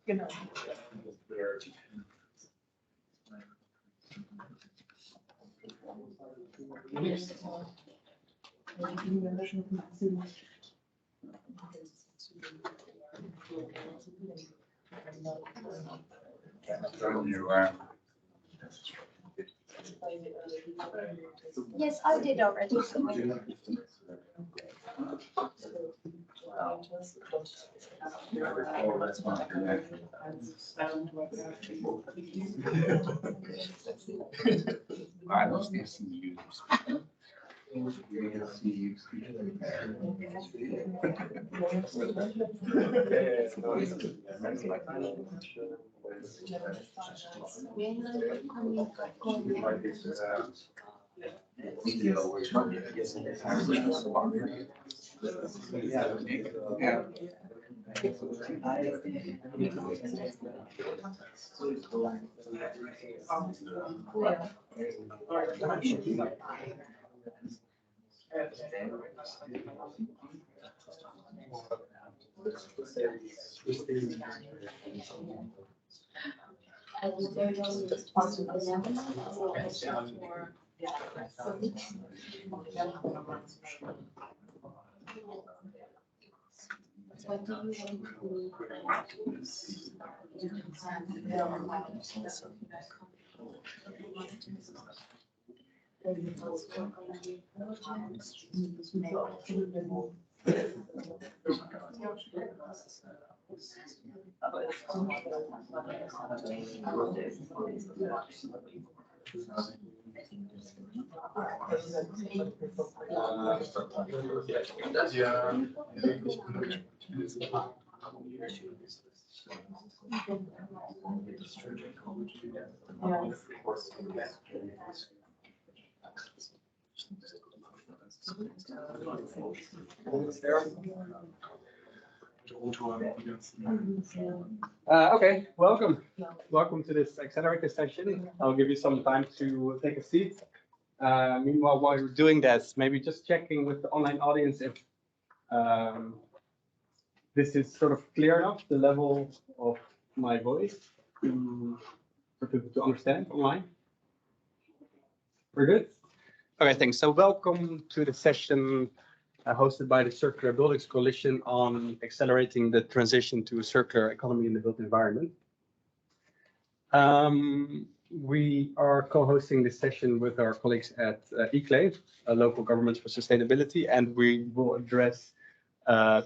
Genau. Yes, I did already. Okay, welcome to this accelerator session. I'll give you some time to take a seat. Meanwhile, while you're doing that, maybe just checking with the online audience if this is sort of clear enough, the level of my voice for people to understand online. We're good? Okay, thanks. So welcome to the session hosted by the Circular Buildings Coalition on accelerating the transition to a circular economy in the built environment. We are co-hosting this session with our colleagues at eClave, Local Governments for Sustainability, and we will address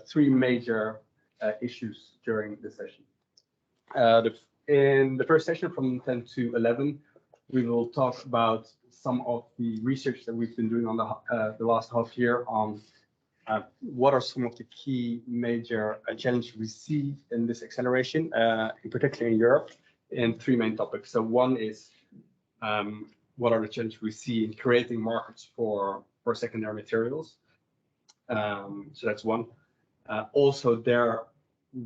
three major issues during the session. In the first session from 10 to 11, we will talk about some of the research that we've been doing on the last half year on what are some of the key major challenges we see in this acceleration, in particular in Europe, in three main topics. So one is what are the challenges we see in creating markets for secondary materials. So that's one. Also there,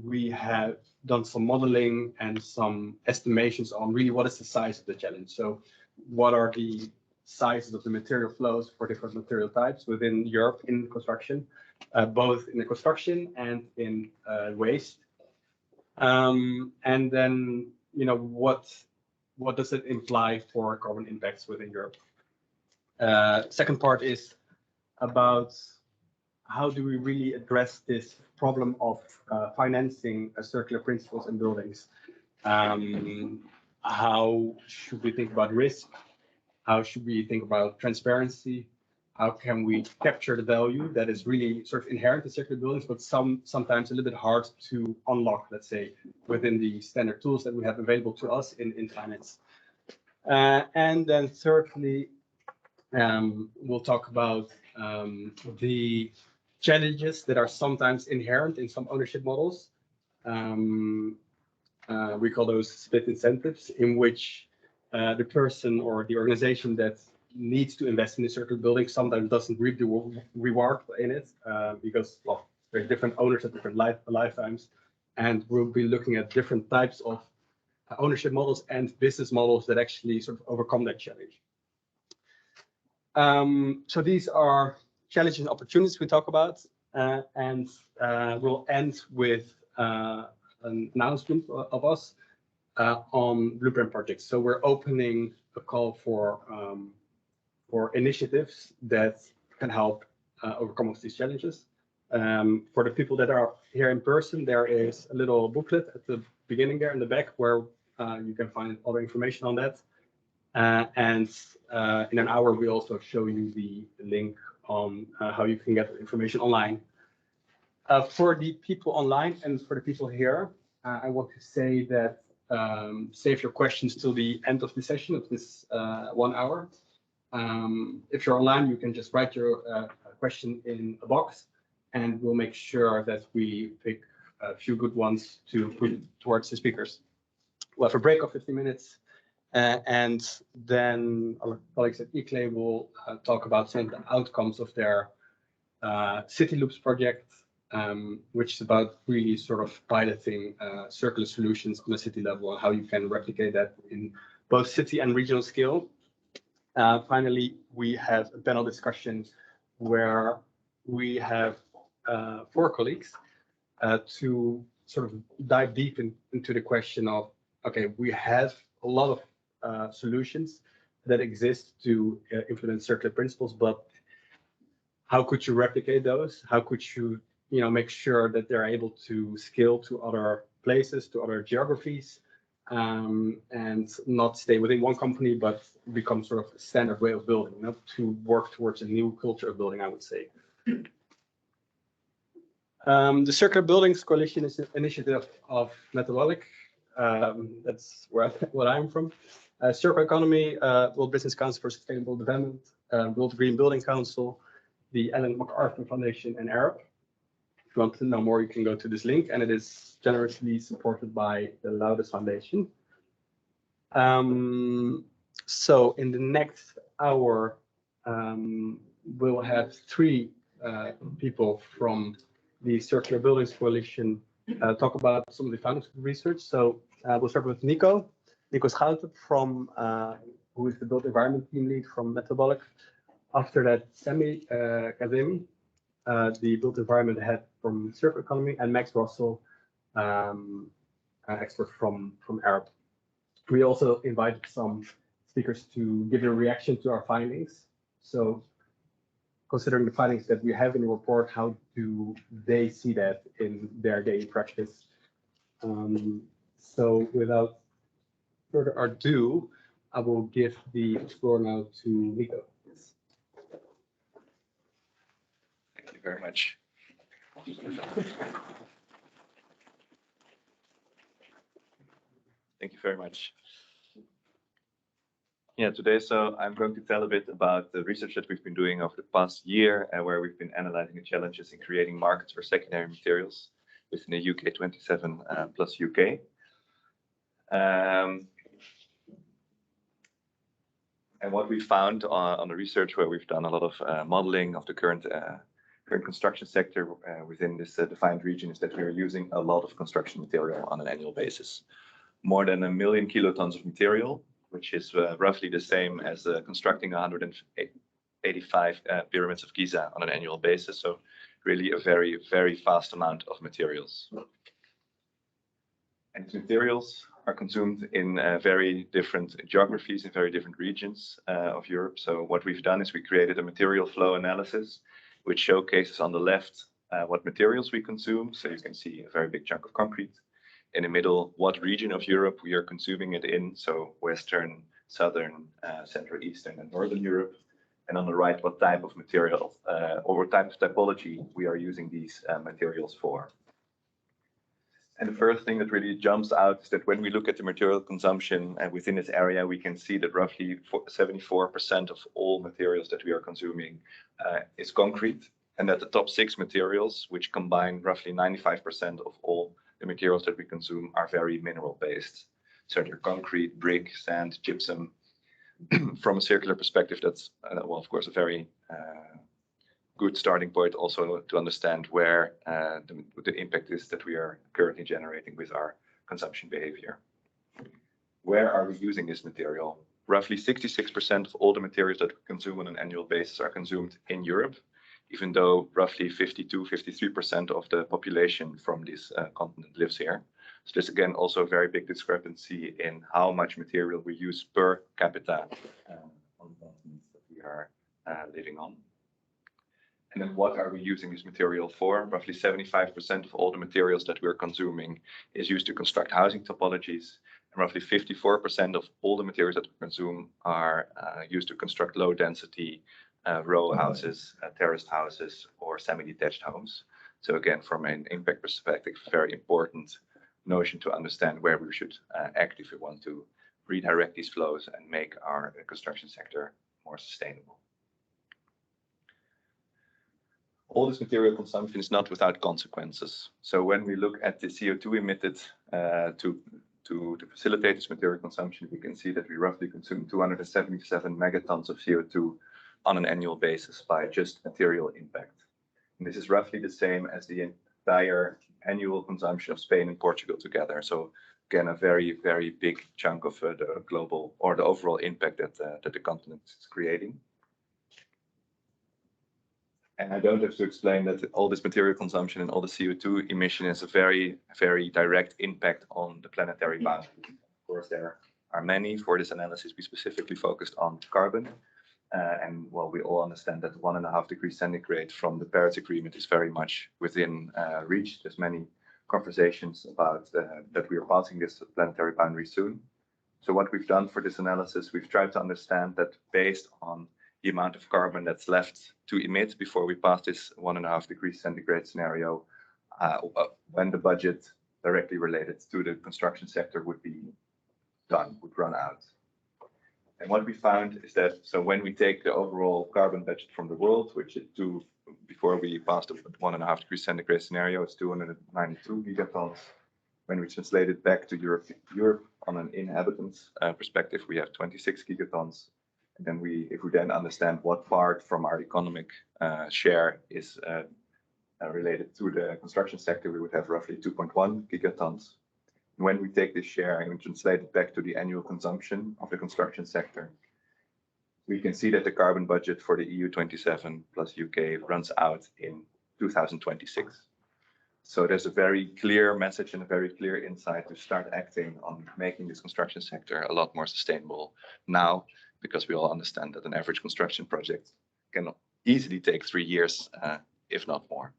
we have done some modeling and some estimations on really what is the size of the challenge. So what are the sizes of the material flows for different material types within Europe in construction, both in the construction and in waste. And then, you know, what does it imply for carbon impacts within Europe? Second part is about how do we really address this problem of financing circular principles in buildings? How should we think about risk? How should we think about transparency? How can we capture the value that is really sort of inherent in circular buildings, but sometimes a little bit hard to unlock, let's say, within the standard tools that we have available to us in finance. And then thirdly, we'll talk about the challenges that are sometimes inherent in some ownership models. We call those split incentives, in which the person or the organization that needs to invest in a circular building sometimes doesn't reap the reward in it because, well, There's different owners at different lifetimes, and we'll be looking at different types of ownership models and business models that actually sort of overcome that challenge. So these are challenges and opportunities we talk about, and we'll end with an announcement of us on Blueprint projects. So we're opening a call for initiatives that can help overcome all these challenges. For the people that are here in person, there is a little booklet at the beginning there in the back where you can find other information on that. And in an hour, we also show you the link on how you can get information online. For the people online and for the people here, I want to say that save your questions till the end of the session of this 1 hour. If you're online, you can just write your question in a box, and we'll make sure that we pick a few good ones to put towards the speakers. We'll have a break of 15 minutes, and then our colleagues at eClay will talk about some of the outcomes of their City Loops project, which is about really sort of piloting circular solutions on a city level and how you can replicate that in both city and regional scale. Finally, we have a panel discussion where we have 4 colleagues to sort of dive deep into the question of, okay, we have a lot of solutions that exist to implement circular principles, but how could you replicate those? How could you, make sure that they're able to scale to other places, to other geographies, and not stay within one company, but become sort of a standard way of building, to work towards a new culture of building, I would say. The Circular Buildings Coalition is an initiative of Metabolic. That's what I'm from. Circular Economy, World Business Council for Sustainable Development, World Green Building Council, the McArthur Foundation, and Arup. If you want to know more, you can go to this link, and it is generously supported by the Laudes Foundation. So in the next hour, we'll have 3 people from the Circular Buildings Coalition talk about some of the findings of the research. So we'll start with Nico Schouten from who is the Built Environment Team Lead from Metabolic. After that, Sami Kazemi, the Built Environment Head from Circular Economy, and Max Russell, an expert from Arup. We also invited some speakers to give a reaction to our findings. So considering the findings that we have in the report, how do they see that in their daily practice? So without further ado, I will give the floor now to Nico. Thank you very much. Thank you very much. Yeah, today, so I'm going to tell a bit about the research that we've been doing over the past year, where we've been analyzing the challenges in creating markets for secondary materials within the UK 27 plus UK. And what we found on the research, where we've done a lot of modeling of the current construction sector within this defined region, is that we are using a lot of construction material on an annual basis. More than 1 million kilotons of material, which is roughly the same as constructing 185 pyramids of Giza on an annual basis. So really a very, very fast amount of materials. And these materials are consumed in very different geographies, in very different regions of Europe. So what we've done is we created a material flow analysis, which showcases on the left what materials we consume. So you can see a very big chunk of concrete. In the middle, what region of Europe we are consuming it in. So Western, Southern, Central, Eastern, and Northern Europe. And on the right, what type of material or what type of typology we are using these materials for. And the first thing that really jumps out is that when we look at the material consumption within this area, we can see that roughly 74% of all materials that we are consuming is concrete. And that the top 6 materials, which combine roughly 95% of all the materials that we consume, are very mineral based. So they're concrete, brick, sand, gypsum. From a circular perspective, that's, well, of course, a very good starting point also to understand where the impact is that we are currently generating with our consumption behavior. Where are we using this material? Roughly 66% of all the materials that we consume on an annual basis are consumed in Europe, even though roughly 52-53% of the population from this continent lives here. So there's again also a very big discrepancy in how much material we use per capita on the continents that we are living on. And then what are we using this material for? Roughly 75% of all the materials that we're consuming is used to construct housing topologies. And roughly 54% of all the materials that we consume are used to construct low density row houses, terraced houses, or semi-detached homes. So again, from an impact perspective, very important notion to understand where we should act if we want to redirect these flows and make our construction sector more sustainable. All this material consumption is not without consequences. So when we look at the CO2 emitted to facilitate this material consumption, we can see that we roughly consume 277 megatons of CO2 on an annual basis by just material impact. And this is roughly the same as the entire annual consumption of Spain and Portugal together. So again, a very, very big chunk of the global or the overall impact that the continent is creating. And I don't have to explain that all this material consumption and all the CO2 emission is a very, very direct impact on the planetary boundary. Of course, there are many. For this analysis, we specifically focused on carbon. And well, we all understand that 1.5 degrees centigrade from the Paris Agreement is very much within reach. There's many conversations about that we are passing this planetary boundary soon. So what we've done for this analysis, we've tried to understand that based on the amount of carbon that's left to emit before we pass this 1.5 degrees centigrade scenario, when the budget directly related to the construction sector would be done, would run out. And what we found is that, so when we take the overall carbon budget from the world, which is before we passed the 1.5 degrees centigrade scenario, it's 292 gigatons. When we translate it back to Europe on an inhabitants perspective, we have 26 gigatons. And then if we then understand what part from our economic share is related to the construction sector, we would have roughly 2.1 gigatons. When we take this share and we translate it back to the annual consumption of the construction sector, we can see that the carbon budget for the EU 27 plus UK runs out in 2026. So there's a very clear message and a very clear insight to start acting on making this construction sector a lot more sustainable now, because we all understand that an average construction project can easily take 3 years, if not more.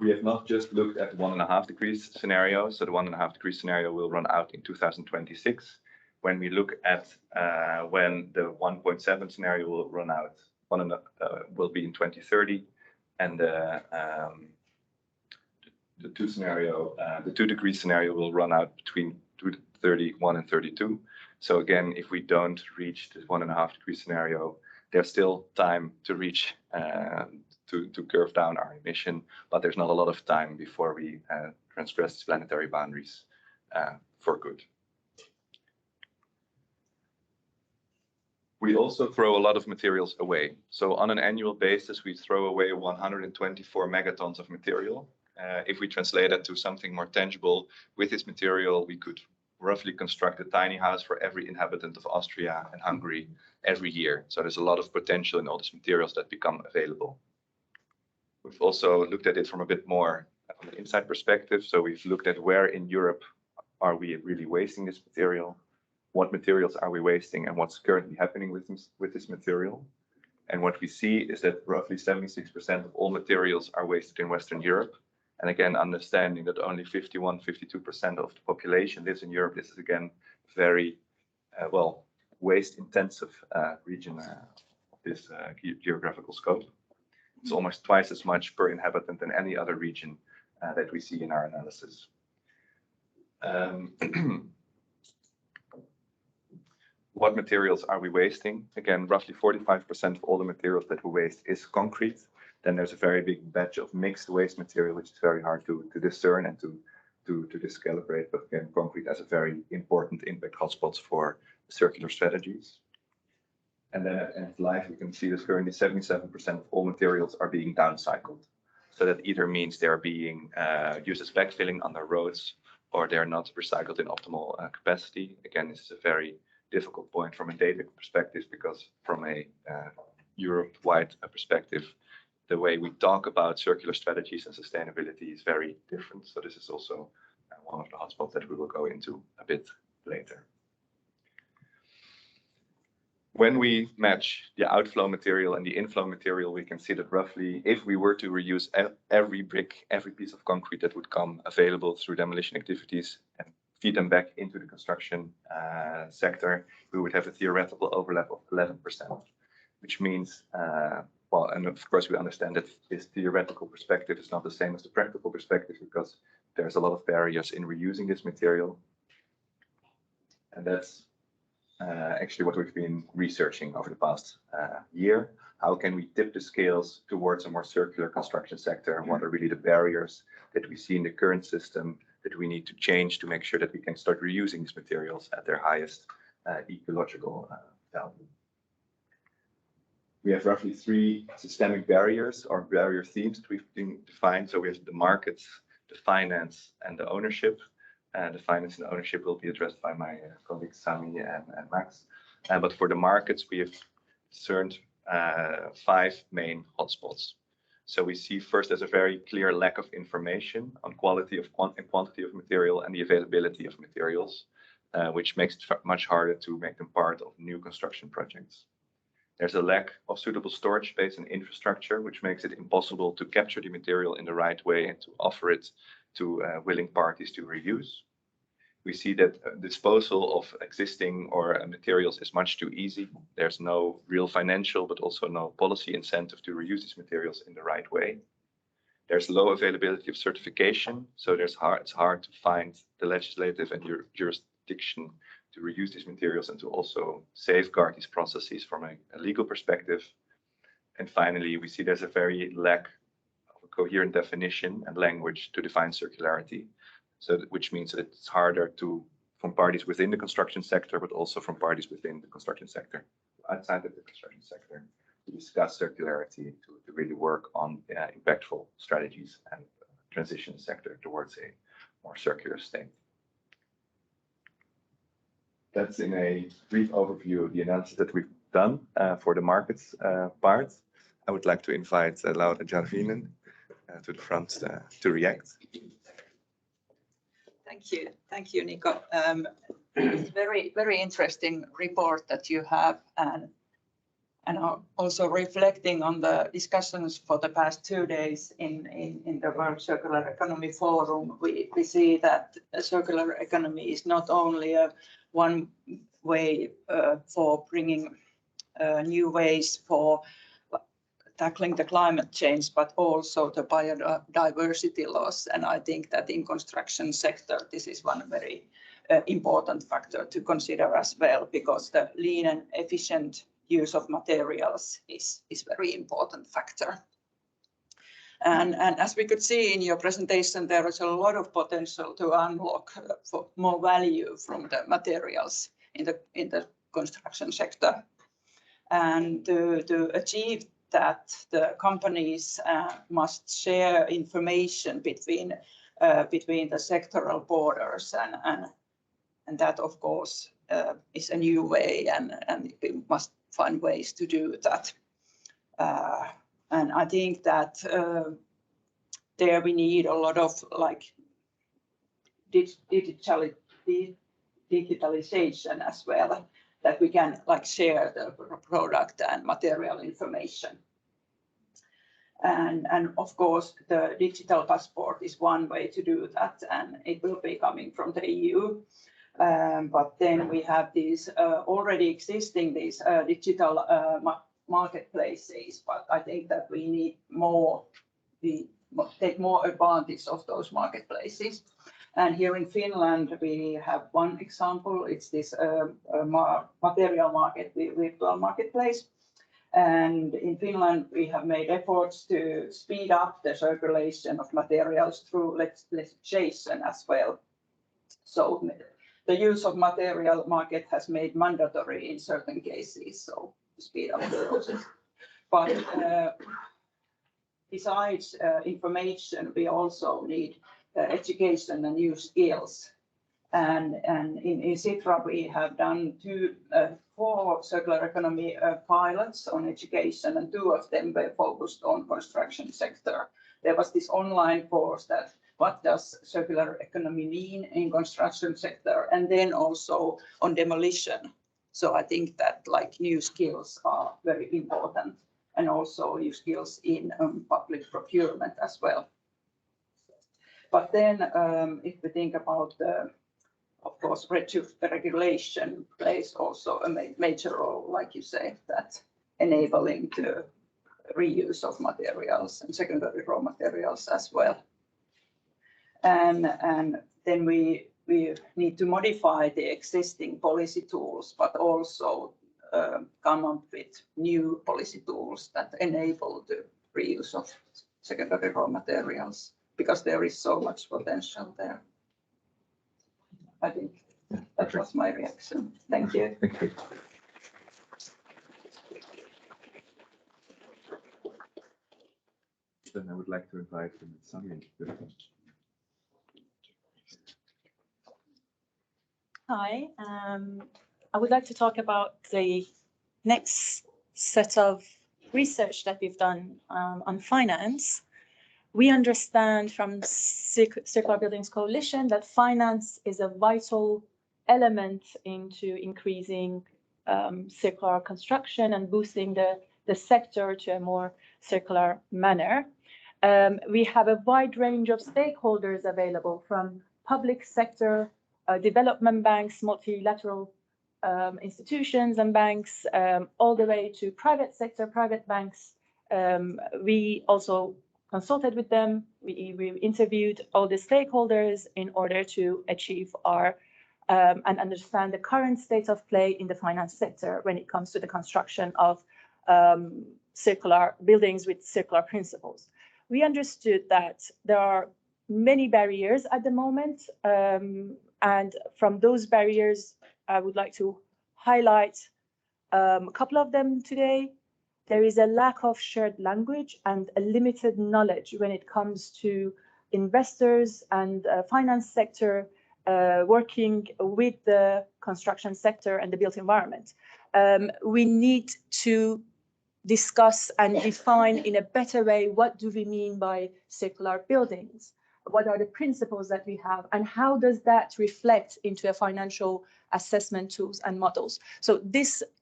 We have not just looked at 1.5 degrees scenario. So the 1.5 degree scenario will run out in 2026. When we look at when the 1.7 scenario will run out, will be in 2030, and the 2 degree scenario will run out between 31 and 32. So again, if we don't reach the 1.5 degree scenario, there's still time to reach to curve down our emission, but there's not a lot of time before we transgress planetary boundaries for good. We also throw a lot of materials away. So on an annual basis, we throw away 124 megatons of material. If we translate that to something more tangible, with this material, we could roughly construct a tiny house for every inhabitant of Austria and Hungary every year. So there's a lot of potential in all these materials that become available. We've also looked at it from a bit more from an inside perspective. So we've looked at where in Europe are we really wasting this material, what materials are we wasting, and what's currently happening with this material. And what we see is that roughly 76% of all materials are wasted in Western Europe. And again, understanding that only 51-52% of the population lives in Europe, this is again very waste intensive region of this geographical scope. It's almost twice as much per inhabitant than any other region that we see in our analysis. What materials are we wasting? Again, roughly 45% of all the materials that we waste is concrete. Then there's a very big batch of mixed waste material, which is very hard to discern and to discalibrate. But again, concrete has a very important impact hotspots for circular strategies. And then at end of life, we can see that currently 77% of all materials are being downcycled. So that either means they're being used as backfilling on the roads, or they're not recycled in optimal capacity. Again, this is a very difficult point from a data perspective, because from a Europe-wide perspective, the way we talk about circular strategies and sustainability is very different. So this is also one of the hotspots that we will go into a bit later. When we match the outflow material and the inflow material, we can see that roughly, if we were to reuse every brick, every piece of concrete that would come available through demolition activities and feed them back into the construction sector, we would have a theoretical overlap of 11%, which means, well, and of course we understand that this theoretical perspective is not the same as the practical perspective, because there's a lot of barriers in reusing this material. And that's actually what we've been researching over the past year. How can we tip the scales towards a more circular construction sector? And what are really the barriers that we see in the current system that we need to change to make sure that we can start reusing these materials at their highest ecological value? We have roughly 3 systemic barriers or barrier themes that we've defined. So we have the markets, the finance, and the ownership. The finance and ownership will be addressed by my colleagues Sami and Max. But for the markets, we have discerned 5 main hotspots. So we see first there's a very clear lack of information on quality of and quantity of material and the availability of materials, which makes it much harder to make them part of new construction projects. There's a lack of suitable storage space and infrastructure, which makes it impossible to capture the material in the right way and to offer it to willing parties to reuse. We see that disposal of existing or materials is much too easy. There's no real financial, but also no policy incentive to reuse these materials in the right way. There's low availability of certification, so it's hard to find the legislative and jurisdiction to reuse these materials and to also safeguard these processes from a legal perspective. And finally, we see there's a very lack of a coherent definition and language to define circularity. So which means that it's harder from parties within the construction sector, but also from parties within the construction sector, outside of the construction sector, to discuss circularity, to really work on impactful strategies and transition the sector towards a more circular state. That's in a brief overview of the analysis that we've done for the markets part. I would like to invite Laudes and Jarvinen to the front to react. Thank you, Nico. Very, very interesting report that you have, and also reflecting on the discussions for the past 2 days in the World Circular Economy Forum. We see that a circular economy is not only one way for bringing new ways for tackling the climate change, but also the biodiversity loss. And I think that in construction sector, this is one very important factor to consider as well, because the lean and efficient use of materials is very important factor. And as we could see in your presentation, there is a lot of potential to unlock for more value from the materials in the construction sector. And to achieve that, the companies must share information between the sectoral borders, and that of course is a new way, and we must find ways to do that. And I think that there we need a lot of like digitalization as well, that we can like share the product and material information. And of course, the digital passport is one way to do that, and it will be coming from the EU. But then we have these already existing digital marketplaces, but I think that we need take more advantage of those marketplaces. And here in Finland, we have one example. It's this material market, virtual marketplace. And in Finland, we have made efforts to speed up the circulation of materials through legislation as well. So the use of material market has made mandatory in certain cases. speed up the process. But besides information, we also need education and new skills. And in Sitra, we have done 4 circular economy pilots on education, and 2 of them were focused on construction sector. There was this online course that what does circular economy mean in construction sector, and then also on demolition. So I think that like new skills are very important, and also new skills in public procurement as well. But then if we think about of course, regulation plays also a major role, like you say, that enabling the reuse of materials and secondary raw materials as well. And then we need to modify the existing policy tools, but also come up with new policy tools that enable the reuse of secondary raw materials, because there is so much potential there. I think that was my reaction. Thank you. Thank you. Then I would like to invite Sami. Hi, I would like to talk about the next set of research that we've done on finance. We understand from Circular Buildings Coalition that finance is a vital element into increasing circular construction and boosting the sector to a more circular manner. We have a wide range of stakeholders available, from public sector, development banks, multilateral institutions and banks, all the way to private sector, private banks. We also consulted with them. We interviewed all the stakeholders in order to achieve our and understand the current state of play in the finance sector when it comes to the construction of circular buildings with circular principles. We understood that there are many barriers at the moment, and from those barriers, I would like to highlight a couple of them today. There is a lack of shared language and a limited knowledge when it comes to investors and finance sector working with the construction sector and the built environment. We need to discuss and define in a better way what do we mean by circular buildings, what are the principles that we have, and how does that reflect into a financial assessment tools and models. So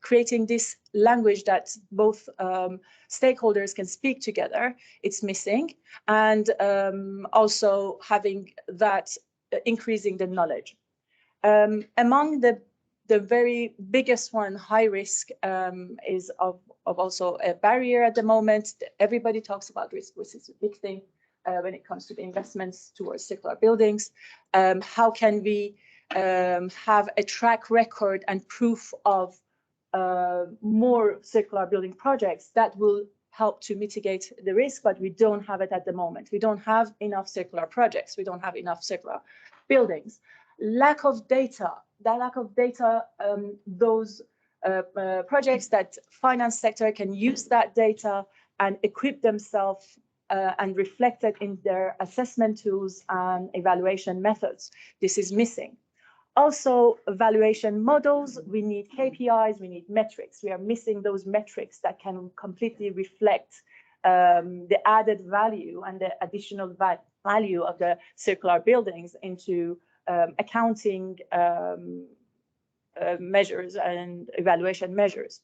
creating this language that both stakeholders can speak together, it's missing, and also having that increasing the knowledge. Among the very biggest one, high risk, is of also a barrier at the moment. Everybody talks about risk, which is a big thing when it comes to the investments towards circular buildings. How can we have a track record and proof of more circular building projects that will help to mitigate the risk, but we don't have it at the moment. We don't have enough circular projects. We don't have enough circular buildings. Lack of data, those projects that finance sector can use that data and equip themselves and reflect it in their assessment tools and evaluation methods. This is missing. Also, evaluation models, we need KPIs, we need metrics. We are missing those metrics that can completely reflect the added value and the additional value of the circular buildings into accounting measures and evaluation measures.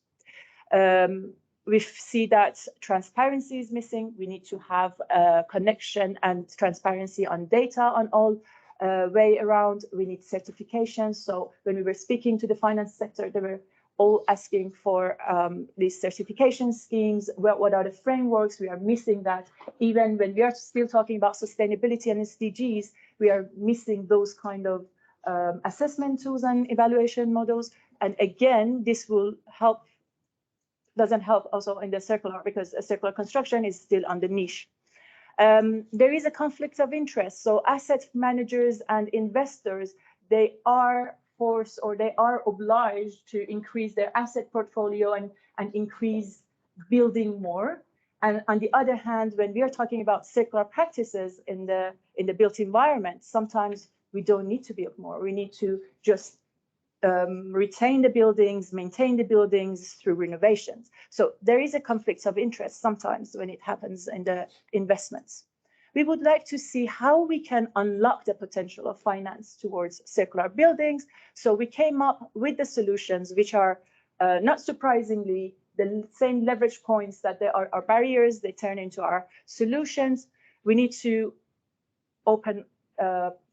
We see that transparency is missing. We need to have a connection and transparency on data on all way around. We need certifications. So when we were speaking to the finance sector, they were all asking for these certification schemes. What are the frameworks? We are missing that. Even when we are still talking about sustainability and SDGs, we are missing those kind of assessment tools and evaluation models. And again, this will help, doesn't help also in the circular, because a circular construction is still on the niche. There is a conflict of interest. So asset managers and investors, they are forced or they are obliged to increase their asset portfolio and increase building more. And on the other hand, when we are talking about circular practices in the built environment, sometimes we don't need to build more. We need to just retain the buildings, maintain the buildings through renovations. So there is a conflict of interest sometimes when it happens in the investments. We would like to see how we can unlock the potential of finance towards circular buildings. So we came up with the solutions, which are not surprisingly the same leverage points that there are barriers. They turn into our solutions. We need to open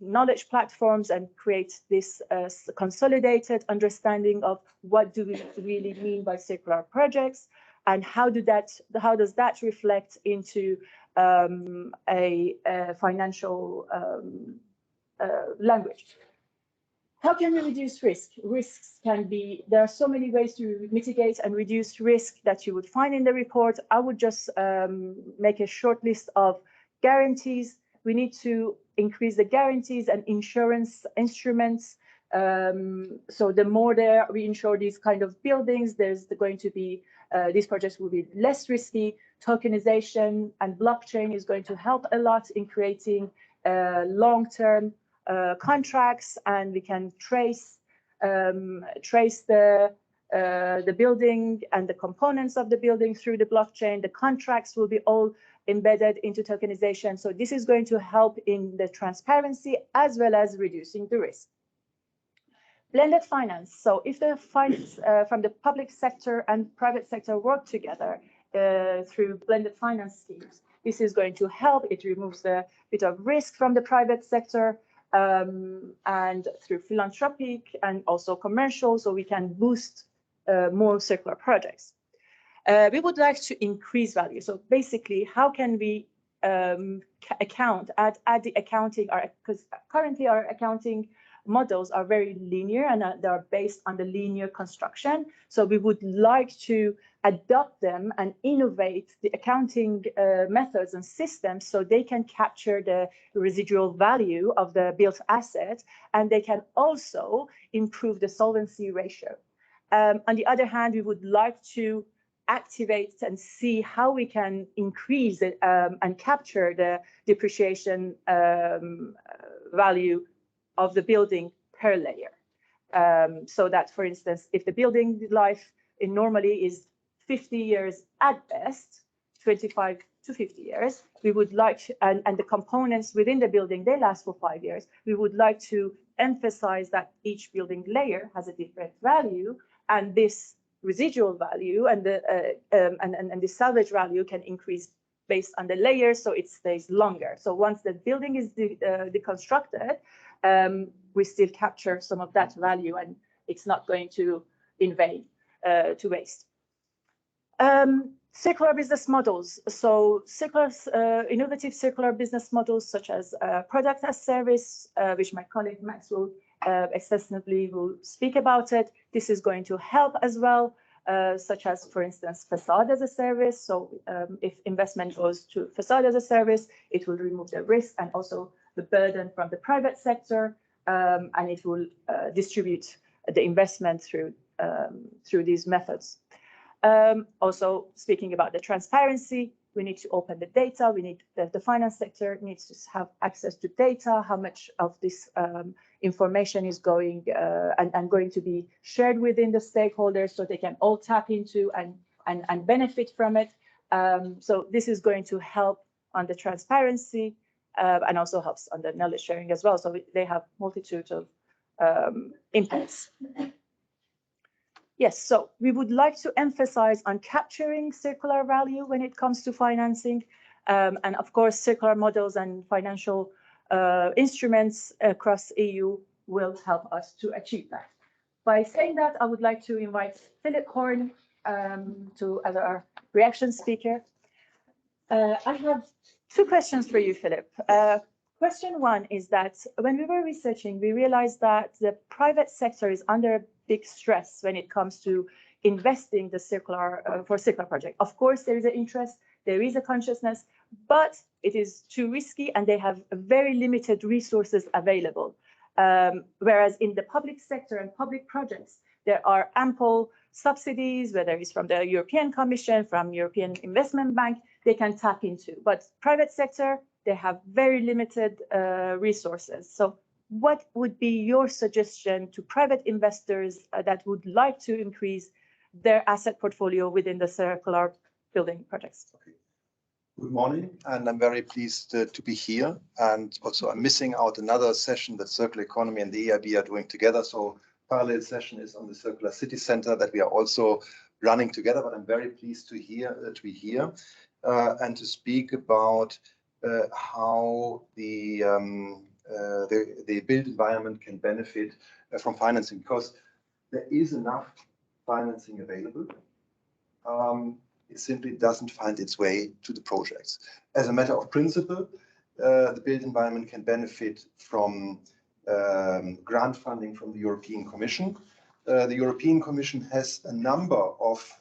knowledge platforms and create this consolidated understanding of what do we really mean by circular projects, and how does that reflect into a financial language. How can we reduce risk? Risks can be, there are so many ways to mitigate and reduce risk that you would find in the report. I would just make a short list of guarantees. We need to increase the guarantees and insurance instruments. So the more we insure these kind of buildings, there's going to be, these projects will be less risky. Tokenization and blockchain is going to help a lot in creating long-term contracts, and we can trace the building and the components of the building through the blockchain. The contracts will be all embedded into tokenization. So this is going to help in the transparency as well as reducing the risk. Blended finance. So if the funds from the public sector and private sector work together through blended finance schemes, this is going to help. It removes the bit of risk from the private sector, and through philanthropic and also commercial, so we can boost more circular projects. We would like to increase value. So basically, how can we add the accounting, because currently our accounting models are very linear and they are based on the linear construction. So we would like to adopt them and innovate the accounting methods and systems so they can capture the residual value of the built asset, and they can also improve the solvency ratio. On the other hand, we would like to activate and see how we can increase it, and capture the depreciation value of the building per layer. So that, for instance, if the building life normally is 50 years at best, 25 to 50 years, we would like, and the components within the building, they last for 5 years. We would like to emphasize that each building layer has a different value, and this residual value and the salvage value can increase based on the layers, so it stays longer. So once the building is deconstructed, we still capture some of that value, and it's not going to invade to waste. Circular business models. So innovative circular business models such as product as service, which my colleague Max will extensively will speak about it. This is going to help as well, such as, for instance, facade as a service. So if investment goes to facade as a service, it will remove the risk and also the burden from the private sector, and it will distribute the investment through these methods. Also, speaking about the transparency, we need to open the data. We need the finance sector needs to have access to data, how much of this information is going and going to be shared within the stakeholders, so they can all tap into and benefit from it. So this is going to help on the transparency and also helps on the knowledge sharing as well. So they have multitude of impacts. Yes, so we would like to emphasize on capturing circular value when it comes to financing. And of course, circular models and financial instruments across EU will help us to achieve that. By saying that, I would like to invite Philip Horn as our reaction speaker. I have two questions for you, Philip. Question one is that when we were researching, we realized that the private sector is under big stress when it comes to investing the circular for circular project. Of course, there is an interest, there is a consciousness, but it is too risky and they have very limited resources available. Whereas in the public sector and public projects, there are ample subsidies, whether it's from the European Commission, from European Investment Bank, they can tap into. But private sector, they have very limited resources. So what would be your suggestion to private investors that would like to increase their asset portfolio within the circular building projects? Okay. Good morning, and I'm very pleased to be here. And also I'm missing out another session that Circular Economy and the EIB are doing together. So parallel session is on the Circular City Center that we are also running together, but I'm very pleased to be here and to speak about how the built environment can benefit from financing, because there is enough financing available. It simply doesn't find its way to the projects. As a matter of principle, the built environment can benefit from grant funding from the European Commission. The European Commission has a number of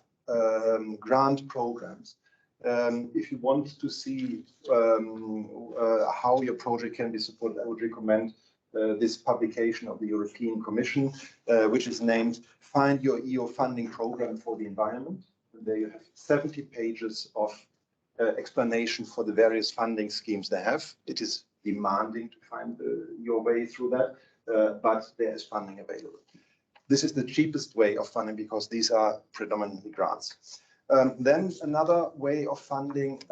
grant programs. If you want to see how your project can be supported, I would recommend this publication of the European Commission, which is named Find Your EU Funding Program for the Environment. And there you have 70 pages of explanation for the various funding schemes they have. It is demanding to find your way through that, but there is funding available. This is the cheapest way of funding because these are predominantly grants. Then another way of funding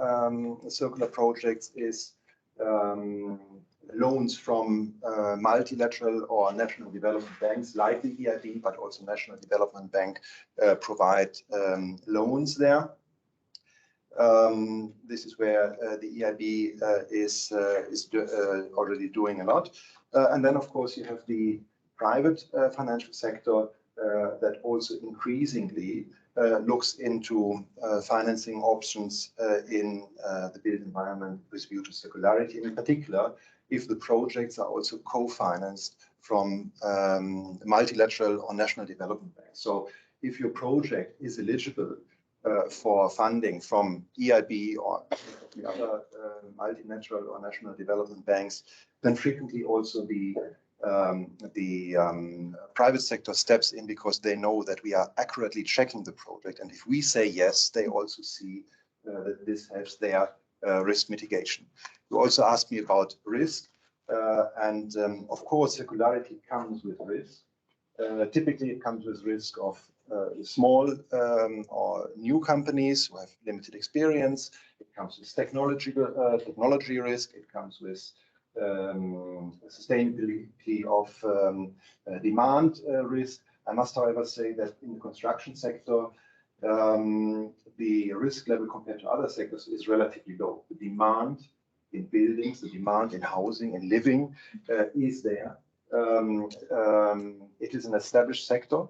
circular projects is loans from multilateral or national development banks like the EIB, but also National Development Bank provide loans there. This is where the EIB is already doing a lot. And then, of course, you have the private financial sector that also increasingly looks into financing options in the built environment with view to circularity, in particular, if the projects are also co-financed from multilateral or national development banks. So if your project is eligible for funding from EIB or the other multilateral or national development banks, then frequently also the private sector steps in because they know that we are accurately checking the project. And if we say yes, they also see that this helps their risk mitigation. You also asked me about risk. Of course, circularity comes with risk. Typically, it comes with risk of small or new companies who have limited experience. It comes with technology risk. It comes with sustainability of demand risk. I must, however, say that in the construction sector, the risk level compared to other sectors is relatively low. The demand in buildings, the demand in housing and living is there. It is an established sector.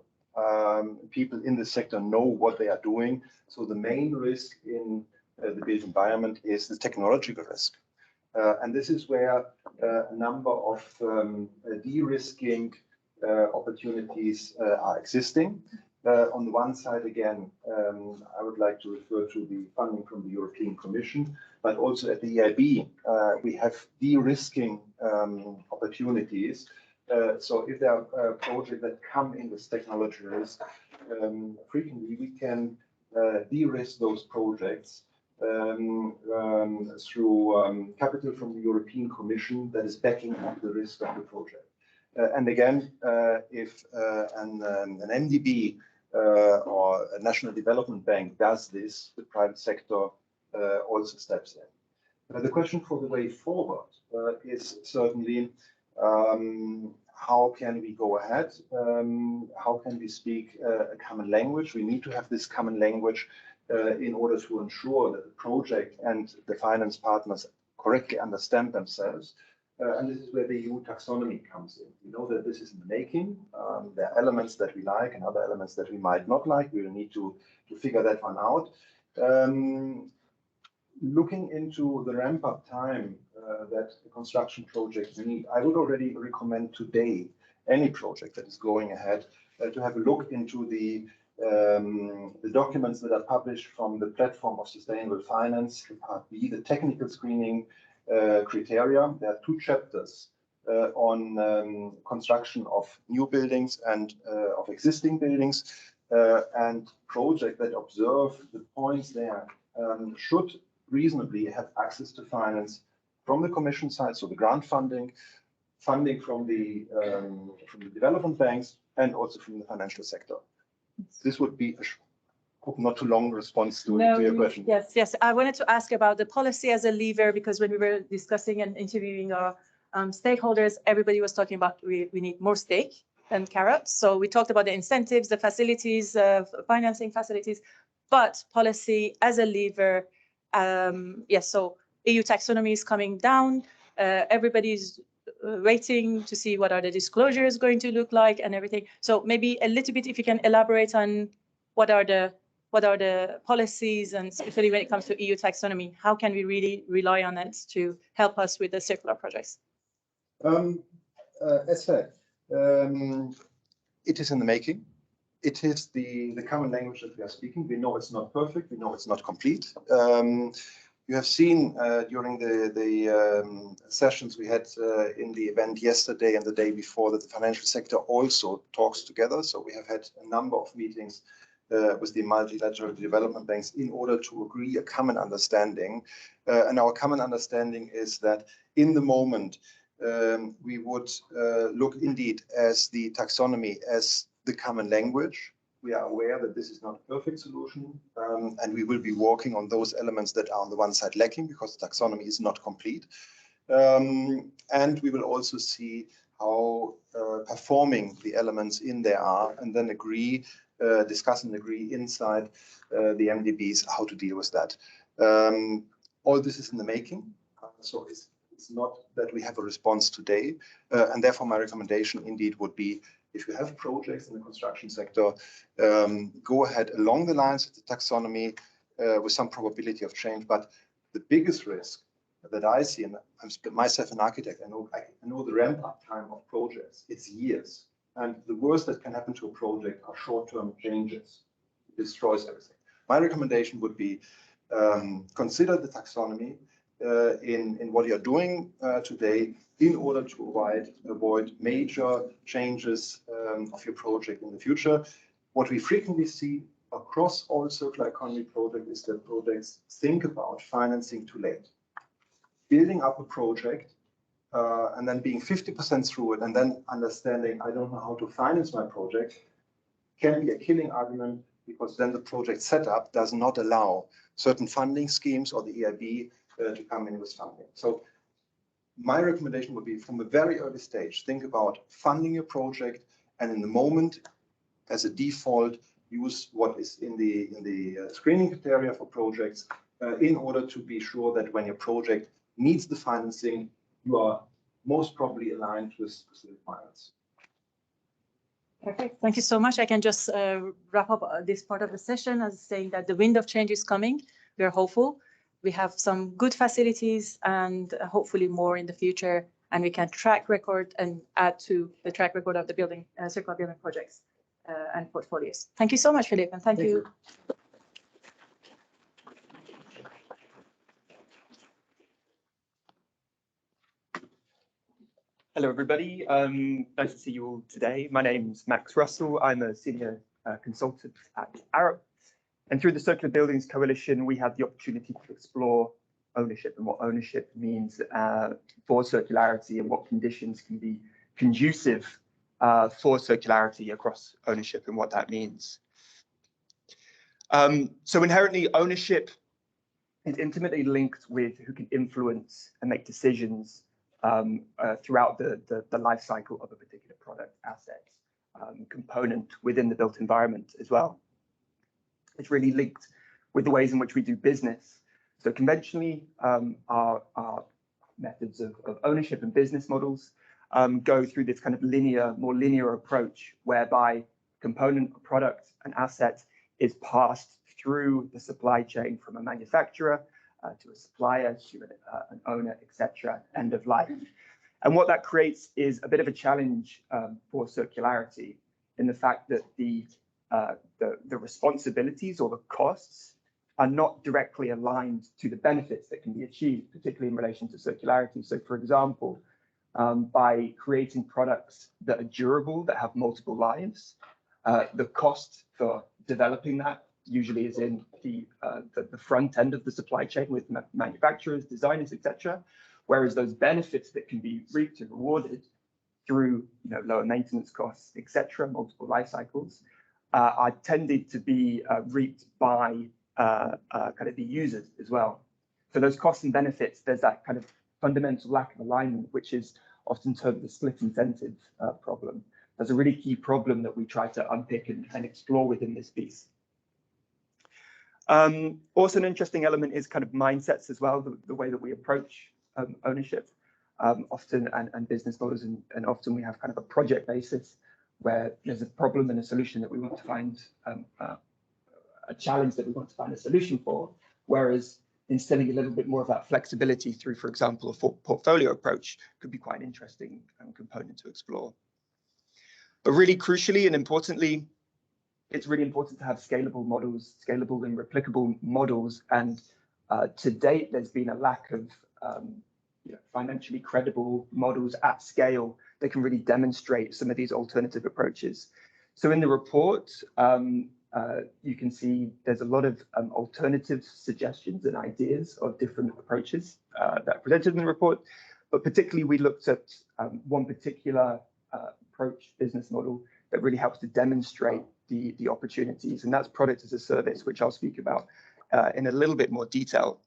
People in the sector know what they are doing. So the main risk in the built environment is the technological risk. And this is where a number of de-risking opportunities are existing. On the one side, again, I would like to refer to the funding from the European Commission, but also at the EIB, we have de-risking opportunities. So if there are projects that come in with technology risk, frequently we can de-risk those projects through capital from the European Commission that is backing up the risk of the project. And again, if an MDB or a National Development Bank does this, the private sector also steps in. The question for the way forward is certainly how can we go ahead? How can we speak a common language? We need to have this common language in order to ensure that the project and the finance partners correctly understand themselves. And this is where the EU taxonomy comes in. We know that this is in the making. There are elements that we like and other elements that we might not like. We will need to figure that one out. Looking into the ramp-up time that the construction projects need, I would already recommend today any project that is going ahead to have a look into the documents that are published from the platform of sustainable finance, Part B, the technical screening criteria. There are 2 chapters on construction of new buildings and of existing buildings, and projects that observe the points there should reasonably have access to finance from the Commission side, so the grant funding from the development banks, and also from the financial sector. This would be a hope not too long response to your question. Yes. I wanted to ask about the policy as a lever, because when we were discussing and interviewing our stakeholders, everybody was talking about we need more stake than carrots. So we talked about the incentives, the facilities, financing facilities, but policy as a lever. Yes, so EU taxonomy is coming down. Everybody's waiting to see what are the disclosures going to look like and everything. So maybe a little bit, if you can elaborate on what are the policies, and especially when it comes to EU taxonomy, how can we really rely on it to help us with the circular projects? As said, it is in the making. It is the common language that we are speaking. We know it's not perfect. We know it's not complete. You have seen during the sessions we had in the event yesterday and the day before that the financial sector also talks together. So we have had a number of meetings with the multilateral development banks in order to agree a common understanding. And our common understanding is that in the moment, we would look indeed as the taxonomy as the common language. We are aware that this is not a perfect solution, and we will be working on those elements that are on the one side lacking because the taxonomy is not complete. And we will also see how performing the elements in there are, and then discuss and agree inside the MDBs how to deal with that. All this is in the making, so it's not that we have a response today, and therefore my recommendation indeed would be, if you have projects in the construction sector, go ahead along the lines of the taxonomy with some probability of change. But the biggest risk that I see, and I'm myself an architect, I know the ramp-up time of projects, it's years. And the worst that can happen to a project are short-term changes. It destroys everything. My recommendation would be consider the taxonomy in what you're doing today, in order to avoid major changes of your project in the future. What we frequently see across all circular economy projects is that projects think about financing too late. Building up a project and then being 50% through it and then understanding I don't know how to finance my project can be a killing argument, because then the project setup does not allow certain funding schemes or the EIB to come in with funding. So my recommendation would be, from a very early stage, think about funding your project, and in the moment, as a default, use what is in the screening criteria for projects in order to be sure that when your project needs the financing, you are most probably aligned with the requirements. Perfect. Thank you so much. I can just wrap up this part of the session as saying that the wind of change is coming. We are hopeful. We have some good facilities and hopefully more in the future, and we can track record and add to the track record of the building, circular building projects and portfolios. Thank you so much, Philippe, and thank you. Hello, everybody. Nice to see you all today. My name's Max Russell. I'm a senior consultant at Arup. And through the Circular Buildings Coalition, we have the opportunity to explore ownership and what ownership means for circularity and what conditions can be conducive for circularity across ownership and what that means. So inherently, ownership is intimately linked with who can influence and make decisions throughout the life cycle of a particular product, asset, component within the built environment as well. It's really linked with the ways in which we do business. So conventionally, our methods of ownership and business models go through this kind of more linear approach, whereby component, product, and asset is passed through the supply chain from a manufacturer to a supplier, to an owner, etc., end of life. And what that creates is a bit of a challenge for circularity, in the fact that the responsibilities or the costs are not directly aligned to the benefits that can be achieved, particularly in relation to circularity. So, for example, by creating products that are durable, that have multiple lives. The cost for developing that usually is in the front end of the supply chain with manufacturers, designers, etc. Whereas those benefits that can be reaped and rewarded through lower maintenance costs, etc., multiple life cycles, are tended to be reaped by kind of the users as well. So those costs and benefits, there's that kind of fundamental lack of alignment, which is often termed the split incentive problem. That's a really key problem that we try to unpick and explore within this piece. Also, an interesting element is kind of mindsets as well, the way that we approach ownership, often and business models, and often we have kind of a project basis where there's a problem and a solution that we want to find, a challenge that we want to find a solution for, whereas instilling a little bit more of that flexibility through, for example, a portfolio approach could be quite an interesting component to explore. But really crucially and importantly, it's really important to have scalable models, scalable and replicable models. And to date, there's been a lack of financially credible models at scale that can really demonstrate some of these alternative approaches. So in the report, you can see there's a lot of alternative suggestions and ideas of different approaches that are presented in the report. But particularly, we looked at one particular approach, business model, that really helps to demonstrate the opportunities, and that's product as a service, which I'll speak about in a little bit more detail.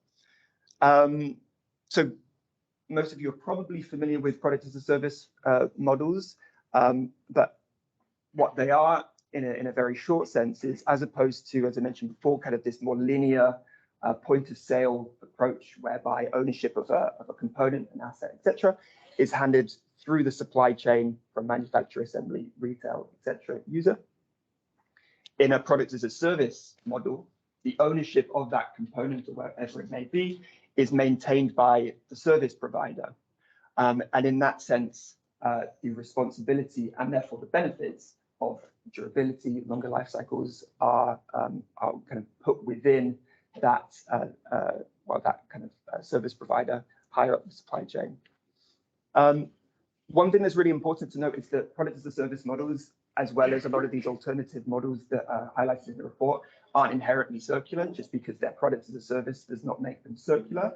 So most of you are probably familiar with product as a service models, but what they are in a very short sense is, as opposed to, as I mentioned before, kind of this more linear point of sale approach, whereby ownership of a component, an asset, etc., is handed through the supply chain from manufacturer, assembly, retail, etc., user. In a product as a service model, the ownership of that component, or wherever it may be, is maintained by the service provider. And in that sense, the responsibility and therefore the benefits of durability, longer life cycles are kind of put within that, that kind of service provider higher up the supply chain. One thing that's really important to note is that product as a service models, as well as a lot of these alternative models that are highlighted in the report, aren't inherently circular. Just because they're products as a service does not make them circular,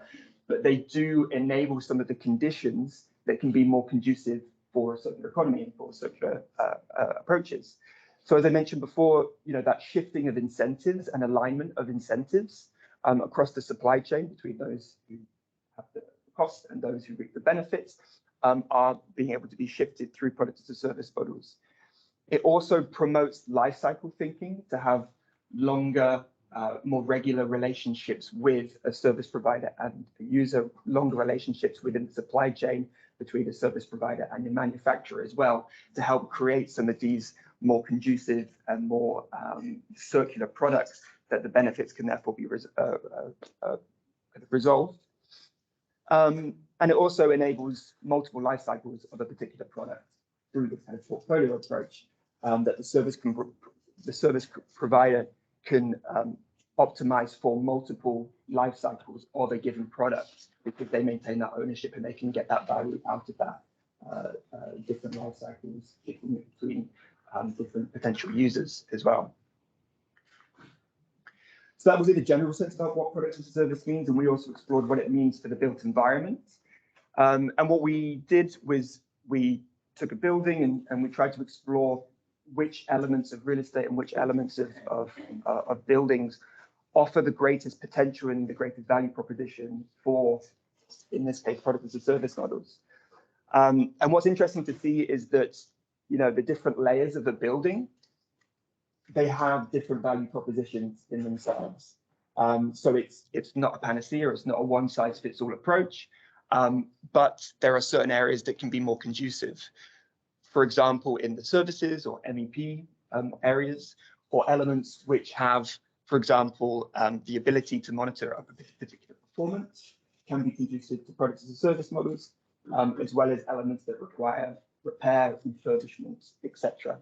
but they do enable some of the conditions that can be more conducive for a circular economy and for circular approaches. So as I mentioned before, that shifting of incentives and alignment of incentives across the supply chain between those who have the cost and those who reap the benefits are being able to be shifted through product as a service models. It also promotes life cycle thinking to have longer, more regular relationships with a service provider and a user, longer relationships within the supply chain between the service provider and the manufacturer as well, to help create some of these more conducive and more circular products that the benefits can therefore be resolved. And it also enables multiple life cycles of a particular product through this kind of portfolio approach that the service provider can optimize for multiple life cycles of a given product, because they maintain that ownership and they can get that value out of that different life cycles between different potential users as well. So that was in a general sense about what product as a service means, and we also explored what it means for the built environment. And what we did was we took a building and we tried to explore which elements of real estate and which elements of buildings offer the greatest potential and the greatest value proposition for, in this case, product as a service models. And what's interesting to see is that, the different layers of the building, they have different value propositions in themselves. So it's not a panacea, it's not a one-size-fits-all approach, but there are certain areas that can be more conducive. For example, in the services or MEP areas, or elements which have, for example, the ability to monitor a particular performance, can be conducive to products as a service models, as well as elements that require repair, refurbishment, etc.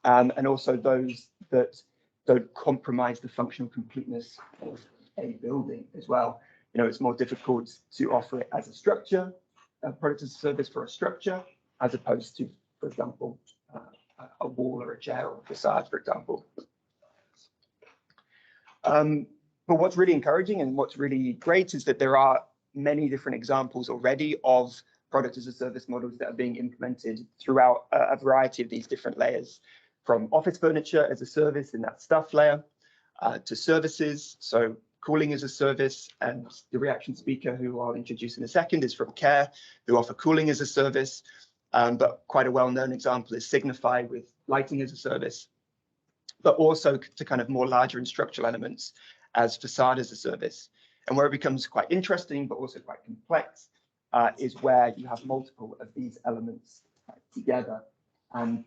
And also those that don't compromise the functional completeness of a building as well. It's more difficult to offer it as a structure a product as a service for a structure, as opposed to, for example, a wall or a chair or a facade, for example. But what's really encouraging and what's really great is that there are many different examples already of product as a service models that are being implemented throughout a variety of these different layers, from office furniture as a service in that stuff layer, to services, so cooling as a service, and the reaction speaker, who I'll introduce in a second, is from Care, who offer cooling as a service. But quite a well-known example is Signify with lighting as a service, but also to kind of more larger and structural elements as facade as a service. And where it becomes quite interesting, but also quite complex, is where you have multiple of these elements together. And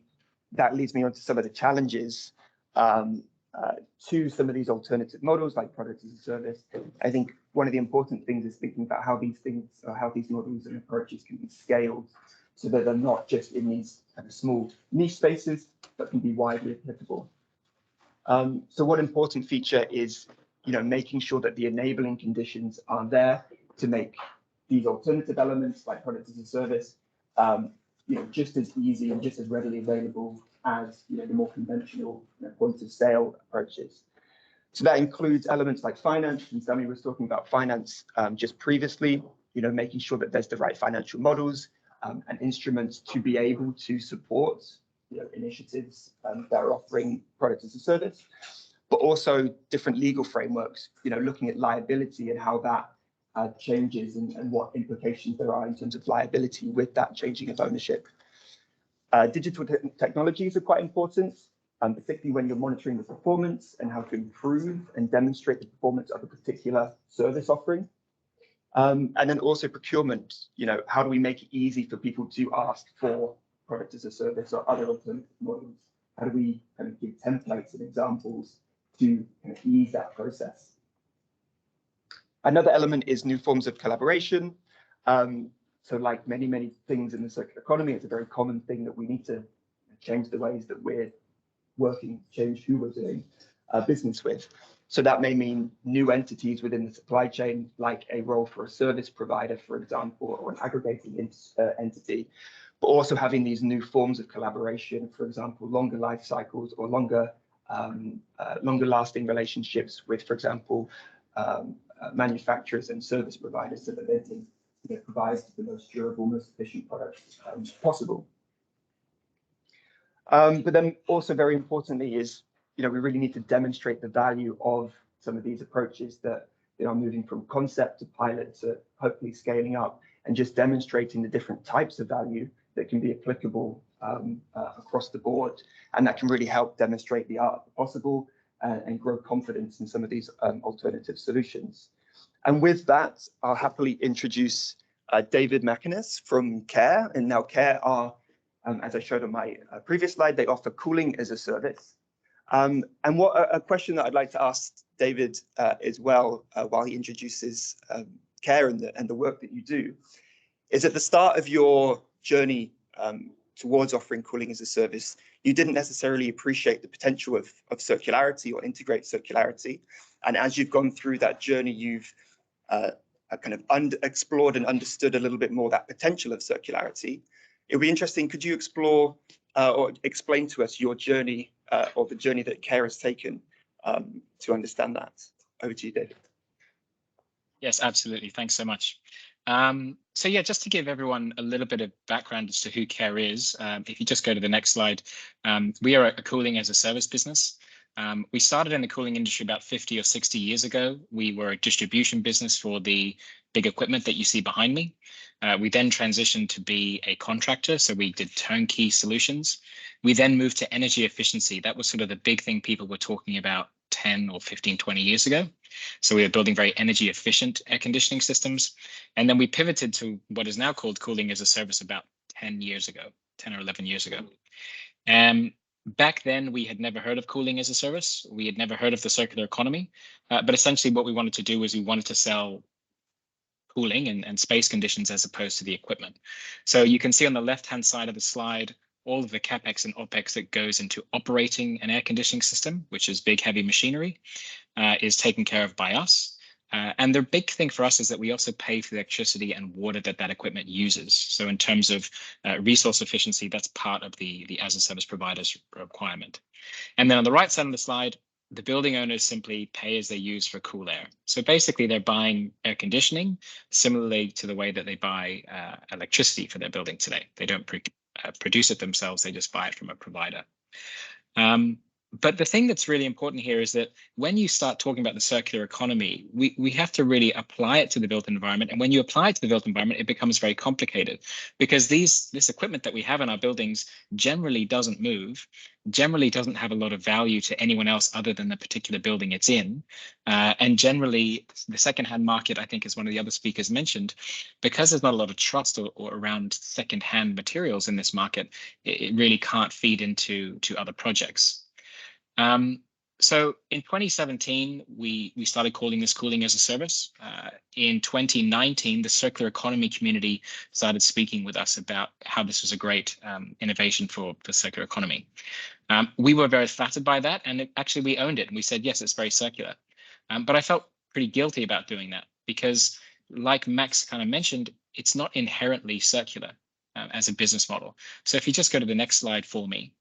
that leads me on to some of the challenges to some of these alternative models like product as a service. I think one of the important things is thinking about how these things, or how these models and approaches can be scaled so that they're not just in these kind of small niche spaces, but can be widely applicable. So one important feature is, making sure that the enabling conditions are there to make these alternative elements like product as a service, just as easy and just as readily available as the more conventional point of sale approaches. So that includes elements like finance, and Sami was talking about finance just previously, making sure that there's the right financial models and instruments to be able to support initiatives that are offering product as a service, but also different legal frameworks, looking at liability and how that changes and what implications there are in terms of liability with that changing of ownership. Digital technologies are quite important, particularly when you're monitoring the performance and how to improve and demonstrate the performance of a particular service offering. And then also procurement, how do we make it easy for people to ask for product as a service or other alternative models? How do we kind of give templates and examples to kind of ease that process? Another element is new forms of collaboration. So like many things in the circular economy, it's a very common thing that we need to change the ways that we're working, change who we're doing business with. So that may mean new entities within the supply chain, like a role for a service provider, for example, or an aggregating entity, but also having these new forms of collaboration, for example, longer life cycles or longer lasting relationships with, for example, manufacturers and service providers, so that they can provide the most durable, most efficient products possible. But then also very importantly is, we really need to demonstrate the value of some of these approaches that are moving from concept to pilot to hopefully scaling up, and just demonstrating the different types of value that can be applicable across the board, and that can really help demonstrate the art of the possible and grow confidence in some of these alternative solutions. And with that, I'll happily introduce David McArthur from Care. And now Care are, as I showed on my previous slide, they offer cooling as a service. And what a question that I'd like to ask David as well, while he introduces Care and the work that you do, is at the start of your journey towards offering cooling as a service, you didn't necessarily appreciate the potential of circularity or integrate circularity. And as you've gone through that journey, you've kind of explored and understood a little bit more that potential of circularity. It would be interesting, could you explore or explain to us your journey or the journey that Care has taken to understand that? Over to you, David. Yes, absolutely. Thanks so much. So yeah, just to give everyone a little bit of background as to who Care is, if you just go to the next slide, we are a cooling as a service business. We started in the cooling industry about 50 or 60 years ago. We were a distribution business for the big equipment that you see behind me. We then transitioned to be a contractor, so we did turnkey solutions. We then moved to energy efficiency. That was sort of the big thing people were talking about 10 or 15, 20 years ago. So we were building very energy efficient air conditioning systems. And then we pivoted to what is now called cooling as a service about 10 years ago, 10 or 11 years ago. Back then, we had never heard of cooling as a service. We had never heard of the circular economy. But essentially what we wanted to do was we wanted to sell cooling and space conditions as opposed to the equipment. So you can see on the left-hand side of the slide, all of the CapEx and OpEx that goes into operating an air conditioning system, which is big, heavy machinery, is taken care of by us. And the big thing for us is that we also pay for the electricity and water that that equipment uses. So in terms of resource efficiency, that's part of the as a service provider's requirement. And then on the right side of the slide, the building owners simply pay as they use for cool air. So basically they're buying air conditioning similarly to the way that they buy electricity for their building today. They don't produce it themselves, they just buy it from a provider. But the thing that's really important here is that when you start talking about the circular economy, we have to really apply it to the built environment. And when you apply it to the built environment, it becomes very complicated because this equipment that we have in our buildings generally doesn't move, generally doesn't have a lot of value to anyone else other than the particular building it's in. And generally, the secondhand market, I think, as one of the other speakers mentioned, because there's not a lot of trust or around secondhand materials in this market, it really can't feed into other projects. So in 2017, we started calling this cooling as a service. In 2019, the circular economy community started speaking with us about how this was a great innovation for circular economy. We were very flattered by that, and actually we owned it. And we said, yes, it's very circular. But I felt pretty guilty about doing that because, like Max kind of mentioned, it's not inherently circular as a business model. So if you just go to the next slide for me,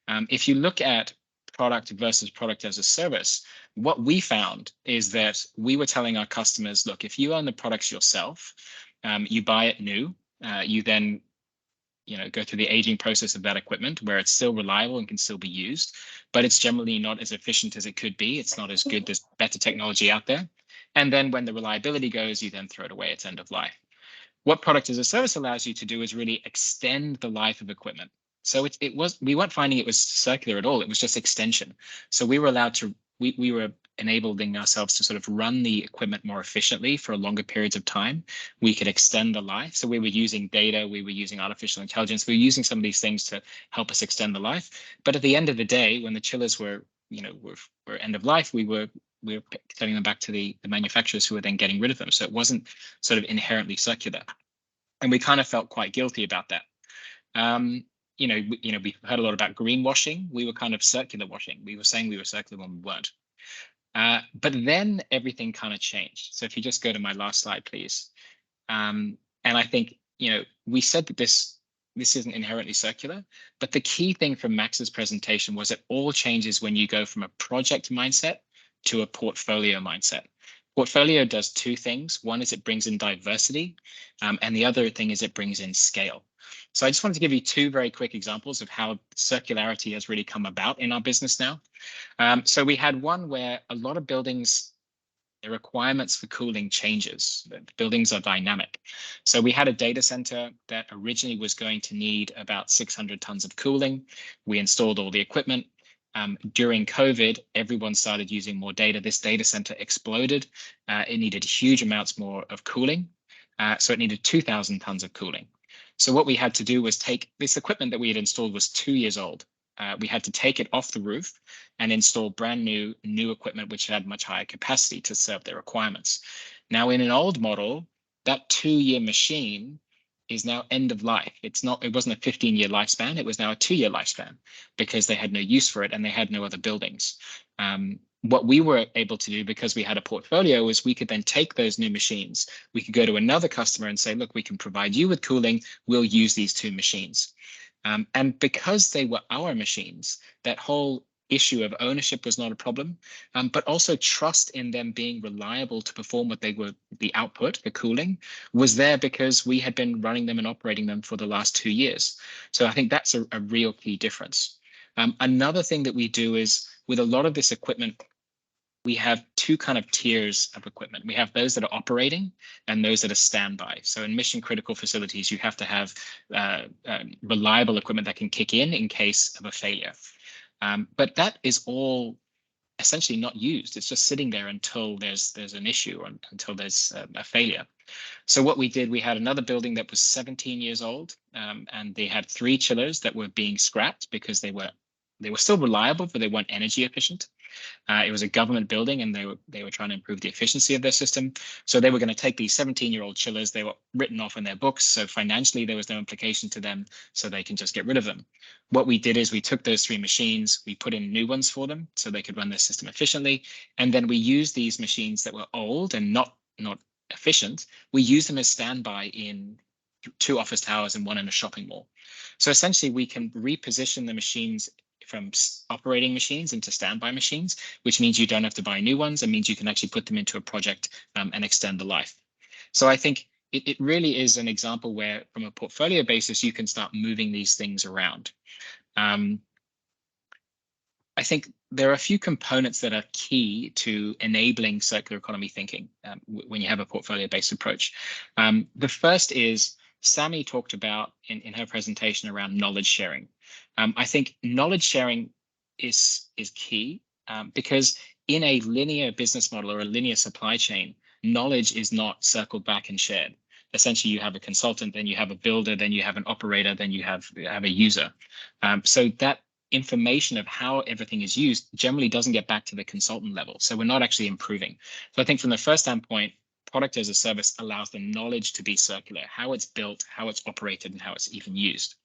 if you look at product versus product as a service, what we found is that we were telling our customers, look, if you own the products yourself, you buy it new, you then go through the aging process of that equipment where it's still reliable and can still be used, but it's generally not as efficient as it could be. It's not as good. There's better technology out there. And then when the reliability goes, you then throw it away. It's end of life. What product as a service allows you to do is really extend the life of equipment. So we weren't finding it was circular at all. It was just extension. So we were allowed to, we were enabling ourselves to sort of run the equipment more efficiently for longer periods of time. We could extend the life. So we were using data, we were using artificial intelligence, we were using some of these things to help us extend the life. But at the end of the day, when the chillers were end of life, we were sending them back to the manufacturers who were then getting rid of them. So it wasn't sort of inherently circular. And we kind of felt quite guilty about that. We heard a lot about greenwashing. We were kind of circular washing. We were saying we were circular when we weren't. But then everything kind of changed. So if you just go to my last slide, please. And I think, we said that this isn't inherently circular, but the key thing from Max's presentation was it all changes when you go from a project mindset to a portfolio mindset. Portfolio does two things. One is it brings in diversity, and the other thing is it brings in scale. So I just wanted to give you two very quick examples of how circularity has really come about in our business now. So we had one where a lot of buildings, the requirements for cooling changes. The buildings are dynamic. So we had a data center that originally was going to need about 600 tons of cooling. We installed all the equipment. During COVID, everyone started using more data. This data center exploded. It needed huge amounts more of cooling. So it needed 2,000 tons of cooling. So what we had to do was take this equipment that we had installed was 2 years old. We had to take it off the roof and install brand new equipment, which had much higher capacity to serve their requirements. Now, in an old model, that 2-year machine is now end of life. It wasn't a 15-year lifespan. It was now a 2-year lifespan because they had no use for it and they had no other buildings. What we were able to do because we had a portfolio is we could then take those new machines. We could go to another customer and say, look, we can provide you with cooling. We'll use these 2 machines. And because they were our machines, that whole issue of ownership was not a problem, but also trust in them being reliable to perform what they were, the output, the cooling, was there because we had been running them and operating them for the last 2 years. So I think that's a real key difference. Another thing that we do is with a lot of this equipment, we have 2 kind of tiers of equipment. We have those that are operating and those that are standby. So in mission critical facilities, you have to have reliable equipment that can kick in case of a failure. But that is all essentially not used. It's just sitting there until there's an issue or until there's a failure. So what we did, we had another building that was 17 years old, and they had 3 chillers that were being scrapped because they were still reliable, but they weren't energy efficient. It was a government building, and they were trying to improve the efficiency of their system. So they were going to take these 17-year-old chillers. They were written off in their books, so financially there was no implication to them, so they can just get rid of them. What we did is we took those 3 machines, we put in new ones for them so they could run their system efficiently, and then we used these machines that were old and not efficient. We used them as standby in 2 office towers and 1 in a shopping mall. So essentially we can reposition the machines from operating machines into standby machines, which means you don't have to buy new ones. It means you can actually put them into a project and extend the life. So I think it really is an example where from a portfolio basis, you can start moving these things around. I think there are a few components that are key to enabling circular economy thinking when you have a portfolio-based approach. The first is Sammy talked about in her presentation around knowledge sharing. I think knowledge sharing is key because in a linear business model or a linear supply chain, knowledge is not circled back and shared. Essentially, you have a consultant, then you have a builder, then you have an operator, then you have a user. So that information of how everything is used generally doesn't get back to the consultant level. So we're not actually improving. So I think from the first standpoint, product as a service allows the knowledge to be circular, how it's built, how it's operated, and how it's even used.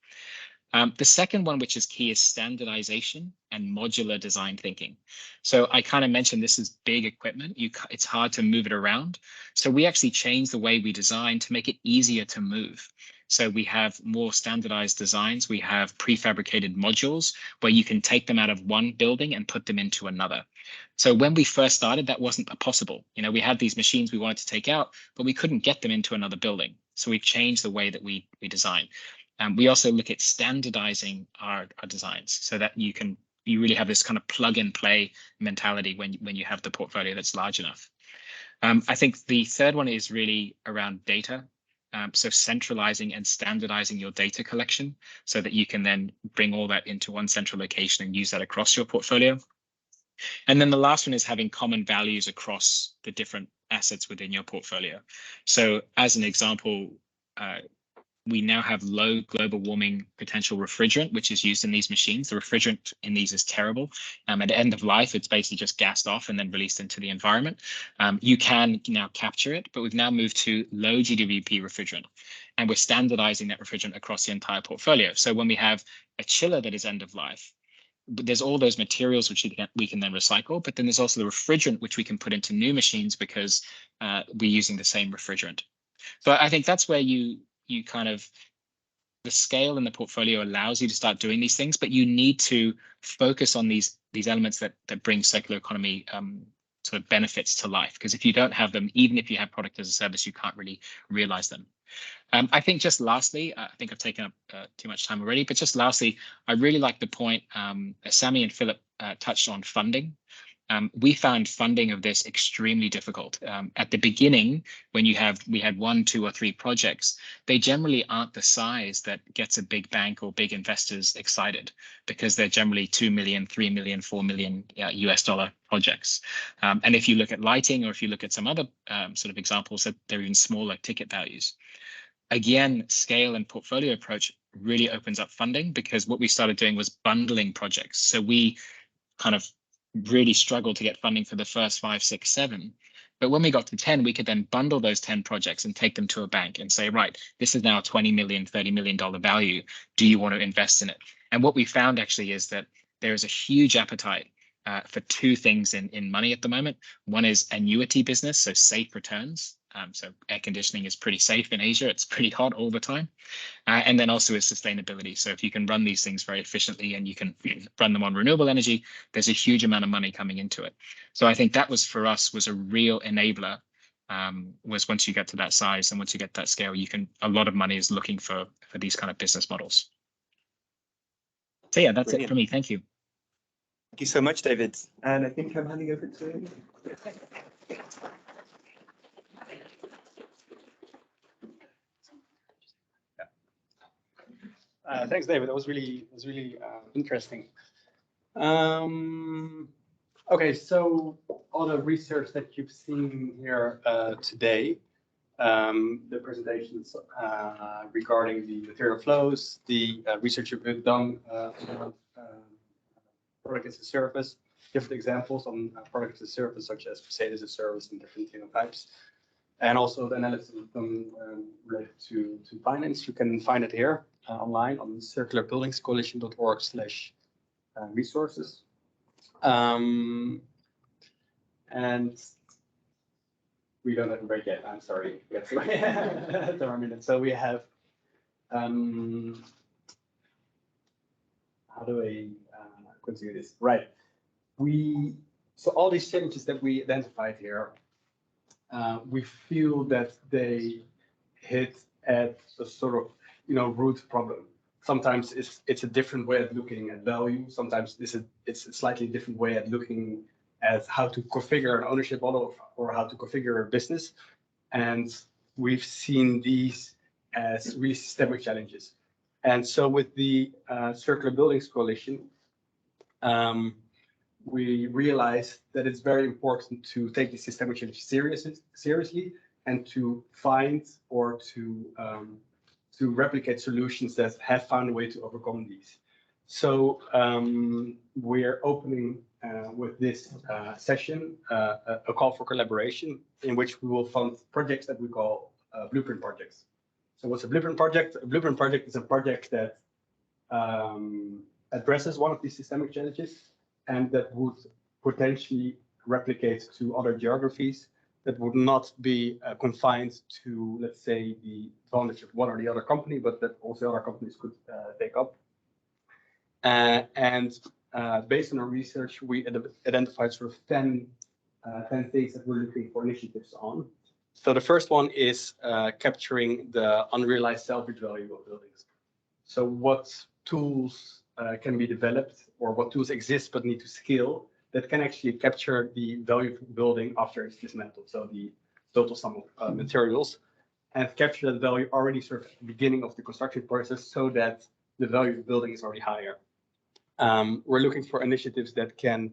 The second one, which is key, is standardization and modular design thinking. So I kind of mentioned this is big equipment. It's hard to move it around. So we actually changed the way we design to make it easier to move. So we have more standardized designs. We have prefabricated modules where you can take them out of one building and put them into another. So when we first started, that wasn't possible. You know, we had these machines we wanted to take out, but we couldn't get them into another building. So we've changed the way that we design. We also look at standardizing our designs so that you really have this kind of plug and play mentality when you have the portfolio that's large enough. I think the third one is really around data. So centralizing and standardizing your data collection so that you can then bring all that into one central location and use that across your portfolio. And then the last one is having common values across the different assets within your portfolio. So as an example, we now have low global warming potential refrigerant, which is used in these machines. The refrigerant in these is terrible. At the end of life, it's basically just gassed off and then released into the environment. You can now capture it, but we've now moved to low GWP refrigerant, and we're standardizing that refrigerant across the entire portfolio. So when we have a chiller that is end of life, there's all those materials which we can then recycle, but then there's also the refrigerant which we can put into new machines because we're using the same refrigerant. So I think that's where you kind of, the scale in the portfolio allows you to start doing these things, but you need to focus on these elements that bring circular economy sort of benefits to life. Because if you don't have them, even if you have product as a service, you can't really realize them. I think just lastly, I think I've taken up too much time already, but just lastly, I really like the point Sammy and Philip touched on funding. We found funding of this extremely difficult. At the beginning, when we had 1, 2, or 3 projects, they generally aren't the size that gets a big bank or big investors excited because they're generally 2 million, 3 million, 4 million US dollar projects. And if you look at lighting or if you look at some other sort of examples, that they're even smaller ticket values. Again, scale and portfolio approach really opens up funding because what we started doing was bundling projects. So we kind of really struggled to get funding for the first 5, 6, 7. But when we got to 10, we could then bundle those 10 projects and take them to a bank and say, right, this is now a $20 million, $30 million value. Do you want to invest in it? And what we found actually is that there is a huge appetite for 2 things in money at the moment. One is annuity business, so safe returns. So air conditioning is pretty safe in Asia. It's pretty hot all the time. And then also is sustainability. So if you can run these things very efficiently and you can run them on renewable energy, there's a huge amount of money coming into it. So I think that was for us was a real enabler. Was once you get to that size and once you get that scale, a lot of money is looking for these kind of business models. So yeah, that's Brilliant. It for me. Thank you. Thank you so much, David. And I think I'm handing over to Thanks, David. That was really interesting. Okay, so all the research that you've seen here today, the presentations regarding the material flows, the research you've done around product as a service, different examples on products and services such as sales as a service and different types. And also the analysis of them related to finance. You can find it here online on circularbuildingscoalition.org/resources. And we don't have a break yet. I'm sorry. Yes. 10 minutes. So we have. How do I continue this? Right. So all these changes that we identified here, we feel that they hit at a sort of root problem. Sometimes it's a different way of looking at value. Sometimes it's a slightly different way of looking at how to configure an ownership model or how to configure a business. And we've seen these as really systemic challenges. And so with the Circular Buildings Coalition, we realized that it's very important to take the systemic challenges seriously and to find or to replicate solutions that have found a way to overcome these. So we're opening with this session a call for collaboration in which we will fund projects that we call blueprint projects. So what's a blueprint project? A blueprint project is a project that addresses one of these systemic challenges and that would potentially replicate to other geographies, that would not be confined to, let's say, the advantage of one or the other company, but that also other companies could take up. Based on our research, we identified sort of 10 things that we're looking for initiatives on. So the first one is capturing the unrealized salvage value of buildings. So what tools can be developed or what tools exist but need to scale that can actually capture the value of the building after it's dismantled. So the total sum of materials, and capture that value already sort of at the beginning of the construction process so that the value of the building is already higher. We're looking for initiatives that can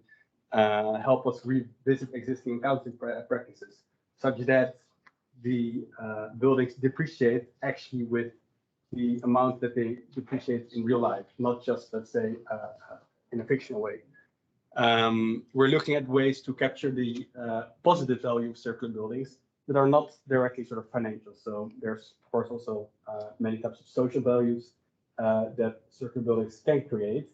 help us revisit existing accounting practices such that the buildings depreciate actually with the amount that they depreciate in real life, not just, let's say, in a fictional way. We're looking at ways to capture the positive value of circular buildings that are not directly sort of financial. So there's, of course, also many types of social values that circular buildings can create.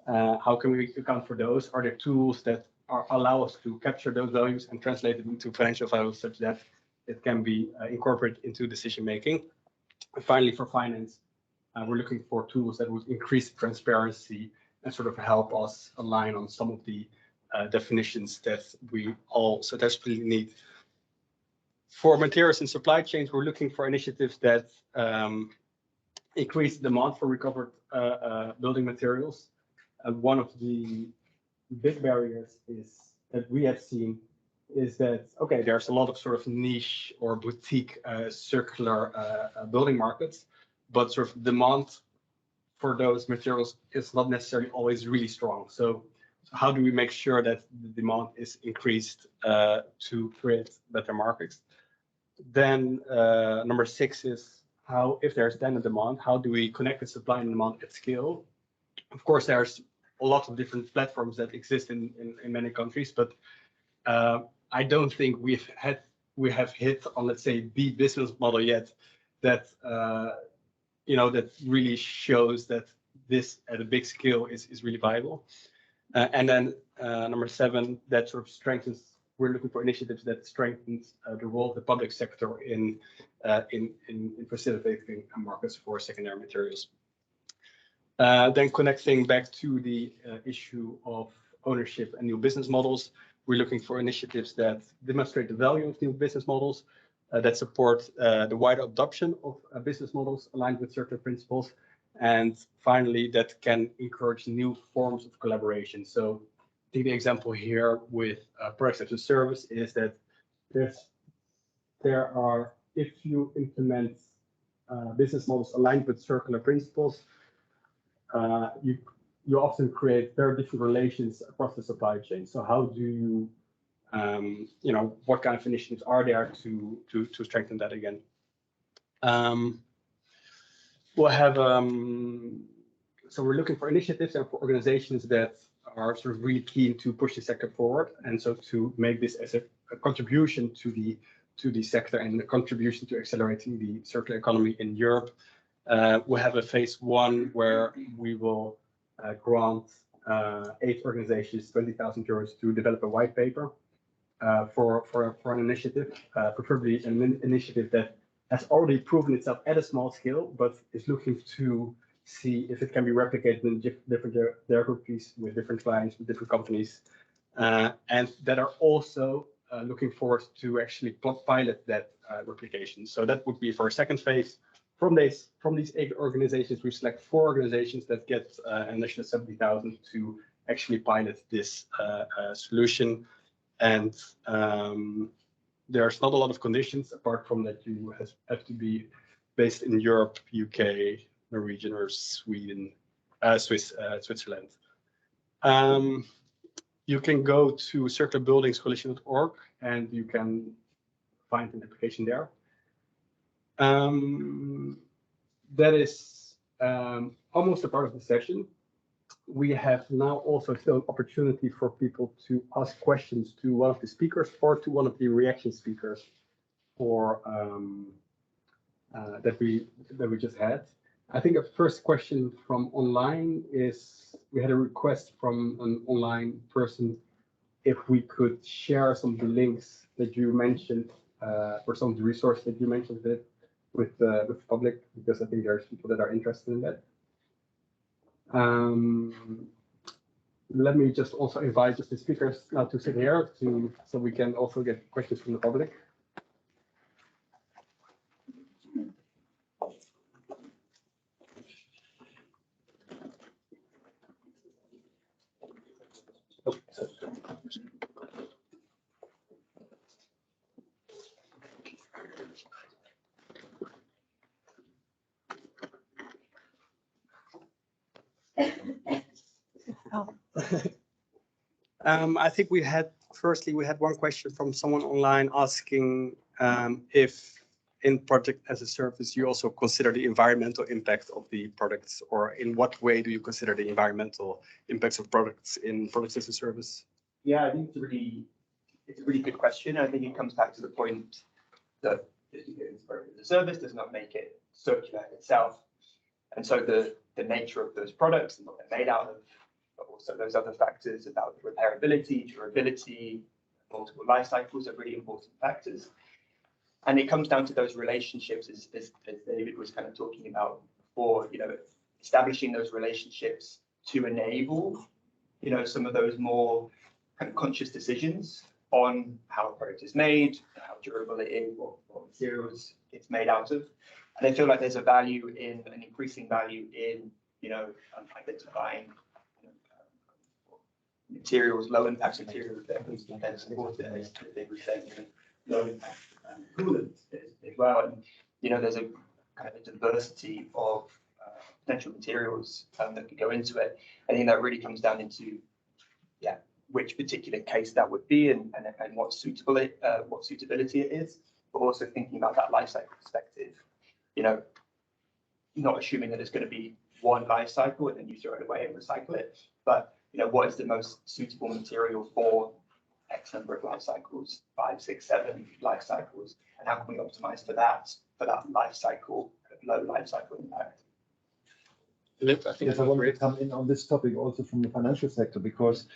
How can we account for those? Are there tools that allow us to capture those values and translate it into financial values such that it can be incorporated into decision making? And finally, for finance, we're looking for tools that would increase transparency and sort of help us align on some of the definitions that we all so desperately need. For materials and supply chains, we're looking for initiatives that increase demand for recovered building materials. One of the big barriers that we have seen is that, okay, there's a lot of sort of niche or boutique circular building markets, but sort of demand for those materials is not necessarily always really strong. So how do we make sure that the demand is increased to create better markets? Then number 6 is how, if there's then a demand, how do we connect the supply and demand at scale? Of course, there's a lot of different platforms that exist in many countries, but I don't think we have hit on, let's say, the business model yet that that really shows that this at a big scale is really viable. And then number 7, that sort of strengthens. We're looking for initiatives that strengthens the role of the public sector in facilitating markets for secondary materials. Then connecting back to the issue of ownership and new business models, we're looking for initiatives that demonstrate the value of new business models, that support the wider adoption of business models aligned with circular principles, and finally, that can encourage new forms of collaboration. So I think the example here with products as a service is that there are, if you implement business models aligned with circular principles, you often create very different relations across the supply chain. So how do you, what kind of initiatives are there to strengthen that again? We'll have, so we're looking for initiatives and for organizations that are sort of really keen to push the sector forward, and so to make this as a contribution to the sector and a contribution to accelerating the circular economy in Europe. We have a phase 1 where we will grant 8 organizations 20,000 euros to develop a white paper for an initiative, preferably an initiative that has already proven itself at a small scale, but is looking to see if it can be replicated in different geographies with different clients, with different companies, and that are also looking forward to actually pilot that replication. So that would be for a second phase. From these 8 organizations, we select 4 organizations that get an additional 70,000 to actually pilot this solution. And there's not a lot of conditions apart from that you have to be based in Europe, UK, Norwegian, or Sweden, Switzerland. You can go to circularbuildingscoalition.org and you can find an application there. That is almost a part of the session. We have now also still opportunity for people to ask questions to one of the speakers or to one of the reaction speakers for that we just had. I think a first question from online is, we had a request from an online person if we could share some of the links that you mentioned or some of the resources that you mentioned with the public, because I think there's people that are interested in that. Let me just also invite just the speakers now to sit here so we can also get questions from the public. I think we had one question from someone online asking if in project as a service you also consider the environmental impact of the products, or in what way do you consider the environmental impacts of products in products as a service? Yeah, I think it's a really good question. I think it comes back to the point that the service does not make it circular itself. And so the nature of those products and what they're made out of, but also those other factors about repairability, durability, multiple life cycles are really important factors. And it comes down to those relationships, as David was kind of talking about before, establishing those relationships to enable, some of those more kind of conscious decisions on how a product is made, how durable it is, what materials it's made out of. And I feel like there's an increasing value in, identifying materials, low impact materials that can then support it, as they were saying, low impact coolant as well. And, there's a kind of a diversity of potential materials that could go into it. I think that really comes down into, which particular case that would be and what suitability it is, but also thinking about that life cycle perspective. Not assuming that it's going to be one life cycle and then you throw it away and recycle it, but what is the most suitable material for X number of life cycles, 5, 6, 7 life cycles, and how can we optimize for that life cycle, low life cycle impact? I think I want to come in on this topic also from the financial sector, because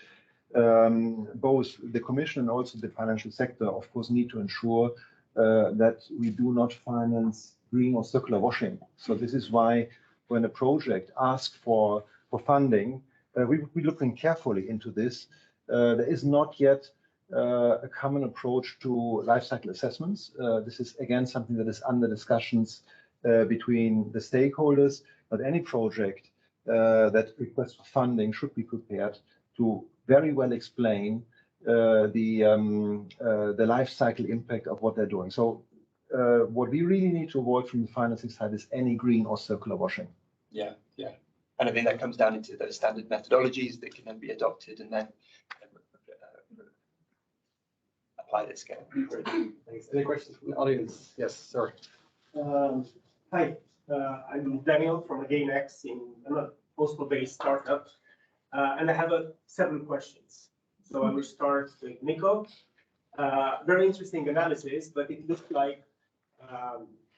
both the Commission and also the financial sector, of course, need to ensure that we do not finance green or circular washing. So this is why when a project asks for funding, we will be looking carefully into this. There is not yet a common approach to life cycle assessments. This is again something that is under discussions between the stakeholders, but any project that requests for funding should be prepared to very well explain the life cycle impact of what they're doing. So what we really need to avoid from the financing side is any green or circular washing. Yeah. And I think that comes down into those standard methodologies that can then be adopted and then applied at scale. Thanks. Any questions from the audience? Yes, sir. Hi, I'm Daniel from GainX in a Oslo-based startup. And I have several questions. So I will start with Nico. Very interesting analysis, but it looked like,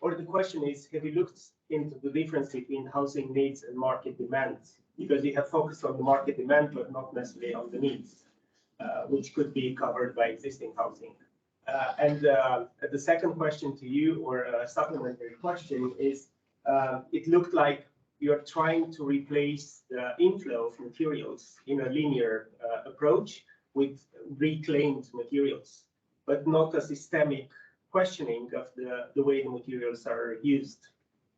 or the question is, have you looked into the difference between housing needs and market demand? Because you have focused on the market demand, but not necessarily on the needs, which could be covered by existing housing. And the second question to you, or a supplementary question, is it looked like you're trying to replace the inflow of materials in a linear approach with reclaimed materials, but not a systemic questioning of the way the materials are used,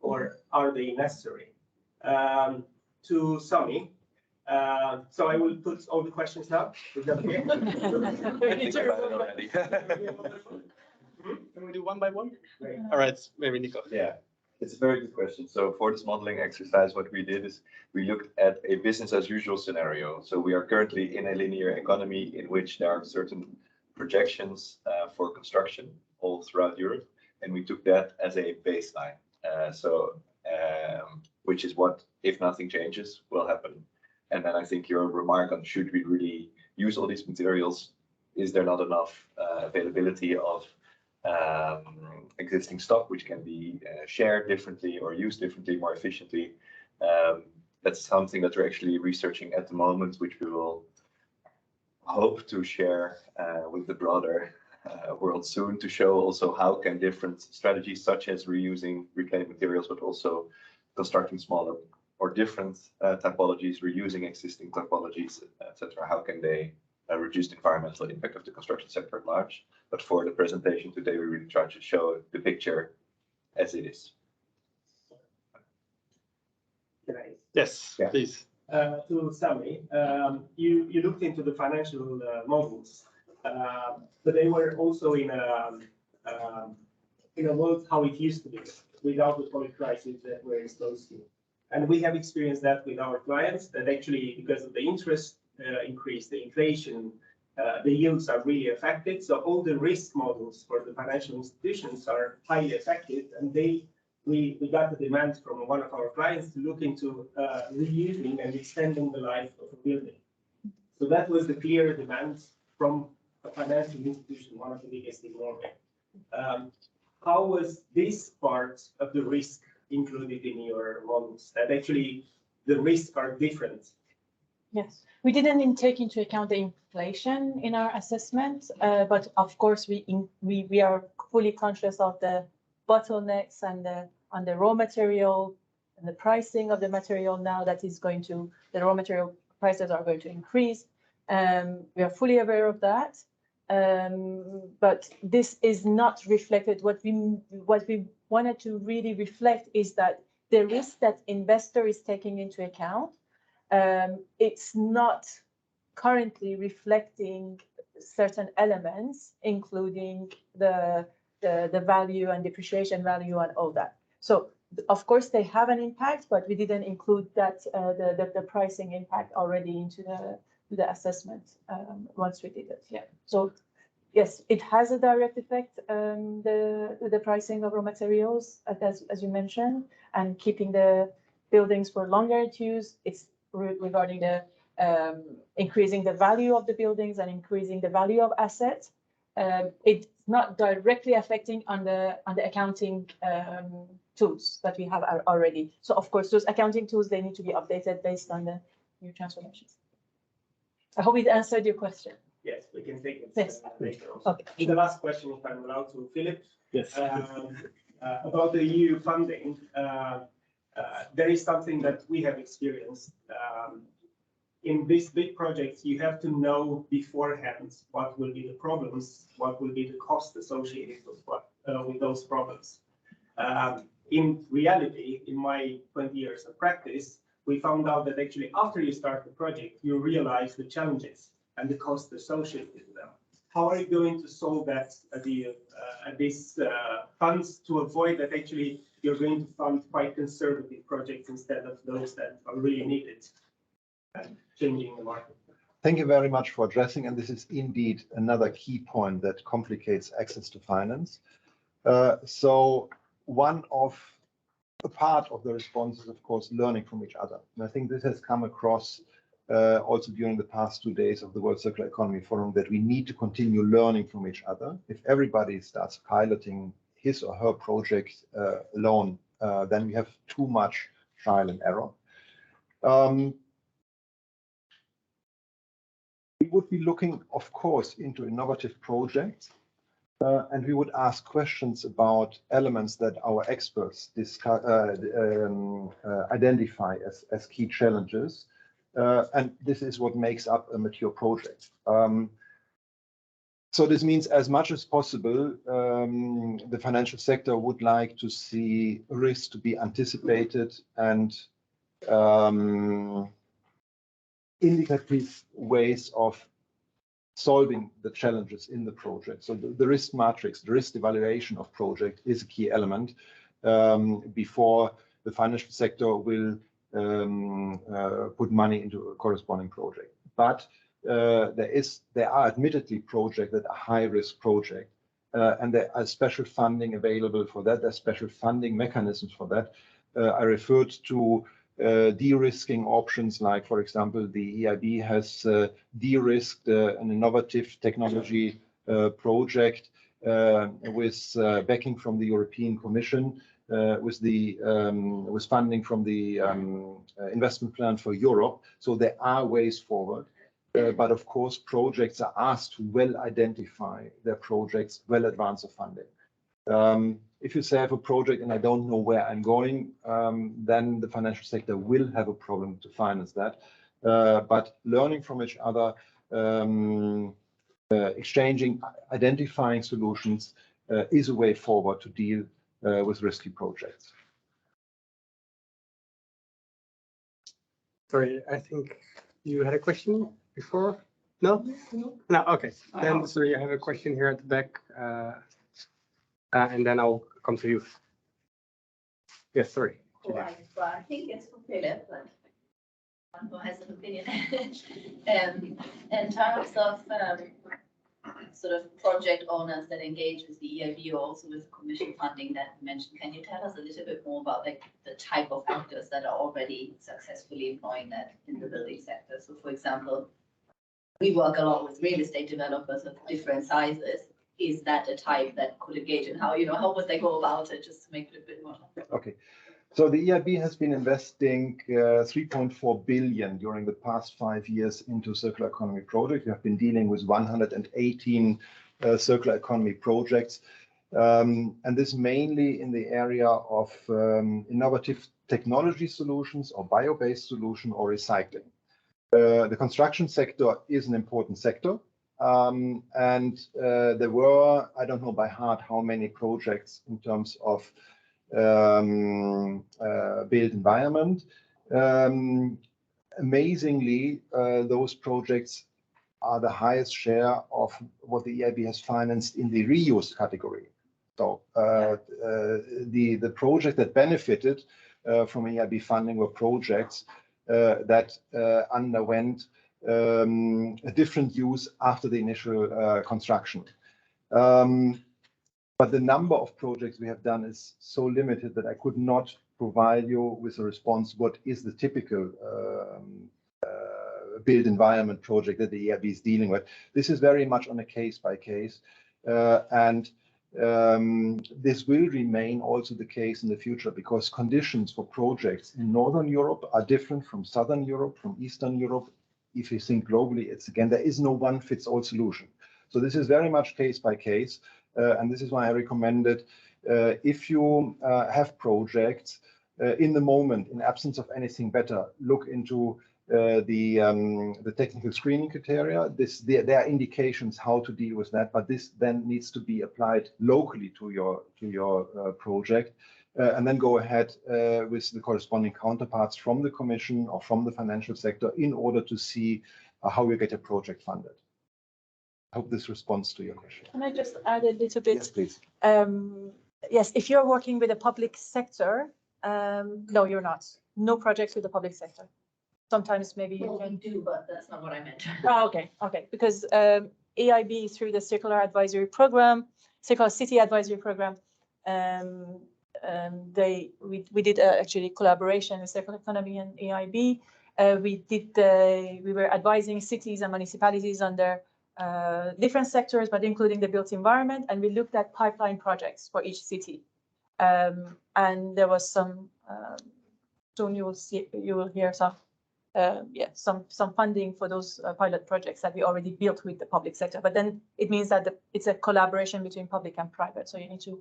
or are they necessary? To Sami, so I will put all the questions now. Is that okay? Can we do one by one? Great. All right, maybe Nico. Yeah, it's a very good question. So for this modeling exercise, what we did is we looked at a business as usual scenario. So we are currently in a linear economy in which there are certain projections for construction all throughout Europe, and we took that as a baseline. Which is what, if nothing changes, will happen. And then I think your remark on should we really use all these materials, is there not enough availability of existing stock which can be shared differently or used differently, more efficiently? That's something that we're actually researching at the moment, which we will hope to share with the broader world soon, to show also how can different strategies such as reusing reclaimed materials, but also constructing smaller or different typologies, reusing existing typologies, etc. How can they reduce the environmental impact of the construction sector at large? But for the presentation today, we really try to show the picture as it is. Can I? Yes, Yeah. please. To Sami, you looked into the financial models, but they were also in a world how it used to be, without the COVID crisis that we're exposed to. And we have experienced that with our clients, that actually, because of the interest increase, the inflation, the yields are really affected. So all the risk models for the financial institutions are highly affected, and we got the demand from one of our clients to look into reusing and extending the life of a building. So that was the clear demand from a financial institution, one of the biggest in Norway. How was this part of the risk included in your models, that actually the risks are different? Yes, we didn't take into account the inflation in our assessment, but of course we are fully conscious of the bottlenecks and the raw material and the pricing of the material now that is going to, the raw material prices are going to increase. We are fully aware of that. But this is not reflected. What we wanted to really reflect is that the risk that investor is taking into account, it's not currently reflecting certain elements, including the value and depreciation value and all that. So of course they have an impact, but we didn't include that the pricing impact already into the assessment once we did it. Yeah. So yes, it has a direct effect, the pricing of raw materials, as you mentioned, and keeping the buildings for longer to use. It's regarding the increasing the value of the buildings and increasing the value of assets. It's not directly affecting on the accounting tools that we have already. So of course, those accounting tools, they need to be updated based on the new transformations. I hope it answered your question. Yes, we can take it later on. Okay. The last question, if I'm allowed to, Philip. Yes. About the EU funding, there is something that we have experienced. In these big projects, you have to know beforehand what will be the problems, what will be the cost associated with those problems. In reality, in my 20 years of practice, we found out that actually after you start the project, you realize the challenges and the cost associated with them. How are you going to solve that these funds to avoid that actually you're going to fund quite conservative projects instead of those that are really needed and changing the market? Thank you very much for addressing, and this is indeed another key point that complicates access to finance. So a part of the response is, of course, learning from each other. And I think this has come across also during the past 2 days of the World Circular Economy Forum, that we need to continue learning from each other. If everybody starts piloting his or her project alone, then we have too much trial and error. We would be looking, of course, into innovative projects, and we would ask questions about elements that our experts identify as key challenges. And this is what makes up a mature project. So this means, as much as possible, the financial sector would like to see risks to be anticipated and indicative ways of solving the challenges in the project. So the risk matrix, the risk evaluation of project is a key element before the financial sector will put money into a corresponding project. But there are admittedly projects that are high-risk projects, and there are special funding available for that. There's special funding mechanisms for that. I referred to de-risking options, like, for example, the EIB has de-risked an innovative technology project with backing from the European Commission, with funding from the investment plan for Europe. So there are ways forward. But of course, projects are asked to well identify their projects, well advance of funding. If you say I have a project and I don't know where I'm going, then the financial sector will have a problem to finance that. But learning from each other, exchanging, identifying solutions is a way forward to deal with risky projects. Sorry, I think you had a question before? No? No, okay. Then, sorry, I have a question here at the back. And then I'll come to you. Yes, sorry. Right, well, I think it's for Philip, but one who has an opinion. In terms of sort of project owners that engage with the EIB or also with commission funding that you mentioned, can you tell us a little bit more about like the type of actors that are already successfully employing that in the building sector? So, for example, we work a lot with real estate developers of different sizes. Is that a type that could engage, and how would they go about it, just to make it a bit more? Okay, so the EIB has been investing 3.4 billion during the past 5 years into circular economy projects. We have been dealing with 118 circular economy projects, and this mainly in the area of innovative technology solutions or bio-based solution or recycling. The construction sector is an important sector. And there were, I don't know by heart how many projects in terms of built environment. Amazingly, those projects are the highest share of what the EIB has financed in the reuse category. So the project that benefited from EIB funding were projects that underwent a different use after the initial construction. But the number of projects we have done is so limited that I could not provide you with a response. What is the typical built environment project that the EIB is dealing with? This is very much on a case by case, and this will remain also the case in the future, because conditions for projects in Northern Europe are different from Southern Europe, from Eastern Europe. If you think globally, it's again, there is no one fits all solution. So this is very much case by case. And this is why I recommended, if you have projects in the moment, in absence of anything better, look into the technical screening criteria. There are indications how to deal with that, but this then needs to be applied locally to your project. And then go ahead with the corresponding counterparts from the Commission or from the financial sector in order to see how you get a project funded. I hope this responds to your question. Can I just add a little bit? Yes, please. Yes, if you're working with the public sector, no, you're not. No projects with the public sector. Sometimes maybe you can do, but that's not what I meant. Oh, okay. Because EIB through the Circular Advisory Program, Circular City Advisory Program, we did actually collaboration with Circular Economy and EIB, We were advising cities and municipalities on their different sectors, but including the built environment, and we looked at pipeline projects for each city. And there was some, soon you will hear some, some funding for those pilot projects that we already built with the public sector. But then it means that it's a collaboration between public and private. So you need to,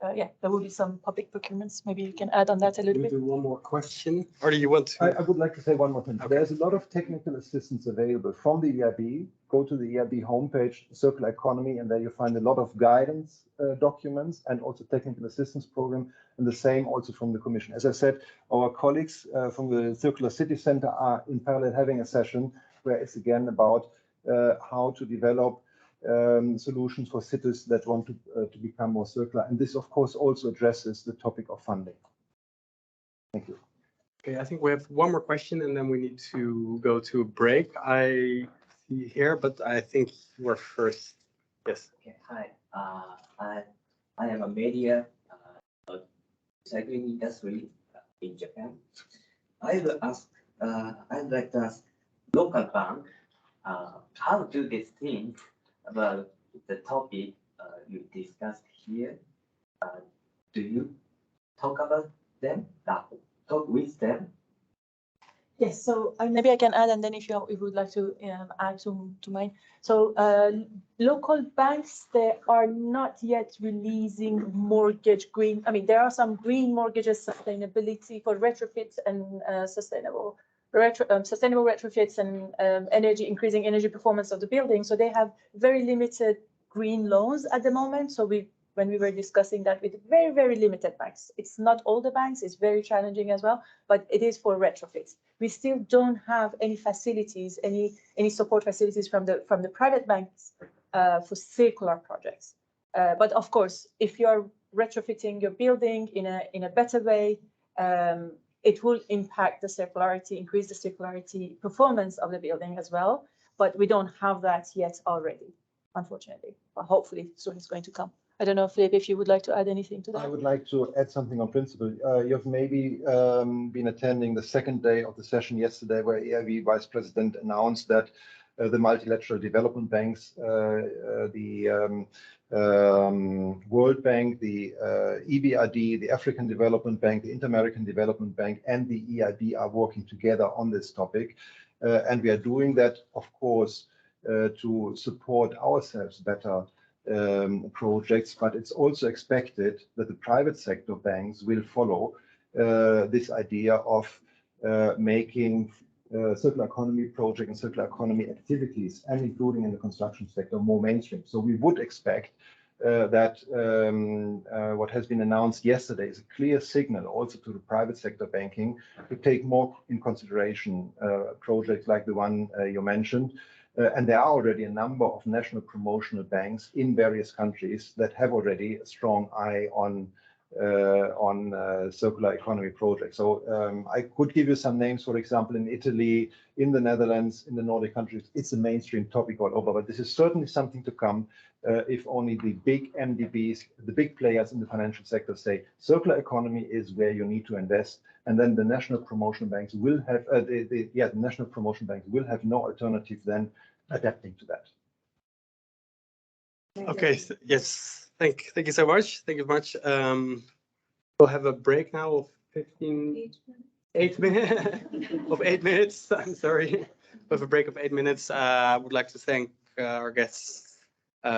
there will be some public procurements. Maybe you can add on that a little We bit. do one more question, or do you want to? I would like to say one more thing. Okay. There's a lot of technical assistance available from the EIB. Go to the EIB homepage, Circular Economy, and there you find a lot of guidance documents and also technical assistance program, and the same also from the Commission. As I said, our colleagues from the Circular City Center are in parallel having a session where it's again about how to develop solutions for cities that want to become more circular. And this, of course, also addresses the topic of funding. Thank you. Okay, I think we have one more question and then we need to go to a break. I see here, but I think we're first. Yes. Okay, hi. I am a media recycling industry in Japan. I'd like to ask local bank how do they think about the topic you discussed here? Do you talk about them? Talk with them? Yes, so maybe I can add, and then if you would like to add to mine. So local banks, they are not yet releasing mortgage green. I mean, there are some green mortgages, sustainability for retrofits and sustainable retrofits and increasing energy performance of the building. So they have very limited green loans at the moment. So when we were discussing that with very, very limited banks, it's not all the banks, it's very challenging as well, but it is for retrofits. We still don't have any facilities, any support facilities from the private banks for circular projects. But of course, if you're retrofitting your building in a better way, it will impact the circularity, increase the circularity performance of the building as well. But we don't have that yet already, unfortunately. But hopefully soon it's going to come. I don't know, Philippe, if you would like to add anything to that. I would like to add something on principle. You've maybe been attending the second day of the session yesterday, where EIB Vice President announced that the multilateral development banks, the World Bank, the EBRD, the African Development Bank, the Inter-American Development Bank, and the EIB are working together on this topic. And we are doing that, of course, to support ourselves better projects, but it's also expected that the private sector banks will follow this idea of making circular economy project and circular economy activities, and including in the construction sector, more mainstream. So we would expect that what has been announced yesterday is a clear signal also to the private sector banking to take more in consideration projects like the one you mentioned. And there are already a number of national promotional banks in various countries that have already a strong eye on circular economy projects. So I could give you some names, for example, in Italy, in the Netherlands, in the Nordic countries. It's a mainstream topic all over, but this is certainly something to come if only the big MDBs, the big players in the financial sector say circular economy is where you need to invest. And then the national promotion banks will have, the national promotion banks will have no alternative than adapting to that. Okay, yes, thank you so much. Thank you very much. We'll have a break now of 8 minutes. I'm sorry. We have a break of 8 minutes. I would like to thank our guests,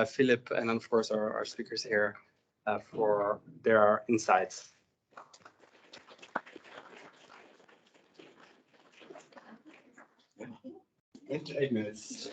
Philip, and of course our speakers here for their insights. Into 8 minutes.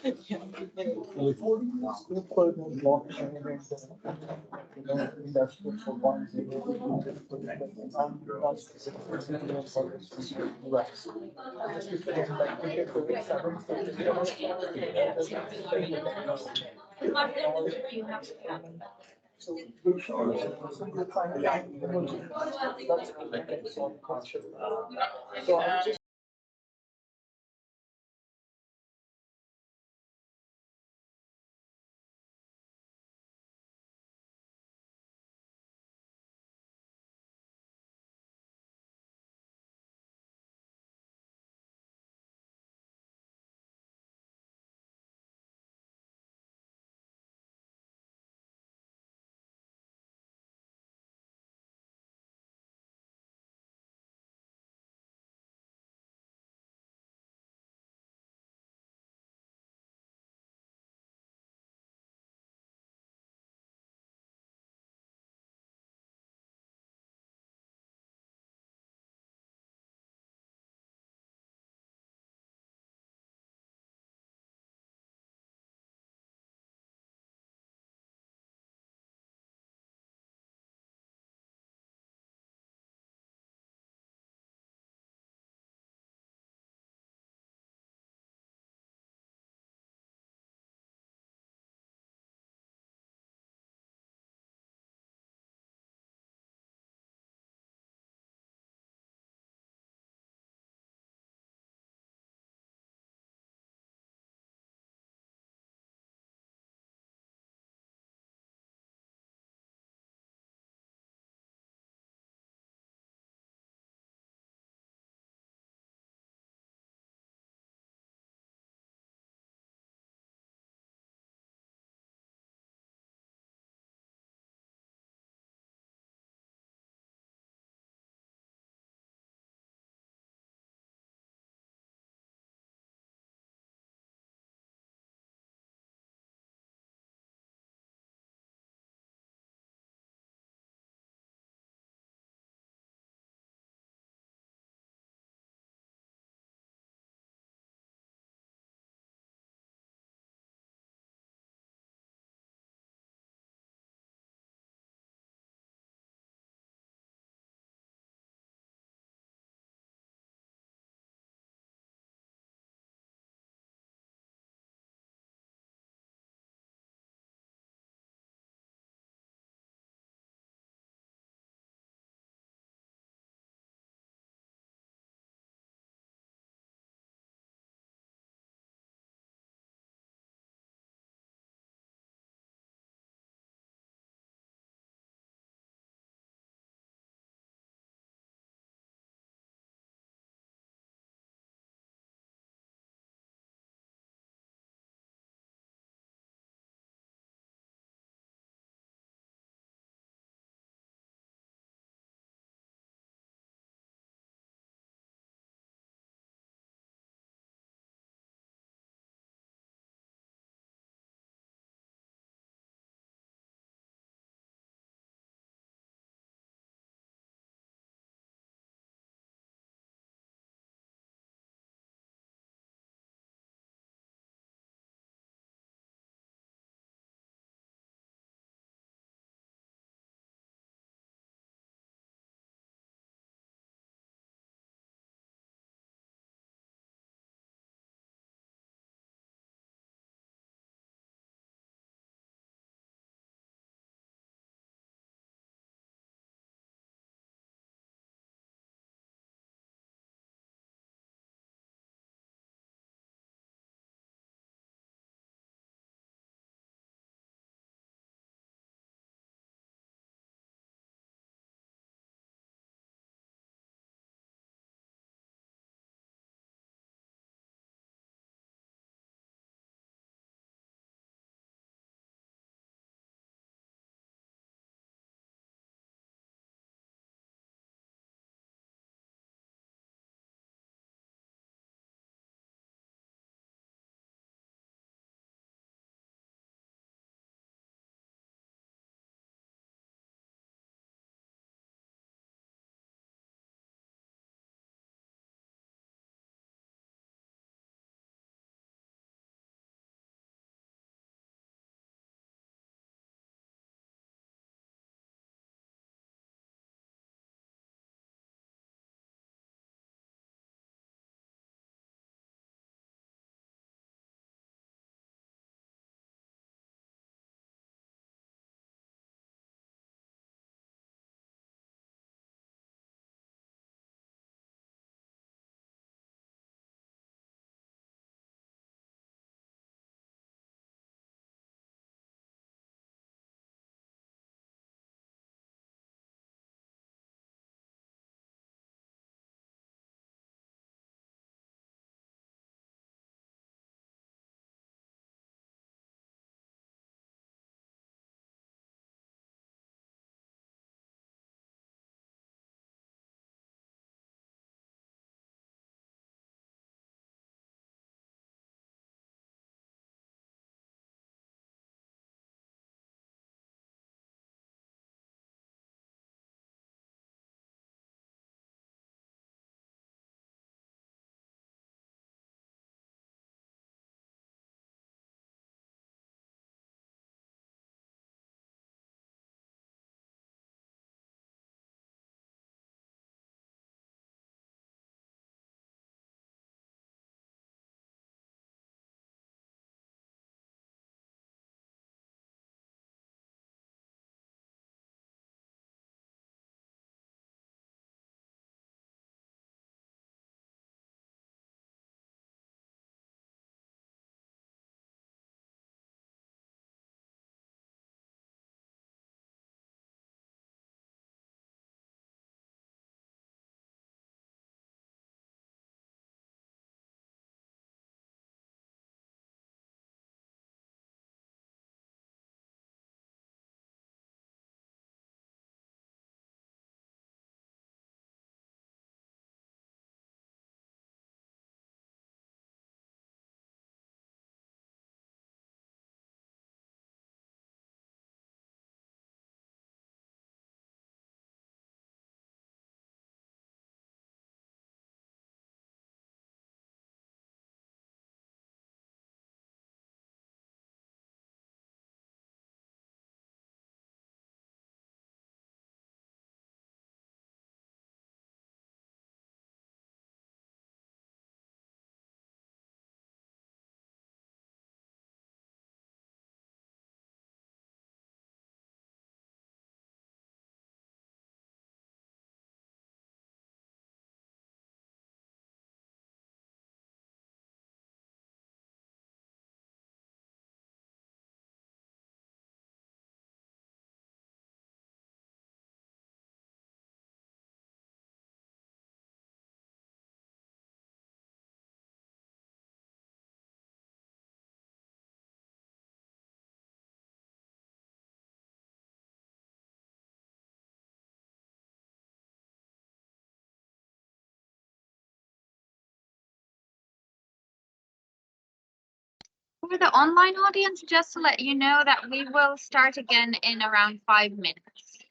for the online audience, just to let you know that we will start again in around 5 minutes.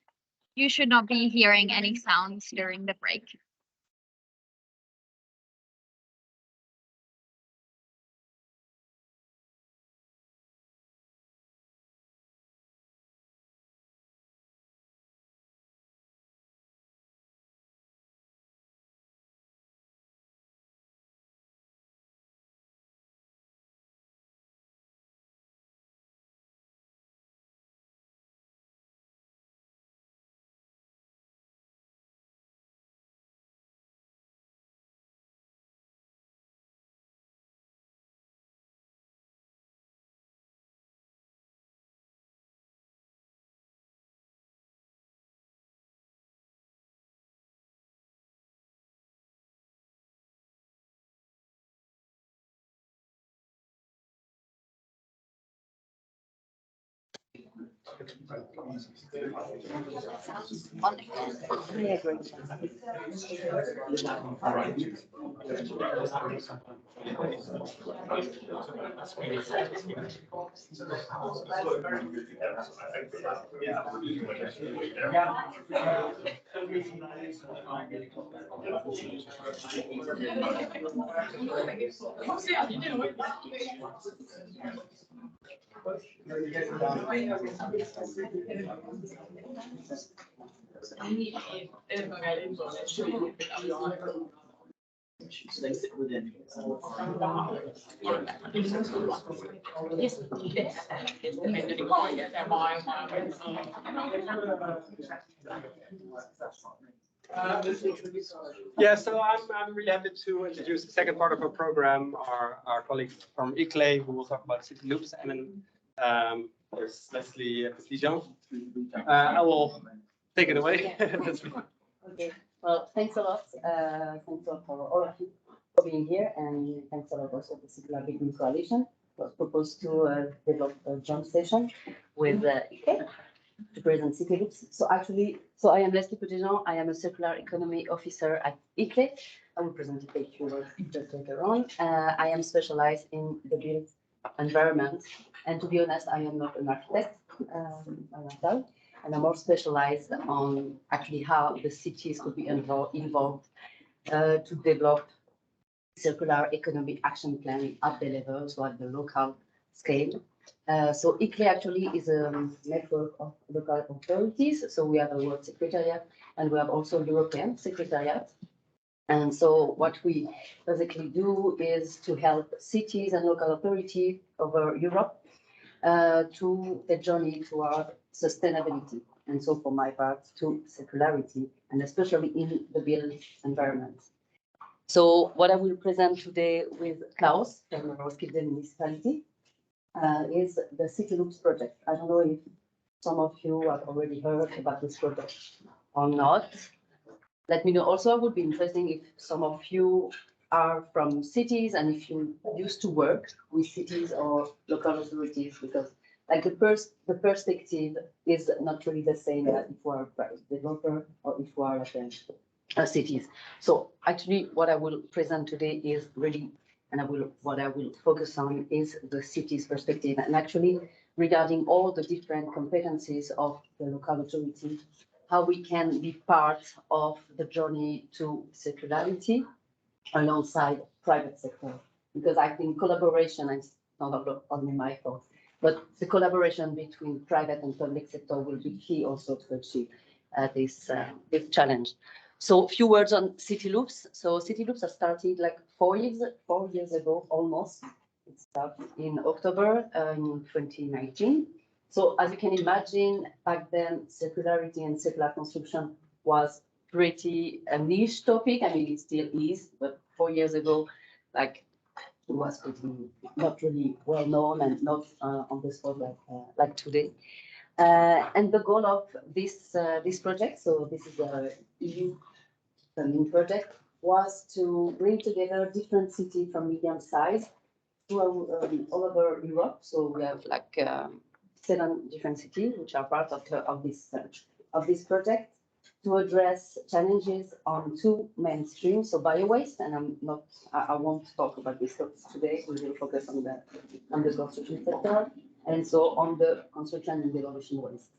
You should not be hearing any sounds during the break. Yeah, so I'm really happy to introduce the second part of our program, our colleague from ICLE, who will talk about city loops, and then there's Leslie Dijon. I will take it away. Okay, well, thanks a lot. Thanks a lot for all of you for being here, and thanks a lot also to the Circular Business Coalition. It was proposed to develop a joint session with ICLE to present city loops. So I am Leslie Dijon. I am a circular economy officer at ICLE. I will present a few words just later on. I am specialized in the built environment, and to be honest, I am not an architect myself, and I'm more specialized on actually how the cities could be involved to develop circular economy action plan at the level, so at the local scale. So ICLE actually is a network of local authorities. So we have a World Secretariat and we have also European Secretariat. And so what we basically do is to help cities and local authorities over Europe to the journey toward sustainability. And so for my part, to circularity, and especially in the built environment. So what I will present today with Klaus from Roskilde Municipality is the City Loops project. I don't know if some of you have already heard about this project or not. Let me know. Also, it would be interesting if some of you are from cities and if you used to work with cities or local authorities, because like the perspective is not really the same if you are a private developer or if you are like cities. So actually what I will present today is really, and what I will focus on is the city's perspective, and actually regarding all the different competencies of the local authority, how we can be part of the journey to circularity alongside private sector. Because I think collaboration, and it's not only my thought, but the collaboration between private and public sector will be key also to achieve this challenge. So a few words on City Loops. So City Loops have started like 4 years ago, almost. It started in October in 2019. So as you can imagine, back then, circularity and circular construction was pretty a niche topic. I mean, it still is, but 4 years ago, like it was pretty not really well known and not on the spot like today. And the goal of this project, so this is a EU funding project, was to bring together different cities from medium size to all over Europe. So we have like 7 different cities which are part of this project. to address challenges on two main streams, so bio-waste, and I won't talk about this today. We will focus on the construction sector, and so on the construction and demolition waste.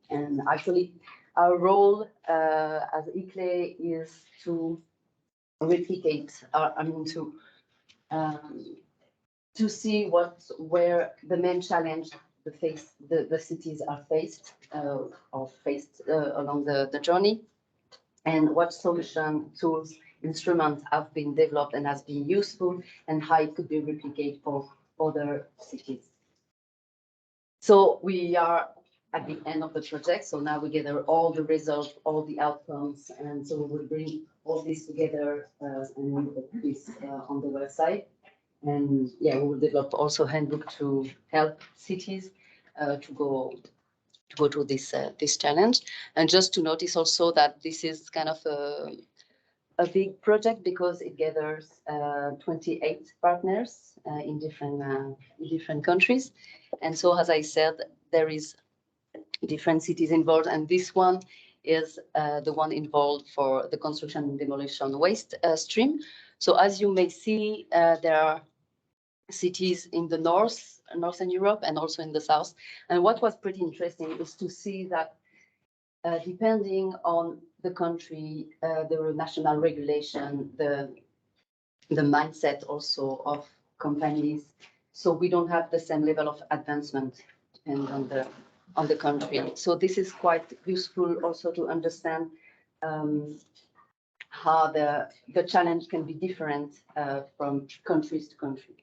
And actually, our role as ICLE is to replicate, to see where the main challenge the cities are faced along the journey, and what solution, tools, instruments have been developed and has been useful, and how it could be replicated for other cities. So we are at the end of the project. So now we gather all the results, all the outcomes, and so we will bring all this together and we will put this on the website. And yeah, we will develop also a handbook to help cities to go through this challenge. And just to notice also that this is kind of a big project because it gathers 28 partners in different countries. And so, as I said, there is different cities involved, and this one is the one involved for the construction and demolition waste stream. So as you may see, there are cities in the northern Europe and also in the south. And what was pretty interesting is to see that depending on the country, the national regulation, the mindset also of companies. So we don't have the same level of advancement depending on the country. So this is quite useful also to understand how the challenge can be different from countries to country.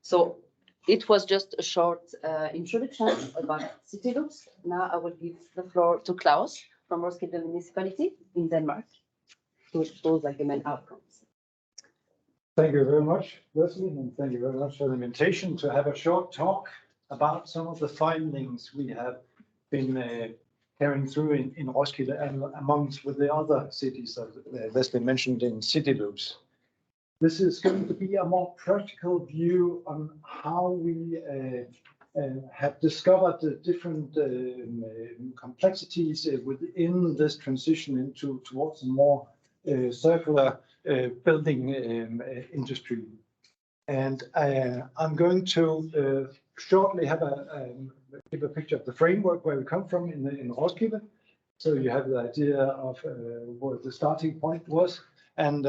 So it was just a short introduction about City Loops. Now I will give the floor to Klaus from Roskilde Municipality in Denmark to expose like the main outcomes. Thank you very much, Leslie, and thank you very much for the invitation to have a short talk about some of the findings we have been carrying through in Roskilde and amongst with the other cities that Leslie mentioned in City Loops. This is going to be a more practical view on how we have discovered the different complexities within this transition towards a more circular building industry. And I'm going to shortly give a picture of the framework where we come from in Roskilde. So you have the idea of what the starting point was and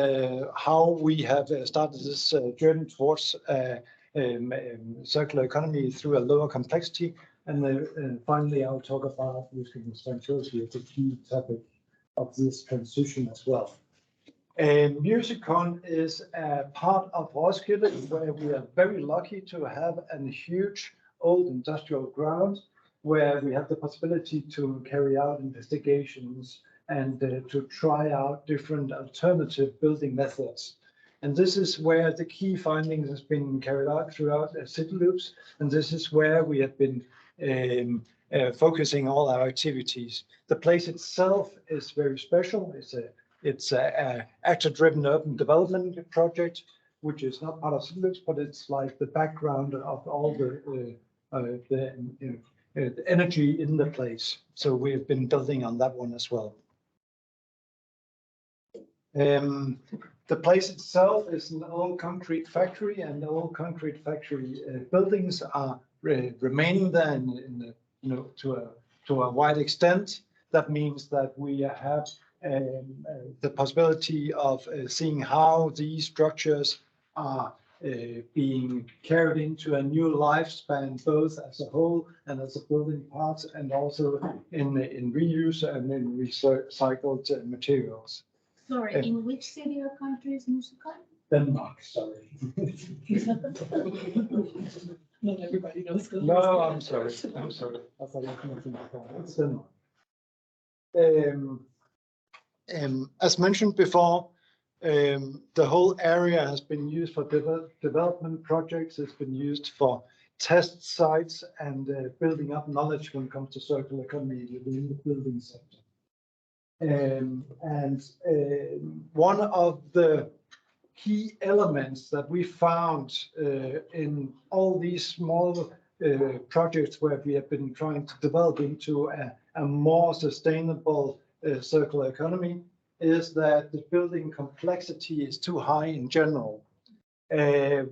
how we have started this journey towards circular economy through a lower complexity. And finally, I'll talk about which we can spend closely at the key topic of this transition as well. Musicon is a part of Roskilde where we are very lucky to have a huge old industrial ground where we have the possibility to carry out investigations and to try out different alternative building methods. And this is where the key findings has been carried out throughout City Loops, and this is where we have been focusing all our activities. The place itself is very special. It's a actor-driven urban development project, which is not part of City Loops, but it's like the background of all the energy in the place. So we've been building on that one as well. The place itself is an old concrete factory, and the old concrete factory buildings are remaining there to a wide extent. That means that we have the possibility of seeing how these structures are being carried into a new lifespan, both as a whole and as a building parts, and also in reuse and in recycled materials. Sorry, in which city or country is Musicon? Denmark, sorry. Not everybody knows. No, I'm sorry. I'm sorry. I thought it's Denmark. As mentioned before, the whole area has been used for development projects. It's been used for test sites and building up knowledge when it comes to circular economy within the building sector. One of the key elements that we found in all these small projects where we have been trying to develop into a more sustainable circular economy is that the building complexity is too high in general.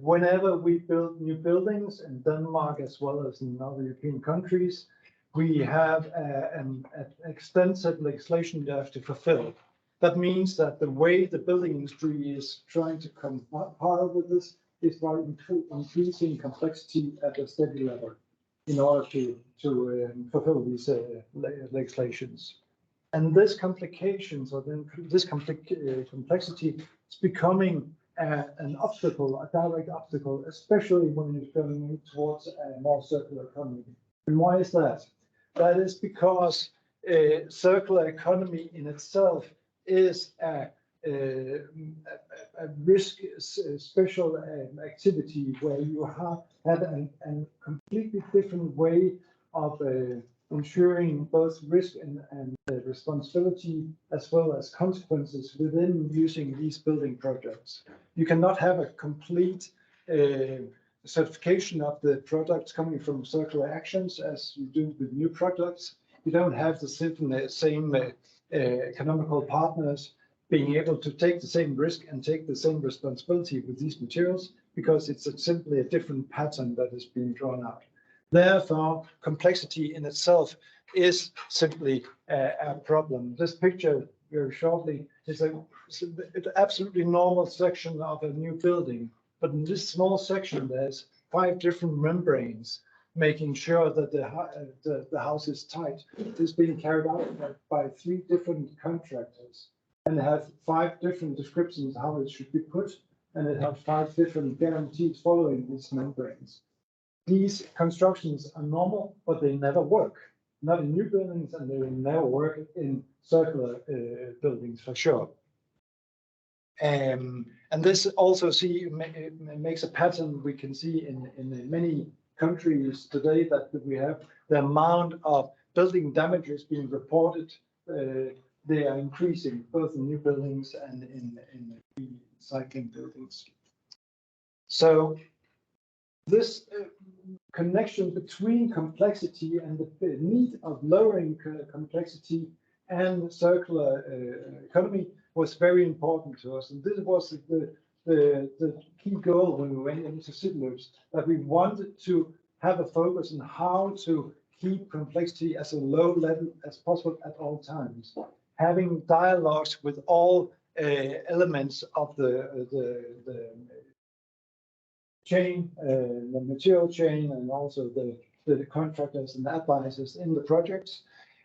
Whenever we build new buildings in Denmark as well as in other European countries, we have an extensive legislation you have to fulfill. That means that the way the building industry is trying to compile with this is by increasing complexity at a steady level in order to fulfill these legislations. And this complications or then this complexity is becoming an obstacle, a direct obstacle, especially when it's going towards a more circular economy. And why is that? That is because circular economy in itself is a risk special activity where you have a completely different way of ensuring both risk and responsibility as well as consequences within using these building projects. You cannot have a complete certification of the products coming from circular actions as you do with new products. You don't have the same economical partners being able to take the same risk and take the same responsibility with these materials because it's simply a different pattern that is being drawn out. Therefore, complexity in itself is simply a problem. This picture, very shortly, is an absolutely normal section of a new building. But in this small section, there's 5 different membranes making sure that the house is tight. This is being carried out by 3 different contractors. And it has 5 different descriptions how it should be put. And it has 5 different guarantees following these membranes. These constructions are normal, but they never work. Not in new buildings, and they will never work in circular buildings for sure. And this also makes a pattern we can see in many countries today that we have the amount of building damages being reported. They are increasing both in new buildings and in recycling buildings. So this connection between complexity and the need of lowering complexity and circular economy was very important to us. And this was the key goal when we went into Laudes, that we wanted to have a focus on how to keep complexity as a low level as possible at all times. Having dialogues with all elements of the chain, the material chain, and also the contractors and advisors in the projects.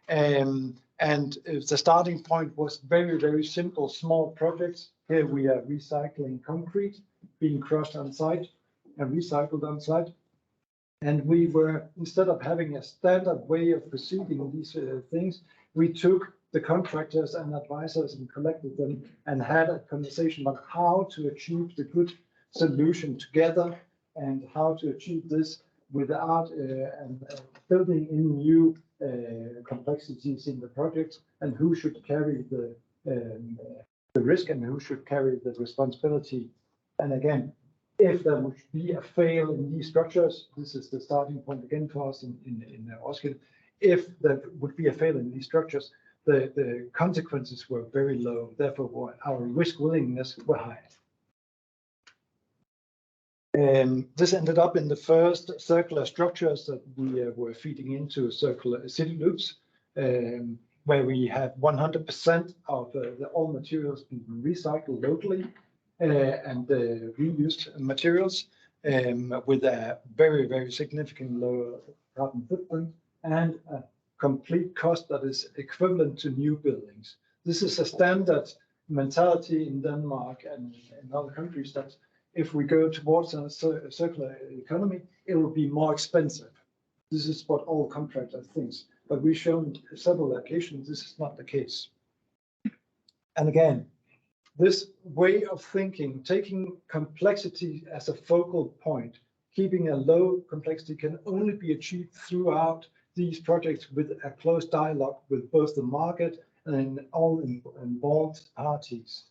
And the starting point was very, very simple, small projects. Here we are recycling concrete, being crushed on site and recycled on site. And we were, instead of having a standard way of proceeding these things, we took the contractors and advisors and collected them and had a conversation about how to achieve the good solution together and how to achieve this without building in new complexities in the project, and who should carry the risk and who should carry the responsibility. And again, if there would be a fail in these structures, this is the starting point again for us in Roskilde. If there would be a fail in these structures, the consequences were very low. Therefore, our risk willingness were high. This ended up in the first circular structures that we were feeding into circular city loops, where we had 100% of all materials being recycled locally and reused materials with a very, very significant lower carbon footprint and a complete cost that is equivalent to new buildings. This is a standard mentality in Denmark and in other countries that if we go towards a circular economy, it will be more expensive. This is what all contractors think. But we've shown several occasions this is not the case. And again, this way of thinking, taking complexity as a focal point, keeping a low complexity can only be achieved throughout these projects with a close dialogue with both the market and all involved parties.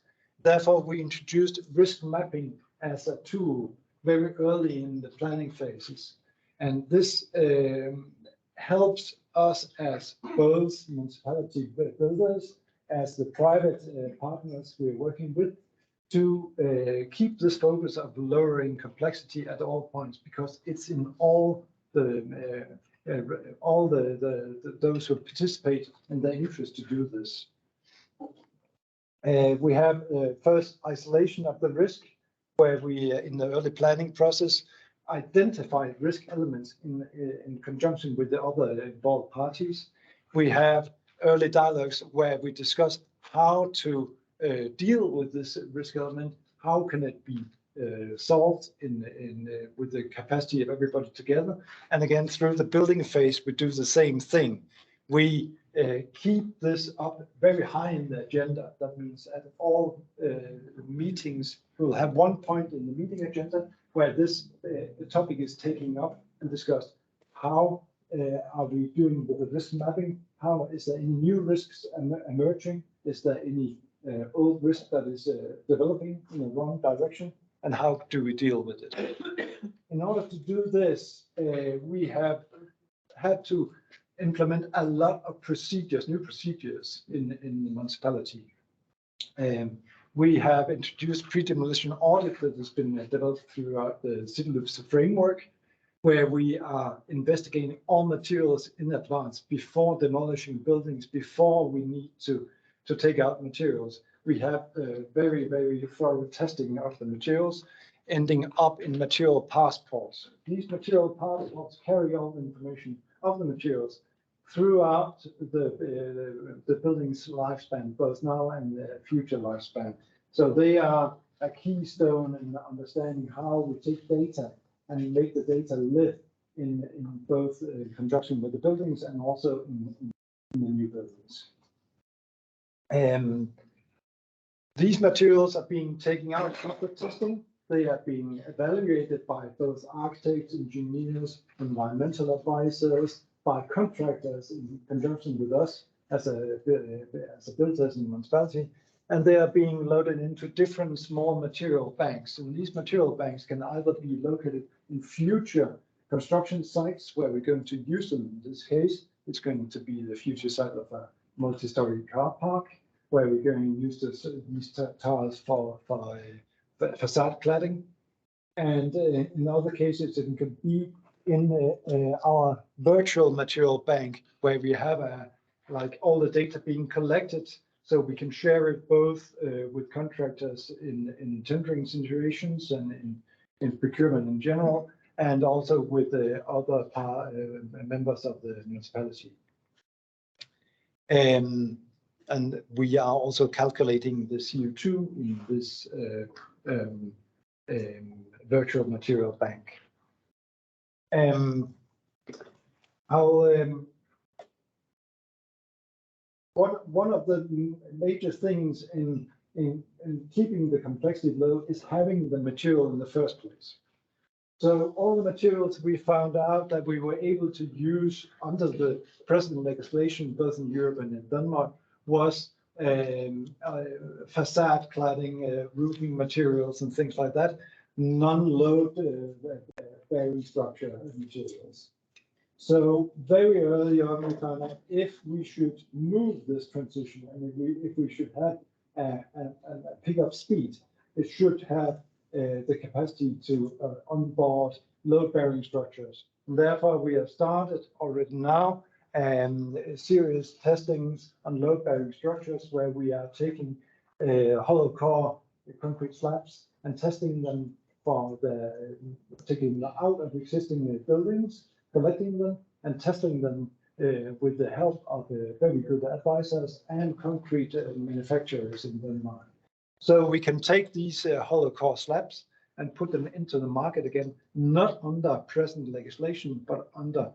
Therefore, we introduced risk mapping as a tool very early in the planning phases. And this helps us as both municipality builders as the private partners we're working with to keep this focus of lowering complexity at all points, because it's in all the those who participate in their interest to do this. We have first isolation of the risk, where we, in the early planning process, identify risk elements in conjunction with the other involved parties. We have early dialogues where we discuss how to deal with this risk element, how can it be solved with the capacity of everybody together. And again, through the building phase, we do the same thing. We keep this up very high in the agenda. That means at all meetings, we'll have one point in the meeting agenda where this topic is taken up and discussed. How are we doing with the risk mapping? How is there any new risks emerging? Is there any old risk that is developing in the wrong direction? And how do we deal with it? In order to do this, we have had to implement a lot of procedures, new procedures in the municipality. We have introduced pre-demolition audit that has been developed throughout the city limits framework, where we are investigating all materials in advance before demolishing buildings, before we need to take out materials. We have very, very thorough testing of the materials, ending up in material passports. These material passports carry all the information of the materials throughout the building's lifespan, both now and the future lifespan. So they are a keystone in understanding how we take data and make the data live in both conjunction with the buildings and also in the new buildings. These materials are being taken out for testing. They are being evaluated by both architects, engineers, environmental advisors, by contractors in conjunction with us as a builders in the municipality, and they are being loaded into different small material banks. And these material banks can either be located in future construction sites where we're going to use them. In this case, it's going to be the future site of a multi-story car park, where we're going to use these tiles for facade cladding. And in other cases, it could be in our virtual material bank, where we have like all the data being collected, so we can share it both with contractors in tendering situations and in procurement in general, and also with the other members of the municipality. And we are also calculating the CO2 in this virtual material bank. One of the major things in keeping the complexity low is having the material in the first place. So all the materials we found out that we were able to use under the present legislation, both in Europe and in Denmark, was facade cladding, roofing materials and things like that, non-load bearing structure materials. So very early on, we found out if we should move this transition, and if we should have a pick-up speed, it should have the capacity to onboard load-bearing structures. And therefore, we have started already now serious testings on load-bearing structures, where we are taking hollow core concrete slabs and testing them for taking them out of existing buildings, collecting them and testing them with the help of very good advisors and concrete manufacturers in Denmark. So we can take these hollow core slabs and put them into the market again, not under present legislation, but under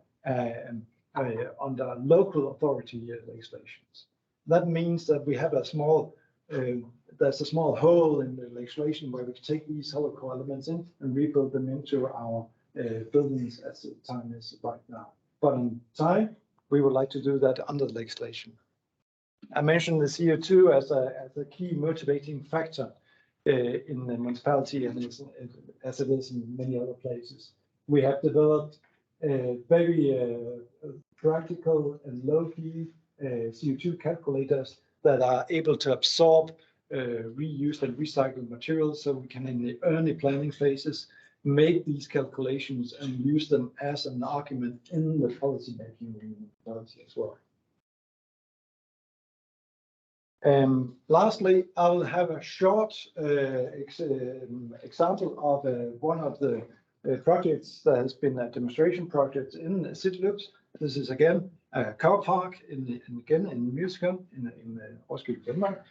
local authority legislations. That means that we have a small there's a small hole in the legislation where we can take these hollow core elements in and rebuild them into our buildings as the time is right now. But in time, we would like to do that under the legislation. I mentioned the CO2 as a key motivating factor in the municipality, and as it is in many other places. We have developed very practical and low-key CO2 calculators that are able to absorb reused and recycled materials, so we can, in the early planning phases, make these calculations and use them as an argument in the policy making municipality as well. Lastly, I will have a short example of one of the projects that has been a demonstration project in CityLoops. This is again a car park in Musical in Roskilde, Denmark,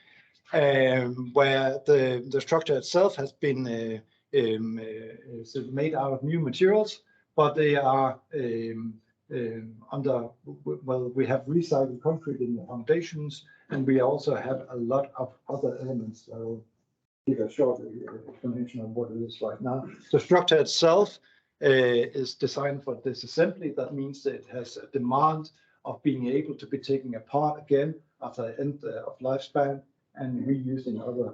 where the structure itself has been made out of new materials, but they are we have recycled concrete in the foundations, and we also have a lot of other elements. I'll give a short explanation of what it is right now. The structure itself is designed for disassembly. That means that it has a demand of being able to be taken apart again after the end of lifespan and reused in other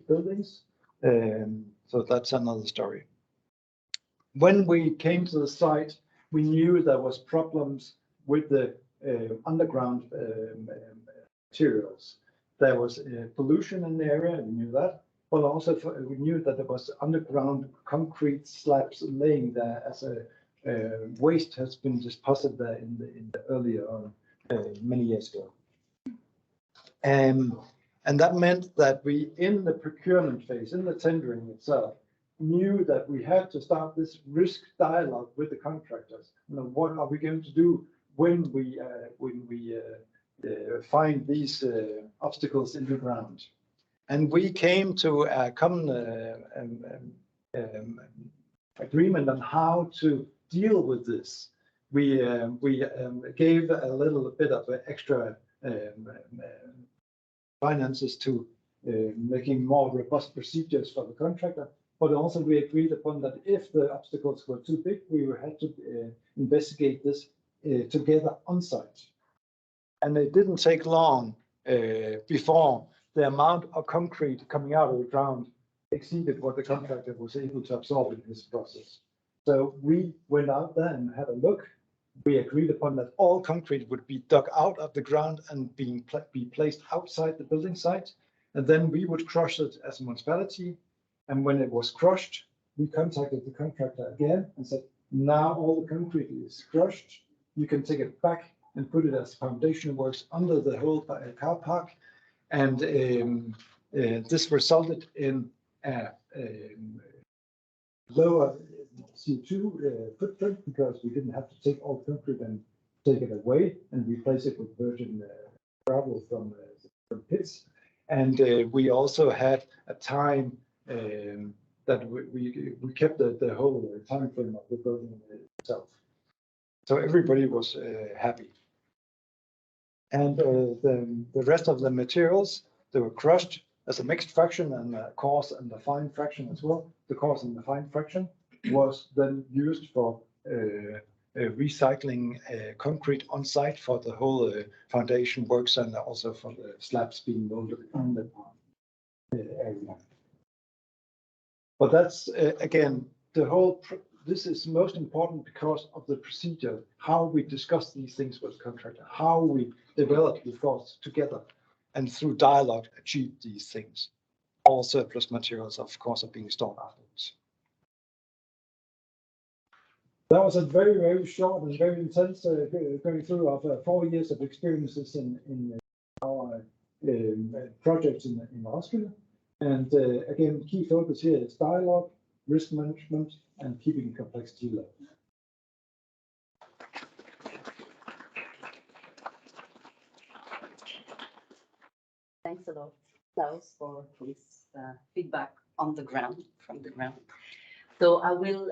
buildings. So that's another story. When we came to the site, we knew there was problems with the underground materials. There was pollution in the area, we knew that, but also we knew that there was underground concrete slabs laying there as a waste has been deposited there in the earlier many years ago. And that meant that we, in the procurement phase, in the tendering itself, knew that we had to start this risk dialogue with the contractors. You know, what are we going to do when we find these obstacles in the ground? And we came to a common agreement on how to deal with this. We gave a little bit of extra finances to making more robust procedures for the contractor. But also we agreed upon that if the obstacles were too big, we had to investigate this together on site. And it didn't take long before the amount of concrete coming out of the ground exceeded what the contractor was able to absorb in his process. So we went out there and had a look. We agreed upon that all concrete would be dug out of the ground and be placed outside the building site. And then we would crush it as a municipality. And when it was crushed, we contacted the contractor again and said, now all the concrete is crushed. You can take it back and put it as foundation works under the whole car park. And this resulted in a lower CO2 footprint, because we didn't have to take all concrete and take it away and replace it with virgin gravel from pits. And we also had a time that we kept the whole time frame of the building itself. So everybody was happy. And the rest of the materials, they were crushed as a mixed fraction and a coarse and a fine fraction as well. The coarse and the fine fraction was then used for recycling concrete on site for the whole foundation works, and also for the slabs being molded on the area. But that's again, the whole, this is most important because of the procedure, how we discuss these things with the contractor, how we develop the thoughts together, and through dialogue achieve these things. All surplus materials, of course, are being stored afterwards. That was a very, very short and very intense going through of 4 years of experiences in our projects in Roskilde. And again, key focus here is dialogue, risk management, and keeping complexity low. Thanks a lot, Klaus, for this feedback on the ground, from the ground. So I will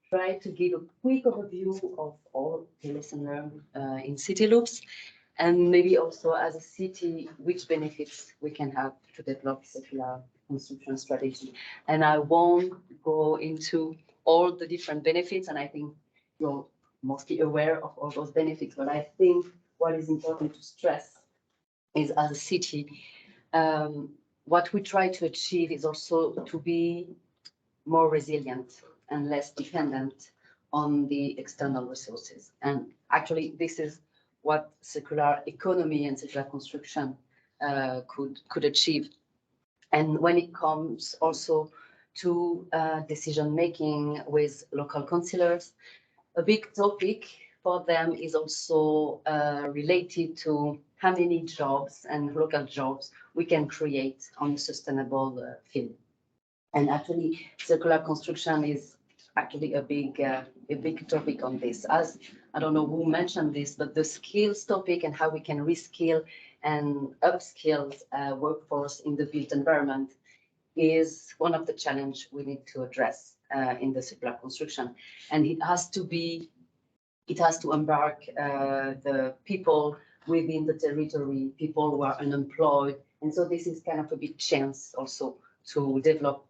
try to give a quick overview of all the lesson learned in CityLoops, and maybe also as a city, which benefits we can have to develop circular construction strategy. And I won't go into all the different benefits, and I think you're mostly aware of all those benefits, but I think what is important to stress is, as a city, what we try to achieve is also to be more resilient and less dependent on the external resources. And actually, this is what circular economy and circular construction could achieve. And when it comes also to decision making with local councillors, a big topic for them is also related to how many jobs and local jobs we can create on a sustainable field. And actually, circular construction is actually a big topic on this. As I don't know who mentioned this, but the skills topic and how we can reskill and upskill workforce in the built environment is one of the challenges we need to address in the circular construction. And it has to embark the people within the territory, people who are unemployed. And so this is kind of a big chance also to develop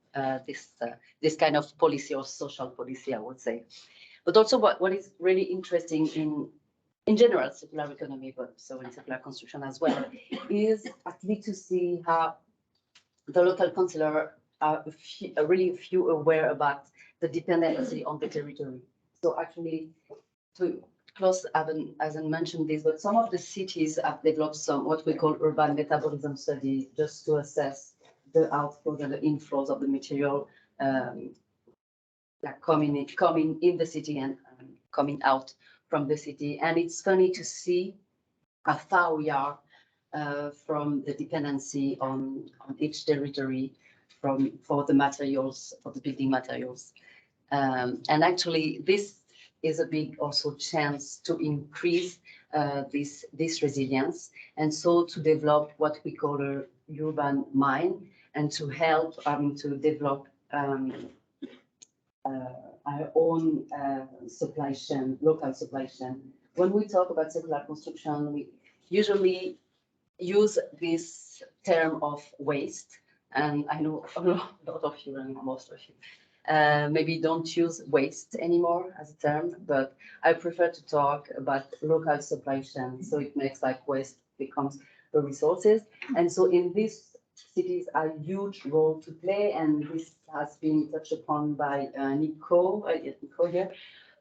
this kind of policy or social policy, I would say. But also what is really interesting in general circular economy, but so in circular construction as well, is actually to see how the local councillor are really few aware about the dependency on the territory. So actually, Klaus hasn't mentioned this, but some of the cities have developed some what we call urban metabolism study, just to assess the outflows and the inflows of the material like coming in the city and coming out from the city. And it's funny to see how far we are from the dependency on each territory for the materials, for the building materials. And actually, this is a big also chance to increase this resilience, and so to develop what we call a urban mind, and to help to develop our own supply chain, local supply chain. When we talk about circular construction, we usually use this term of waste, and I know a lot of you and most of you maybe don't use waste anymore as a term, but I prefer to talk about local supply chain, so it makes like waste becomes the resources. And so in these cities a huge role to play, and this has been touched upon by Nico here,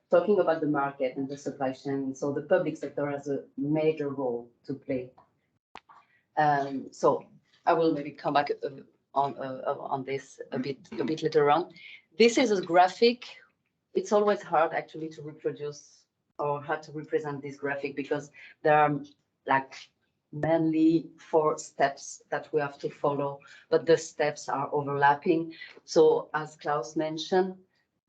talking about the market and the supply chain. So the public sector has a major role to play. So I will maybe come back on this a bit later on. This is a graphic. It's always hard actually to reproduce or how to represent this graphic, because there are like mainly 4 steps that we have to follow, but the steps are overlapping. So as Klaus mentioned,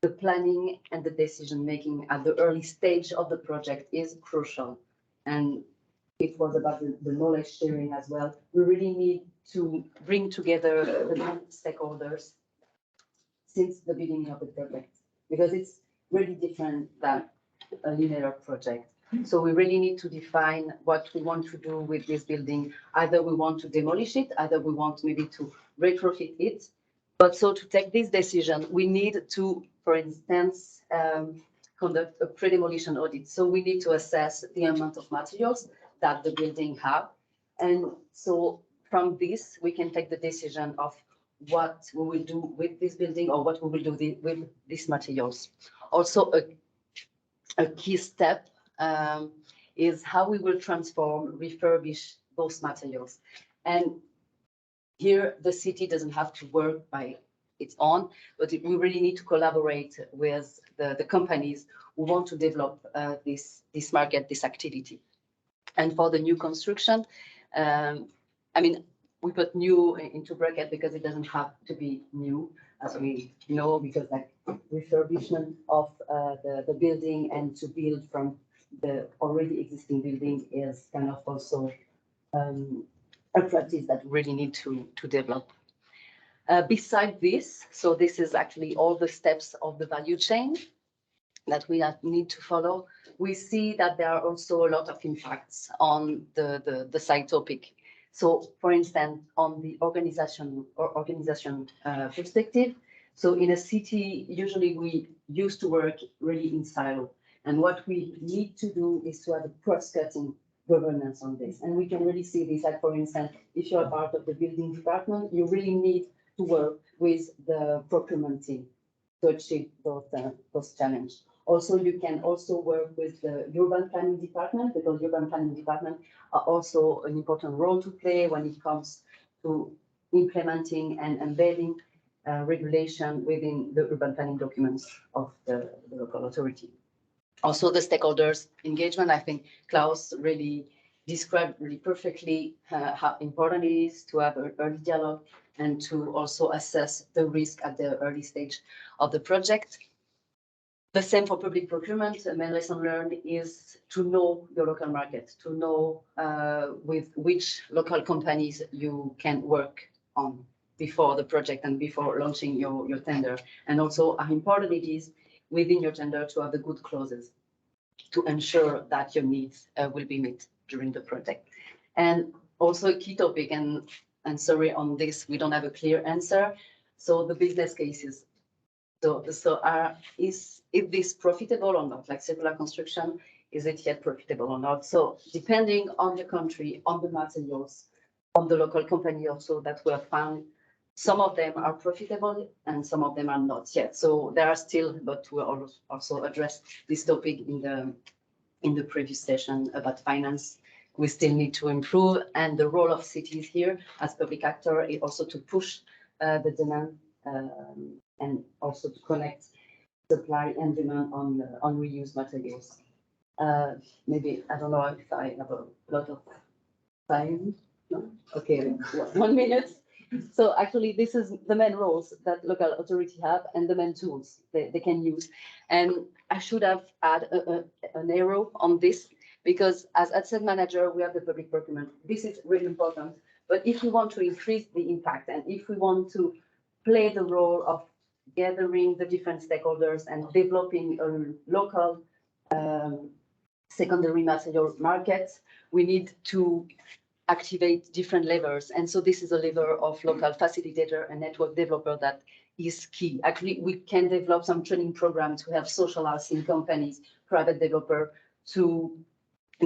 the planning and the decision making at the early stage of the project is crucial. And it was about the knowledge sharing as well. We really need to bring together the stakeholders since the beginning of the project, because it's really different than a linear project. So we really need to define what we want to do with this building. Either we want to demolish it, either we want maybe to retrofit it. But so to take this decision, we need to, for instance, conduct a pre-demolition audit. So we need to assess the amount of materials that the building have. And so from this, we can take the decision of what we will do with this building or what we will do with these materials. Also, a key step is how we will transform, refurbish those materials. And here, the city doesn't have to work by its own, but we really need to collaborate with the companies who want to develop this market, this activity. And for the new construction, I mean, we put new into bracket because it doesn't have to be new, as we know, because like refurbishment of the building and to build from the already existing building is kind of also a practice that we really need to develop. Beside this, so this is actually all the steps of the value chain that we need to follow. We see that there are also a lot of impacts on the site topic. So, for instance, on the organization perspective, so in a city, usually we used to work really in silo. And what we need to do is to have a cross-cutting governance on this. And we can really see this, like, for instance, if you're part of the building department, you really need to work with the procurement team to achieve those challenges. Also, you can also work with the urban planning department, because urban planning department are also an important role to play when it comes to implementing and embedding regulation within the urban planning documents of the local authority. Also, the stakeholders engagement, I think Klaus really described really perfectly how important it is to have an early dialogue and to also assess the risk at the early stage of the project. The same for public procurement. The main lesson learned is to know your local market, to know with which local companies you can work on before the project and before launching your tender. And also how important it is within your tender to have the good clauses to ensure that your needs will be met during the project. And also a key topic, and sorry on this, we don't have a clear answer. So the business cases. So is this profitable or not? Like circular construction, is it yet profitable or not? So depending on the country, on the materials, on the local company also that we have found, some of them are profitable and some of them are not yet. So there are still, but we also addressed this topic in the previous session about finance. We still need to improve, and the role of cities here as public actor is also to push the demand and also to connect supply and demand on reused materials. Maybe, I don't know if I have a lot of time. No? Okay, 1 minute. So actually, this is the main roles that local authority have and the main tools they can use. And I should have added an arrow on this, because as asset manager, we have the public procurement. This is really important. But if we want to increase the impact and if we want to play the role of gathering the different stakeholders and developing a local secondary material market, we need to activate different levers. And so this is a lever of local facilitator and network developer that is key. Actually, we can develop some training programs to help social housing companies, private developer, to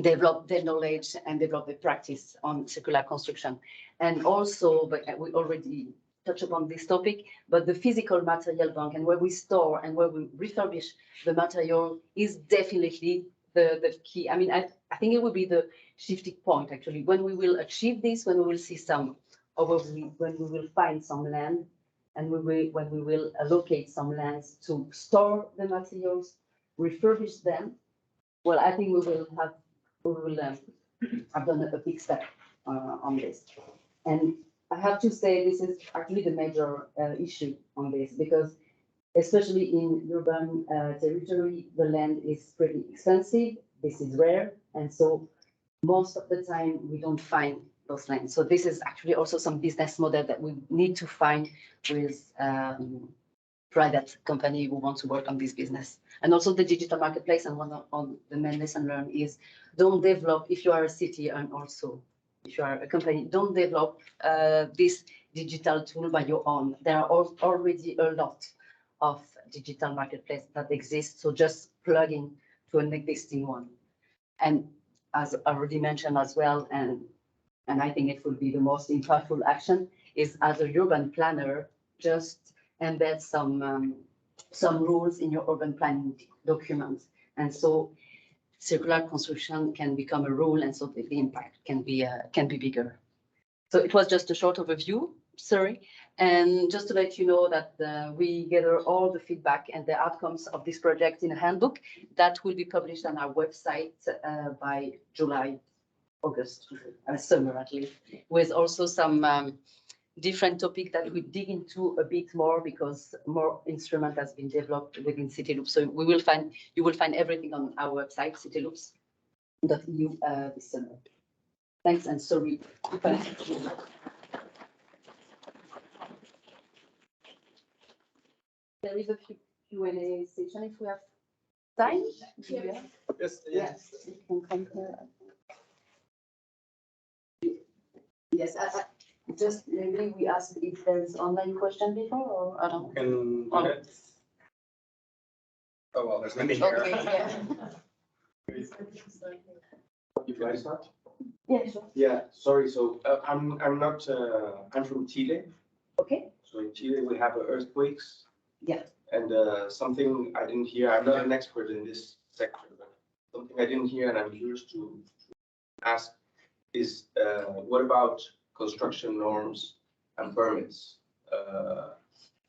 develop their knowledge and develop their practice on circular construction. And also, but we already touched upon this topic, but the physical material bank and where we store and where we refurbish the material is definitely the key. I mean, I think it will be the shifting point, actually, when we will achieve this, when we will see some, or when we will find some land, and when we will allocate some lands to store the materials, refurbish them. Well, I think we will have done a big step on this. And I have to say, this is actually the major issue on this, because especially in urban territory, the land is pretty expensive. This is rare. And so most of the time we don't find those lands. So this is actually also some business model that we need to find with private company who want to work on this business. And also the digital marketplace. And one of the main lesson learned is don't develop, if you are a city and also if you are a company, don't develop this digital tool by your own. There are already a lot of digital marketplace that exist. So just plug in to an existing one. And as I already mentioned as well, and I think it will be the most impactful action, is as a urban planner, just embed some rules in your urban planning documents. And so circular construction can become a rule, and so the impact can be bigger. So it was just a short overview, sorry. And just to let you know that we gather all the feedback and the outcomes of this project in a handbook that will be published on our website by July, August, summer at least, with also some different topic that we dig into a bit more, because more instrument has been developed within CityLoops. So you will find everything on our website, cityloops.eu this summer. Thanks, and sorry. There is a Q&A session if we have time. Yeah. Yes. You can come here. Yes, just maybe we asked if there's online question before, or I don't know. Oh, well, there's nothing here. Okay, yeah. You guys start? Yeah, sure. Yeah, sorry. So I'm not. I'm from Chile. Okay. So in Chile we have earthquakes. Yeah. And something I didn't hear, I'm not an expert in this sector, but something I didn't hear and I'm curious to ask is what about construction norms and permits?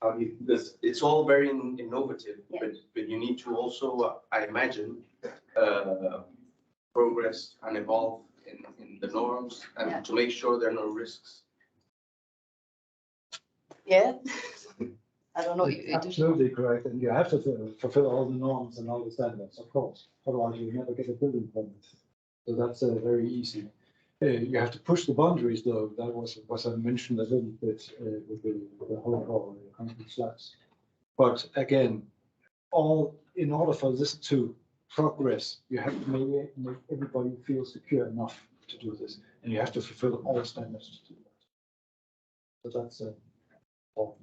Because it's all very innovative, but you need to also, I imagine, progress and evolve in the norms and to make sure there are no risks. Yeah. I don't know. It's absolutely correct, and you have to fulfill all the norms and all the standards, of course. Otherwise, you never get a building permit. So that's very easy. You have to push the boundaries, though. That was I mentioned a little bit with the whole concrete slabs. But again, in order for this to progress, you have to make everybody feel secure enough to do this, and you have to fulfill all standards to do that. So that's important.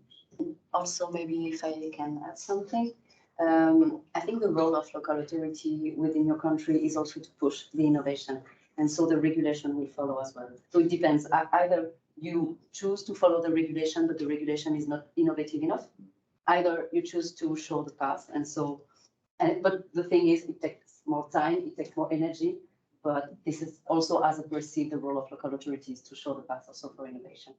Also, maybe if I can add something, I think the role of local authority within your country is also to push the innovation. And so the regulation will follow as well. So it depends. Either you choose to follow the regulation, but the regulation is not innovative enough. Either you choose to show the path. And so, but the thing is, it takes more time, it takes more energy. But this is also, as I perceive, the role of local authorities to show the path also for innovation.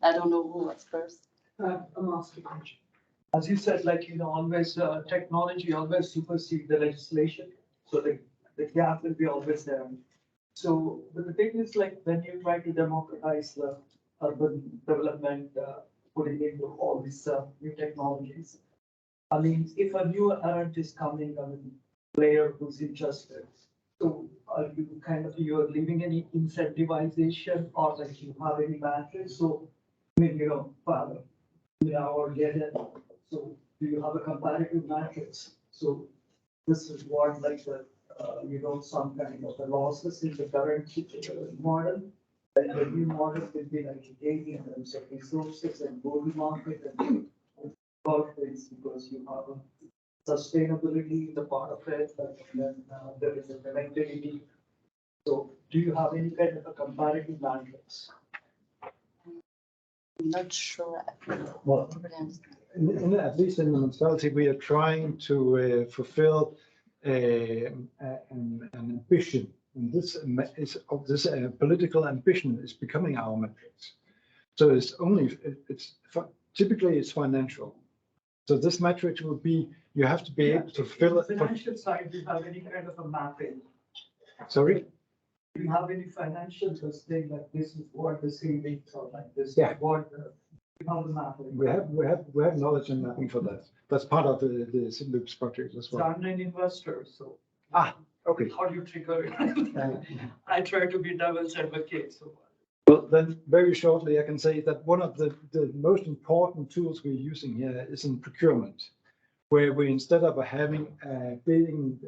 I don't know who was first. I'm asking. As you said, like, always technology always supersedes the legislation. So the gap will be always there. So, but the thing is, like, when you try to democratize the urban development, putting into all these new technologies, I mean, if a new errand is coming, I mean, player who's interested, so are you you're leaving any incentivization or like you have any matrix? So, I mean, or get it. So do you have a comparative matrix? So this is what like the, some kind of the losses in the current model. And the new model will be like gaining in terms of resources and gold market and profits because you have a sustainability in the part of it, and then there is a connectivity. So do you have any kind of a comparative matrix? I'm not sure. Well, at least in the municipality, we are trying to fulfill an ambition. And this political ambition is becoming our metrics. So typically it's financial. So this metric will be, you have to be able to fill it. Financial side, do you have any kind of a mapping? Sorry? Do you have any financial thing like this is what the savings or like this? Yeah. What you have the mapping? We have knowledge and mapping for that. That's part of the Synloops project as well. So I'm an investor, so. Okay. How do you trigger it? I try to be devil's advocate. So. Well, then very shortly, I can say that one of the most important tools we're using here is in procurement, where we, instead of having bidding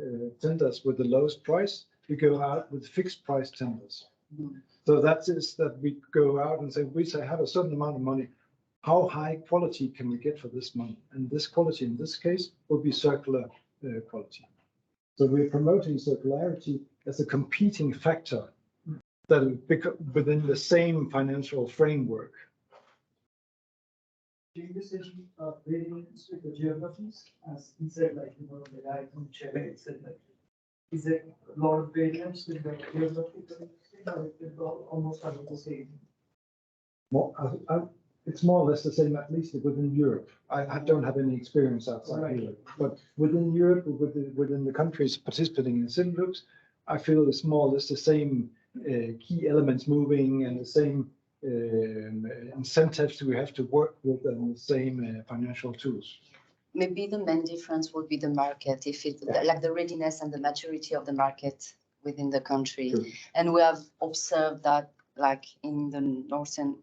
tenders with the lowest price, we go out with fixed price tenders. So that is that we go out and say, we have a certain amount of money. How high quality can we get for this money? And this quality in this case will be circular quality. So we're promoting circularity as a competing factor that within the same financial framework. Do you see variance with the geographies? As he said, like, the guy from Chile said, like, is there a lot of variance with the geographical, or it's almost the same? It's more or less the same, at least within Europe. I don't have any experience outside Europe, but within Europe, within the countries participating in Synloops, I feel it's more or less the same key elements moving and the same incentives we have to work with and the same financial tools. Maybe the main difference would be the market, if it like the readiness and the maturity of the market within the country. True. And we have observed that, like in the Northern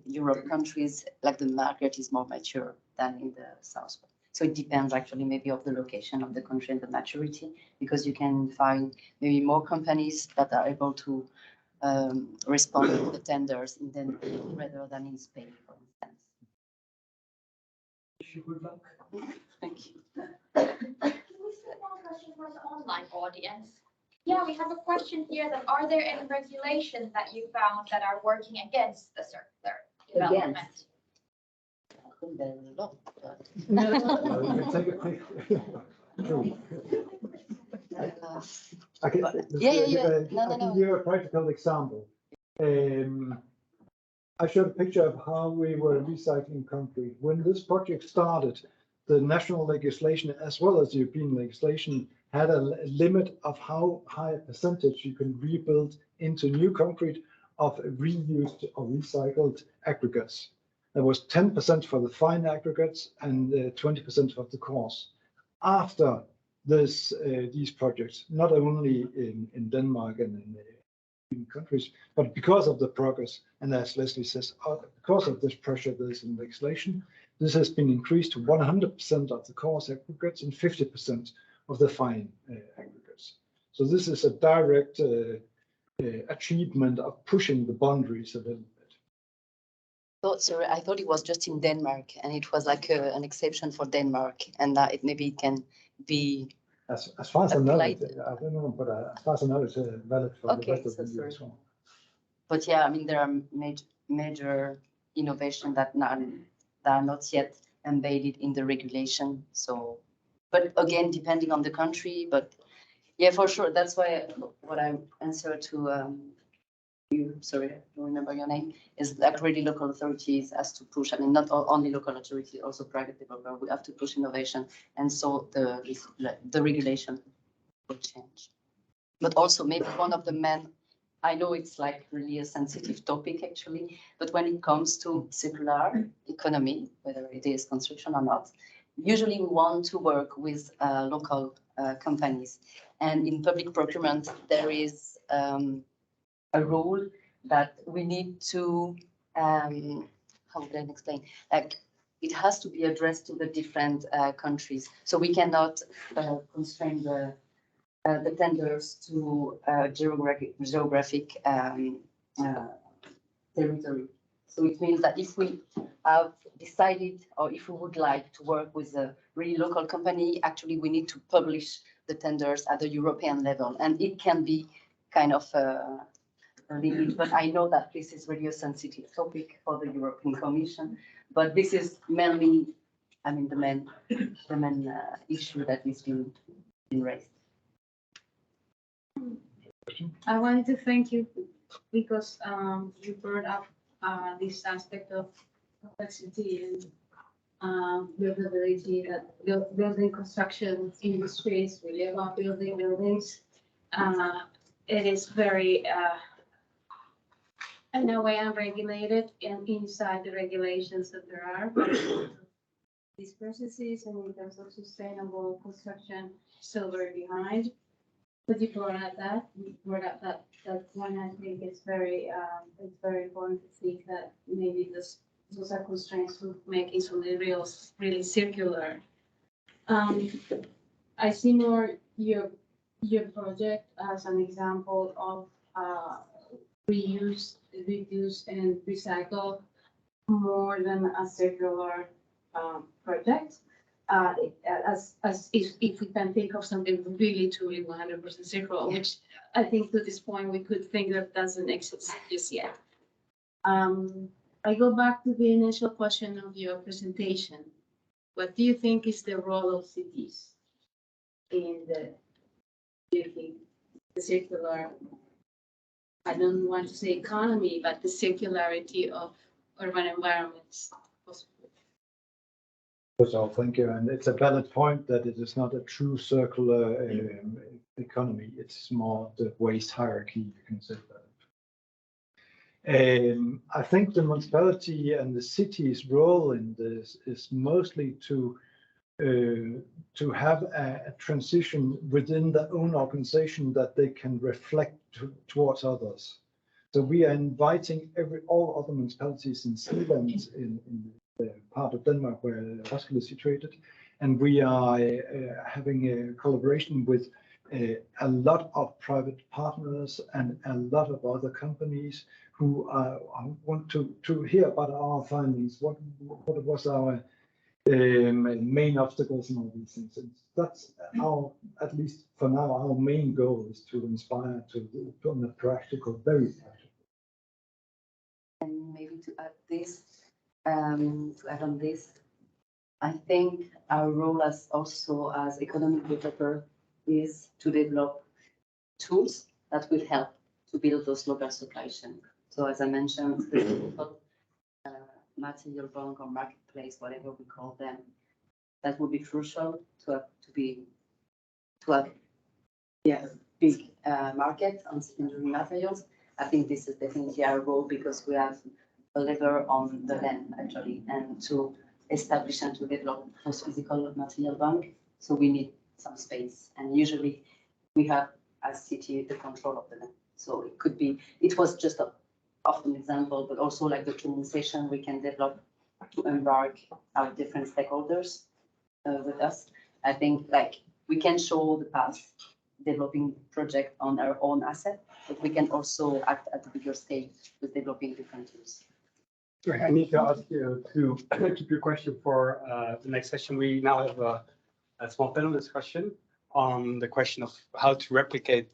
Europe countries, like the market is more mature than in the South. So it depends actually maybe of the location of the country and the maturity, because you can find maybe more companies that are able to respond to the tenders in Denmark rather than in Spain, for instance. Good luck. Thank you. Can we set one question for the online audience? Yeah, we have a question here that are there any regulations that you found that are working against the circular development? I think there are a lot, but We can take a quick. I can, yeah. I can give you a practical example. I showed a picture of how we were recycling concrete. When this project started, the national legislation as well as European legislation had a limit of how high a percentage you can rebuild into new concrete of reused or recycled aggregates. There was 10% for the fine aggregates and 20% of the coarse. After this, these projects, not only in Denmark and in countries, but because of the progress, and as Leslie says, because of this pressure there's in legislation, this has been increased to 100% of the coarse aggregates and 50% of the fine aggregates. So this is a direct achievement of pushing the boundaries a little bit. Oh, sorry, I thought it was just in Denmark, and it was like an exception for Denmark, and that maybe it can be. As far as I know, applied. I don't know, but as far as I know, it's valid for the rest of so the year sorry. as well. But yeah, I mean, there are major innovation that are not yet embedded in the regulation. So, but again, depending on the country, but yeah, for sure. That's why what I answer to you, sorry, I don't remember your name, is like really local authorities has to push. I mean, not only local authorities, also private developer. We have to push innovation, and so the regulation will change. But also maybe one of the main, I know it's like really a sensitive topic actually, but when it comes to circular economy, whether it is construction or not, usually we want to work with local companies. And in public procurement, there is a rule that we need to, how would I explain? Like it has to be addressed to the different countries. So we cannot constrain the tenders to geographic territory. So it means that if we have decided or if we would like to work with a really local company, actually we need to publish the tenders at the European level, and it can be kind of a limit. But I know that this is really a sensitive topic for the European Commission, but this is mainly, I mean, the main issue that is being raised. I wanted to thank you because you brought up this aspect of complexity and buildability, that building construction industries, we live on building buildings. It is very, in a way, unregulated, and inside the regulations that there are. These processes and in terms of sustainable construction, still very behind. But you brought up that one. I think it's very important to think that maybe those are constraints to making something really circular. I see more your project as an example of reuse, reduce, and recycle more than a circular project. As if we can think of something really truly 100% circular, which I think to this point we could think that doesn't exist just yet. I go back to the initial question of your presentation. What do you think is the role of cities in the circular, I don't want to say economy, but the circularity of urban environments? First of all, thank you. And it's a valid point that it is not a true circular economy. It's more the waste hierarchy, you can say that. I think the municipality and the city's role in this is mostly to have a transition within their own organization that they can reflect towards others. So we are inviting all other municipalities in Zealand, in the part of Denmark where Roskilde is situated, and we are having a collaboration with a lot of private partners and a lot of other companies who want to hear about our findings. What was our main obstacles and all these things. And that's our, at least for now, our main goal is to inspire to on a practical, very practical. And maybe to add this, on this, I think our role as also as economic developer is to develop tools that will help to build those local supply chain. So as I mentioned, the material bank or marketplace, whatever we call them, that would be crucial to have big market on secondary materials. I think this is definitely our role because we have a lever on the land actually, and to establish and to develop those physical material bank. So we need some space, and usually we have as city the control of the land. So it could be, it was just often example, but also like the training session we can develop to embark our different stakeholders with us. I think like we can show the path developing project on our own asset, but we can also act at a bigger scale with developing different tools. Great. I need to ask you to keep your question for the next session. We now have a small panel discussion on the question of how to replicate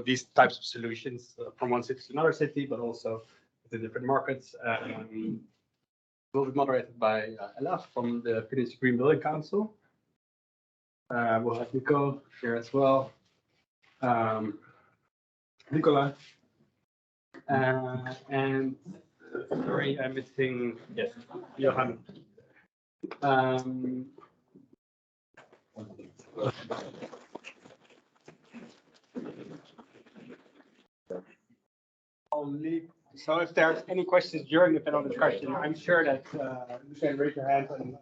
these types of solutions from one city to another city, but also the different markets. Will be moderated by Ella from the Finnish Green Building Council. We'll have Nico here as well. Nicola. And sorry, I'm missing, yes, Johan. So if there's any questions during the panel discussion, I'm sure that you can raise your hand and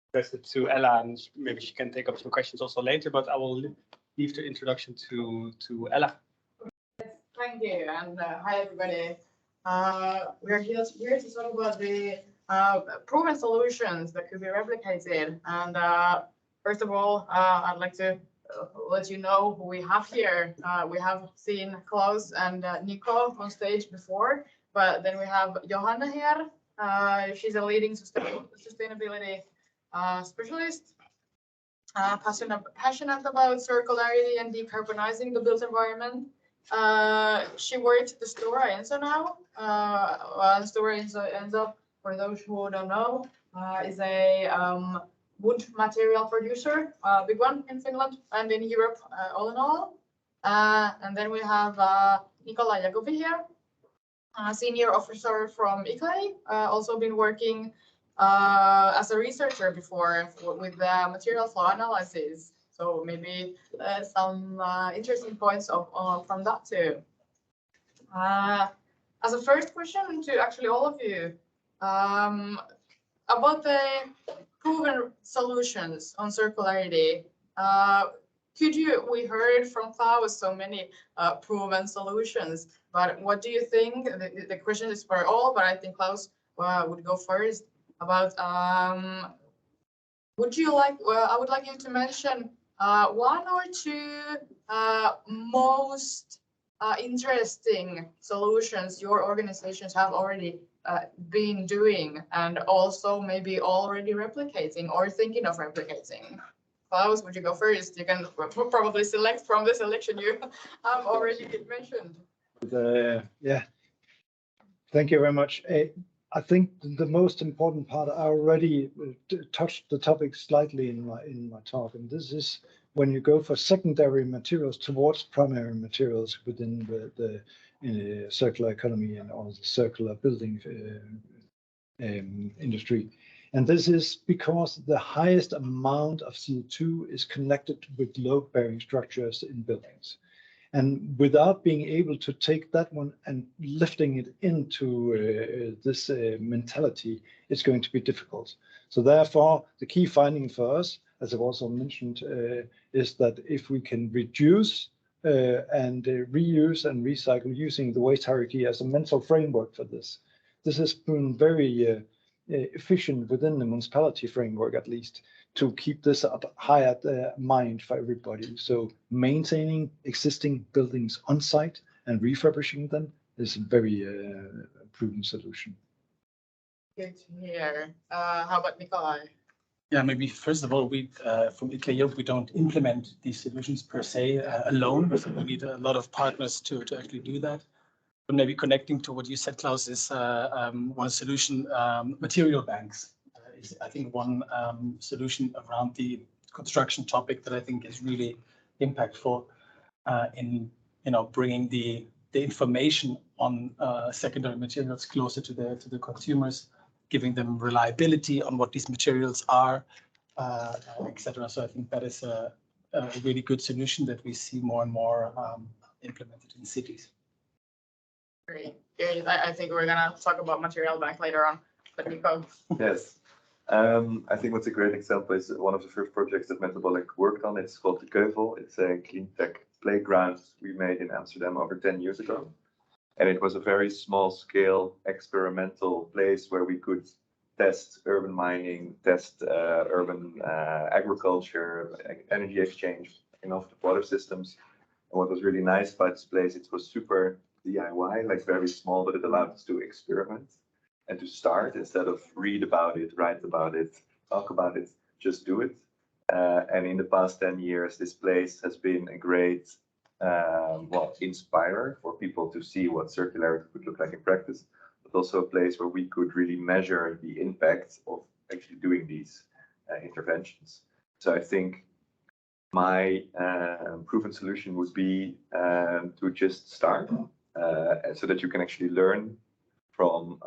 address it to Ella, and maybe she can take up some questions also later, but I will leave the introduction to Ella. Thank you, and hi everybody. We're here to talk about the proven solutions that could be replicated. And first of all, I'd like to let you know who we have here. We have seen Klaus and Nico on stage before, but then we have Johanna here. She's a leading sustainability specialist, passionate about circularity and decarbonizing the built environment. She works at the Stora Enso now. Stora Enso, for those who don't know, is a wood material producer, big one in Finland and in Europe, all in all. And then we have Nikolai Jakobi here, a senior officer from ICAI, also been working as a researcher before with material flow analysis. So maybe some interesting points from that too. As a first question to actually all of you, about the proven solutions on circularity, we heard from Klaus so many proven solutions, but what do you think? The question is for all, but I think Klaus would go first about, I would like you to mention one or two most interesting solutions your organizations have already been doing, and also maybe already replicating or thinking of replicating. Klaus, would you go first? You can probably select from the selection you have already mentioned. Yeah, thank you very much. I think the most important part, I already touched the topic slightly in my talk, and this is when you go for secondary materials towards primary materials within the circular economy and all the circular building industry. And this is because the highest amount of CO2 is connected with load-bearing structures in buildings. And without being able to take that one and lifting it into this mentality, it's going to be difficult. So therefore, the key finding for us, as I've also mentioned, is that if we can reduce and reuse and recycle using the waste hierarchy as a mental framework for this, this has been very efficient within the municipality framework, at least, to keep this up high at the mind for everybody. So maintaining existing buildings on site and refurbishing them is a very proven solution. Good to hear. How about Nikolai? Yeah, maybe first of all, we from IKEA, we don't implement these solutions per se alone. So we need a lot of partners to actually do that. But maybe connecting to what you said, Klaus, is one solution. Material banks is, I think, one solution around the construction topic that I think is really impactful in bringing the information on secondary materials closer to the consumers, giving them reliability on what these materials are, etc. So I think that is a really good solution that we see more and more implemented in cities. Great. I think we're gonna talk about material bank later on, but Nico. Yes. I think what's a great example is one of the first projects that Metabolic worked on. It's called the Keuvel. It's a clean tech playground we made in Amsterdam over 10 years ago. And it was a very small scale experimental place where we could test urban mining, test urban agriculture, energy exchange, of the water systems. And what was really nice about this place, it was super DIY, like very small, but it allowed us to experiment and to start instead of read about it, write about it, talk about it, just do it. And in the past 10 years, this place has been a great inspirer for people to see what circularity could look like in practice, but also a place where we could really measure the impact of actually doing these interventions. So I think my proven solution would be to just start so that you can actually learn from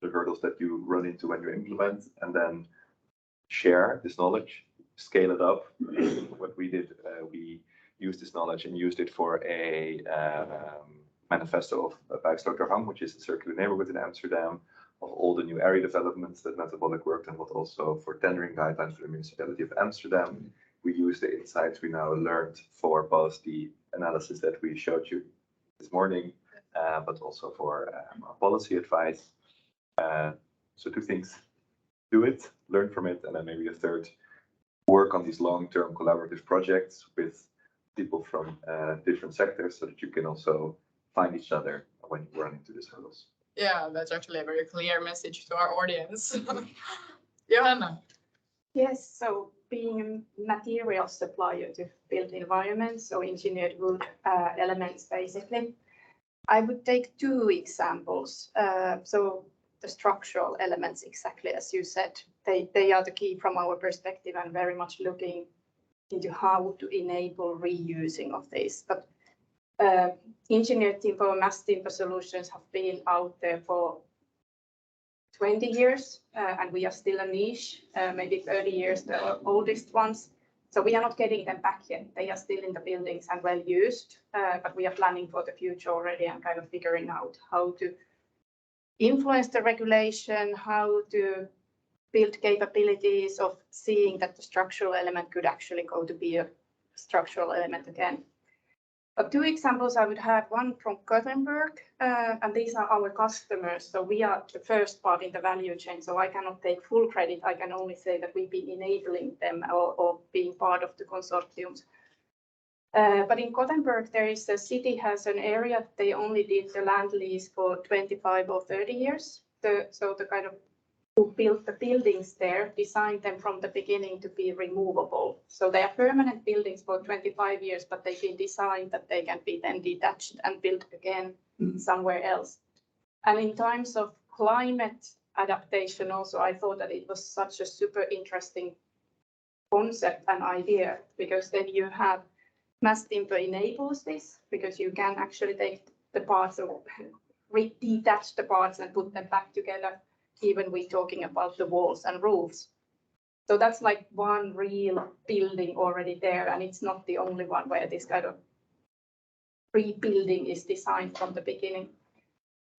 the hurdles that you run into when you implement, and then share this knowledge, scale it up. What we did, we used this knowledge and used it for a manifesto of Bijsloterham, which is a circular neighborhood in Amsterdam, of all the new area developments that Metabolic worked on, but also for tendering guidelines for the municipality of Amsterdam. We used the insights we now learned for both the analysis that we showed you this morning, but also for our policy advice. So two things: do it, learn from it, and then maybe a third, work on these long-term collaborative projects with people from different sectors so that you can also find each other when you run into these hurdles. Yeah, that's actually a very clear message to our audience. Johanna. Yes, so being a material supplier to built environments, so engineered wood elements basically, I would take two examples. So the structural elements, exactly as you said, they are the key from our perspective and very much looking into how to enable reusing of this. But engineered timber, mass timber solutions have been out there for 20 years, and we are still a niche, maybe 30 years, the oldest ones. So we are not getting them back yet. They are still in the buildings and well used, but we are planning for the future already and kind of figuring out how to influence the regulation, how to build capabilities of seeing that the structural element could actually go to be a structural element again. But two examples I would have, one from Gothenburg, and these are our customers. So we are the first part in the value chain, so I cannot take full credit. I can only say that we've been enabling them or being part of the consortiums. But in Gothenburg, there is a city has an area, they only did the land lease for 25 or 30 years. So the kind of who built the buildings there designed them from the beginning to be removable. So they are permanent buildings for 25 years, but they've been designed that they can be then detached and built again somewhere else. And in times of climate adaptation also, I thought that it was such a super interesting concept and idea, because then you have mass timber enables this, because you can actually take the parts or detach the parts and put them back together, even we're talking about the walls and roofs. So that's like one real building already there, and it's not the only one where this kind of rebuilding is designed from the beginning.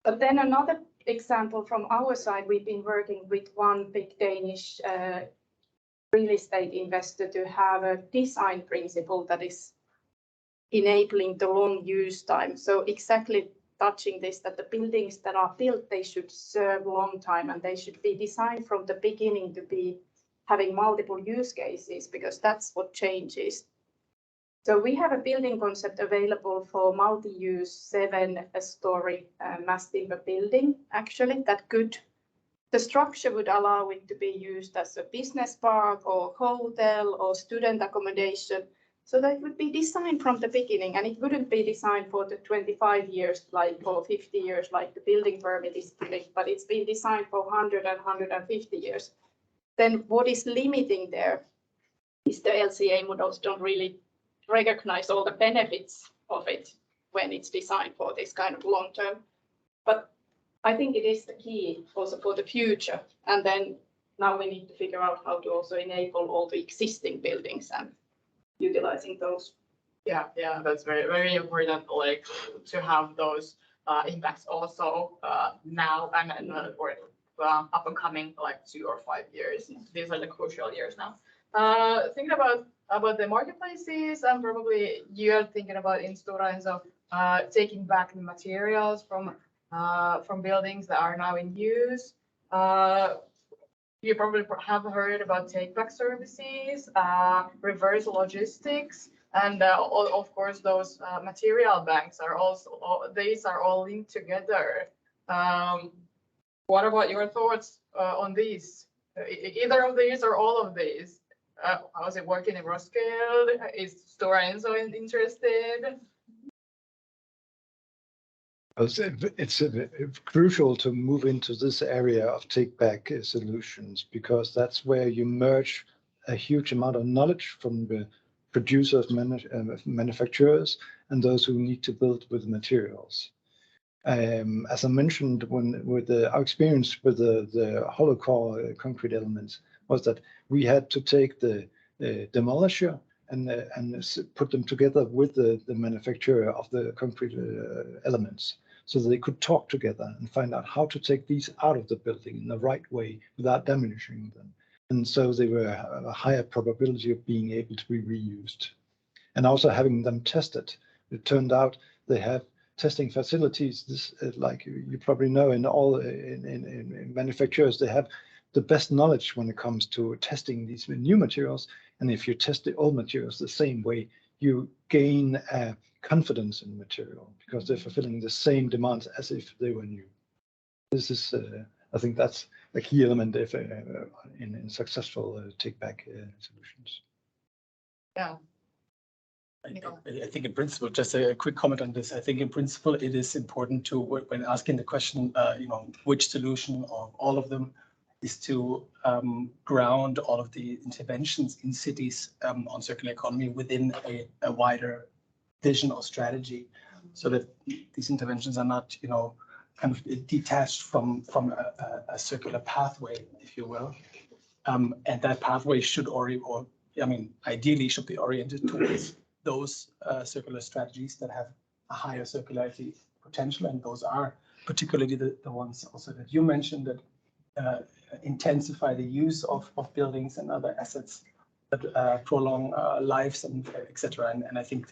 But then another example from our side, we've been working with one big Danish real estate investor to have a design principle that is enabling the long use time. So exactly touching this, that the buildings that are built, they should serve a long time, and they should be designed from the beginning to be having multiple use cases, because that's what changes. So we have a building concept available for multi-use 7-story mass timber building, actually, that could the structure would allow it to be used as a business park or hotel or student accommodation. So that would be designed from the beginning, and it wouldn't be designed for the 25 years like or 50 years like the building permit is giving, but it's been designed for 100 and 150 years. Then what is limiting there is the LCA models don't really recognize all the benefits of it when it's designed for this kind of long term. But I think it is the key also for the future. And then now we need to figure out how to also enable all the existing buildings and utilizing those. Yeah, that's very important, like to have those impacts also now and or up and coming like 2 or 5 years. These are the crucial years now. Thinking about the marketplaces, and probably you're thinking about in Stora Enso taking back the materials from buildings that are now in use. You probably have heard about take-back services, reverse logistics, and of course those material banks are also, these are all linked together. What about your thoughts on these? Either of these or all of these? How is it working in Roskilde? Is Stora Enso interested? It's crucial to move into this area of take-back solutions, because that's where you merge a huge amount of knowledge from the producers, manufacturers, and those who need to build with materials. As I mentioned, our experience with the hollow core concrete elements was that we had to take the demolisher and put them together with the manufacturer of the concrete elements, so that they could talk together and find out how to take these out of the building in the right way without damaging them. And so they were a higher probability of being able to be reused. And also having them tested. It turned out they have testing facilities, this, like you probably know, in manufacturers, they have the best knowledge when it comes to testing these new materials. And if you test the old materials the same way, you gain confidence in the material, because they're fulfilling the same demands as if they were new. This is, I think that's a key element if, in successful take-back solutions. Yeah. I think in principle, just a quick comment on this. I think in principle, it is important to, when asking the question, which solution or all of them, is to ground all of the interventions in cities on circular economy within a wider vision or strategy, so that these interventions are not, kind of detached from a circular pathway, if you will. And that pathway should ideally should be oriented towards those circular strategies that have a higher circularity potential, and those are particularly the ones also that you mentioned that intensify the use of buildings and other assets that prolong lives and etc. And I think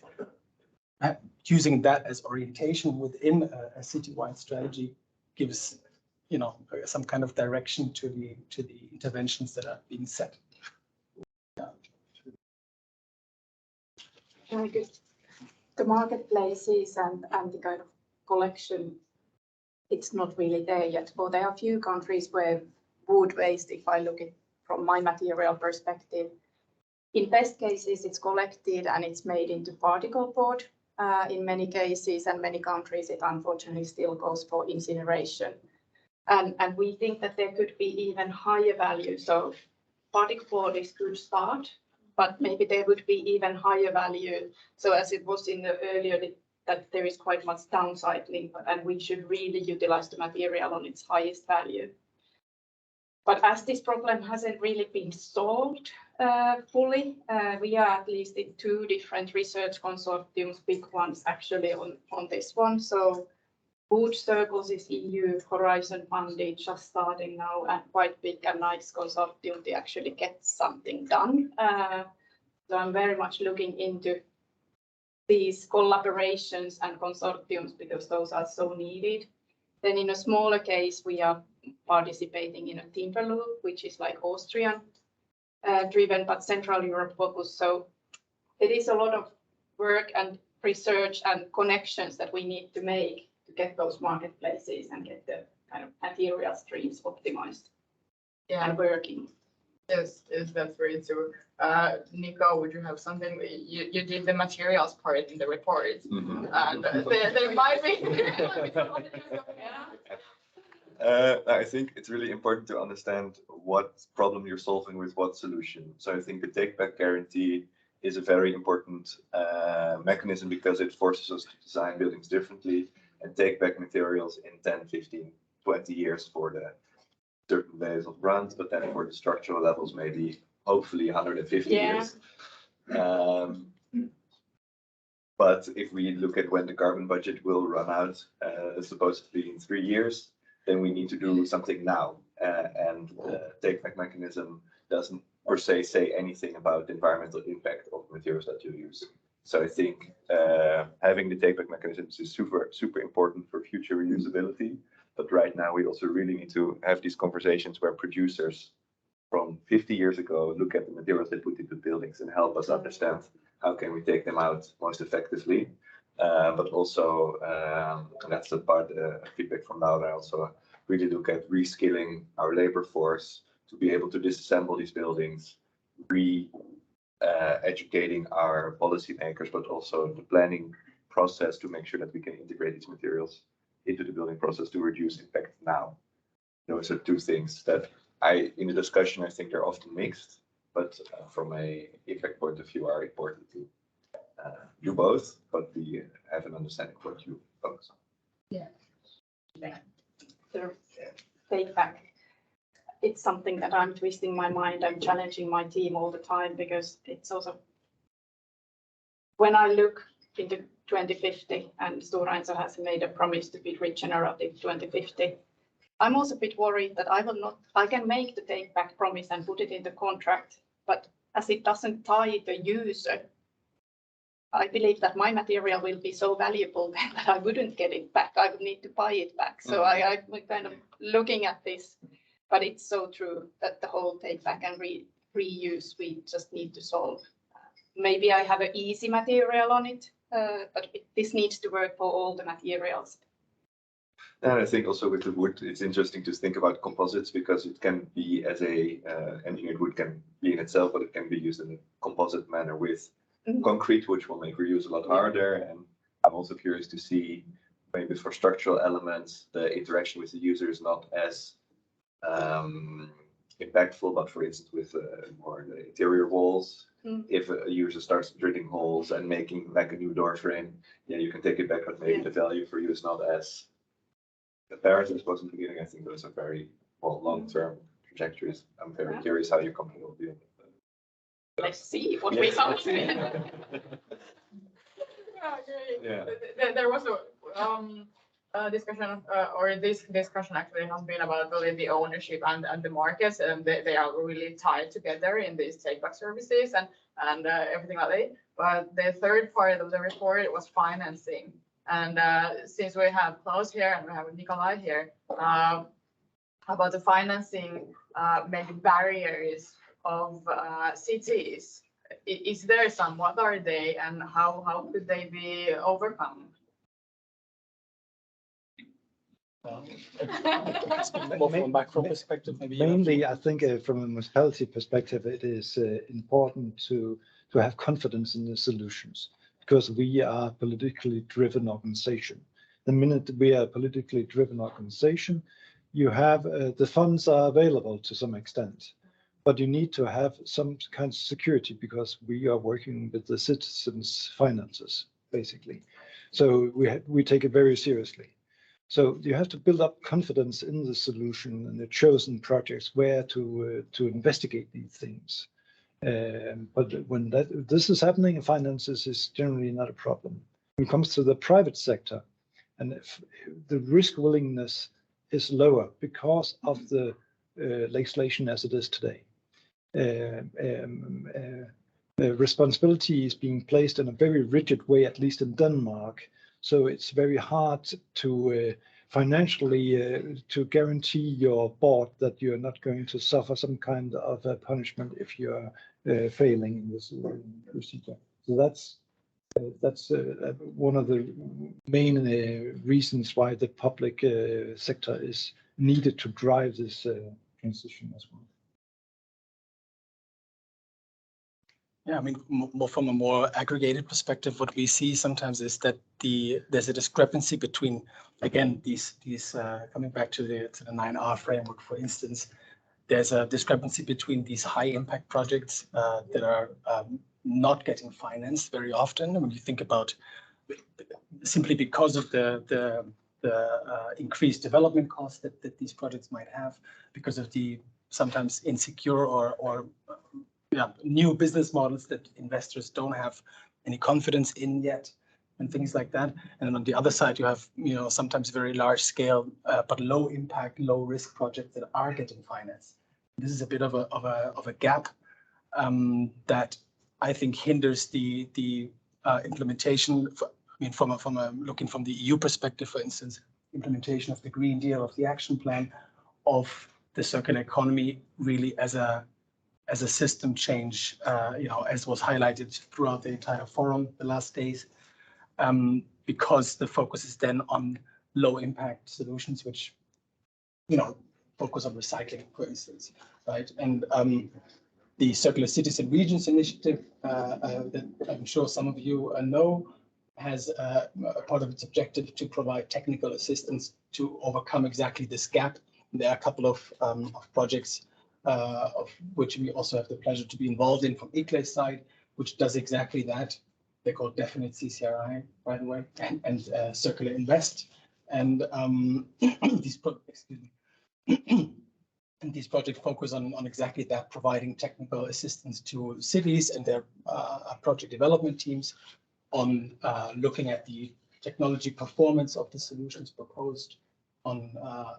using that as orientation within a citywide strategy gives, some kind of direction to the interventions that are being set. Very good. The marketplaces and the kind of collection, it's not really there yet. But there are a few countries where wood waste, if I look at from my material perspective, in best cases, it's collected and it's made into particle board. In many cases and many countries, it unfortunately still goes for incineration. And we think that there could be even higher value. So particle board is a good start, but maybe there would be even higher value. So as it was in the earlier, that there is quite much downcycling, and we should really utilize the material on its highest value. But as this problem hasn't really been solved fully, we are at least in 2 different research consortiums, big ones actually on this one. So Wood Circles is EU Horizon funded, just starting now, and quite big and nice consortium to actually get something done. So I'm very much looking into these collaborations and consortiums, because those are so needed. Then in a smaller case, we are participating in a timber loop, which is like Austrian driven, but Central Europe focused. So it is a lot of work and research and connections that we need to make to get those marketplaces and get the kind of material streams optimized Yeah. and working. Yes, that's very true. Nico, would you have something? You did the materials part in the report, and there might be. I think it's really important to understand what problem you're solving with what solution. So I think the take-back guarantee is a very important mechanism because it forces us to design buildings differently and take back materials in 10, 15, 20 years for the certain days of runs, but then for the structural levels, maybe hopefully 150 years. But if we look at when the carbon budget will run out, supposedly in 3 years, then we need to do something now. And the take-back mechanism doesn't per se say anything about the environmental impact of materials that you use. So I think having the take-back mechanisms is super important for future reusability. But right now, we also really need to have these conversations where producers from 50 years ago look at the materials they put into buildings and help us understand how can we take them out most effectively. But also, and that's the part feedback from Laudes, also really look at reskilling our labor force to be able to disassemble these buildings, educating our policymakers, but also the planning process to make sure that we can integrate these materials into the building process to reduce impact now. Those are two things that in the discussion, I think they're often mixed, but from a effect point of view are important to do both, but we have an understanding of what you focus on. Yeah. Take back. It's something that I'm twisting my mind. I'm challenging my team all the time because it's also, when I look into 2050 and Stora Enso has made a promise to be regenerative 2050, I'm also a bit worried that I can make the take back promise and put it in the contract, but as it doesn't tie the user, I believe that my material will be so valuable that I wouldn't get it back. I would need to buy it back. So I'm kind of looking at this, but it's so true that the whole take back and reuse, we just need to solve. Maybe I have an easy material on it, but this needs to work for all the materials. And I think also with the wood, it's interesting to think about composites because it can be as engineered wood can be in itself, but it can be used in a composite manner with concrete, which will make reuse a lot harder. And I'm also curious to see maybe for structural elements, the interaction with the user is not as impactful, but for instance, with more the interior walls, if a user starts drilling holes and making like a new door frame, yeah, you can take it back, but maybe the value for you is not as apparent as was in the beginning. I think those are very long-term trajectories. I'm very curious how your company will deal with that. Let's see what we come to. Yeah. There was a discussion, or this discussion actually has been about really the ownership and the markets, and they are really tied together in these take-back services and everything like that. But the third part of the report was financing. And since we have Klaus here and we have Nikolai here, about the financing, maybe barriers of cities. Is there some? What are they, and how could they be overcome? More from a macro perspective, maybe. Mainly, I think from a municipality perspective, it is important to have confidence in the solutions because we are a politically driven organization. The minute we are a politically driven organization, you have the funds are available to some extent, but you need to have some kind of security because we are working with the citizens' finances, basically. So we take it very seriously. So you have to build up confidence in the solution and the chosen projects where to investigate these things. But when this is happening, finances is generally not a problem. When it comes to the private sector, and if the risk willingness is lower because of the legislation as it is today. Responsibility is being placed in a very rigid way, at least in Denmark. So it's very hard to financially to guarantee your board that you're not going to suffer some kind of punishment if you're failing in this procedure. So That's one of the main reasons why the public sector is needed to drive this transition as well. Yeah, I mean, more from a more aggregated perspective, what we see sometimes is that there's a discrepancy between, again, these coming back to the 9R framework, for instance, there's a discrepancy between these high impact projects that are not getting financed very often. When you think about simply because of the increased development costs that these projects might have, because of the sometimes insecure or new business models that investors don't have any confidence in yet, and things like that. And on the other side, you have sometimes very large scale but low impact, low risk projects that are getting financed. This is a bit of a gap that I think hinders the implementation. Looking from the EU perspective, for instance, implementation of the Green Deal, of the action plan, of the circular economy, really as a system change, as was highlighted throughout the entire forum the last days, because the focus is then on low impact solutions, which, focus on recycling, for instance, right? And the Circular Cities and Regions initiative that I'm sure some of you know has a part of its objective to provide technical assistance to overcome exactly this gap. There are a couple of projects of which we also have the pleasure to be involved in from ICLE's side, which does exactly that. They're called Definite CCRI, by the way, and Circular Invest. And these projects focus on exactly that, providing technical assistance to cities and their project development teams on looking at the technology performance of the solutions proposed, on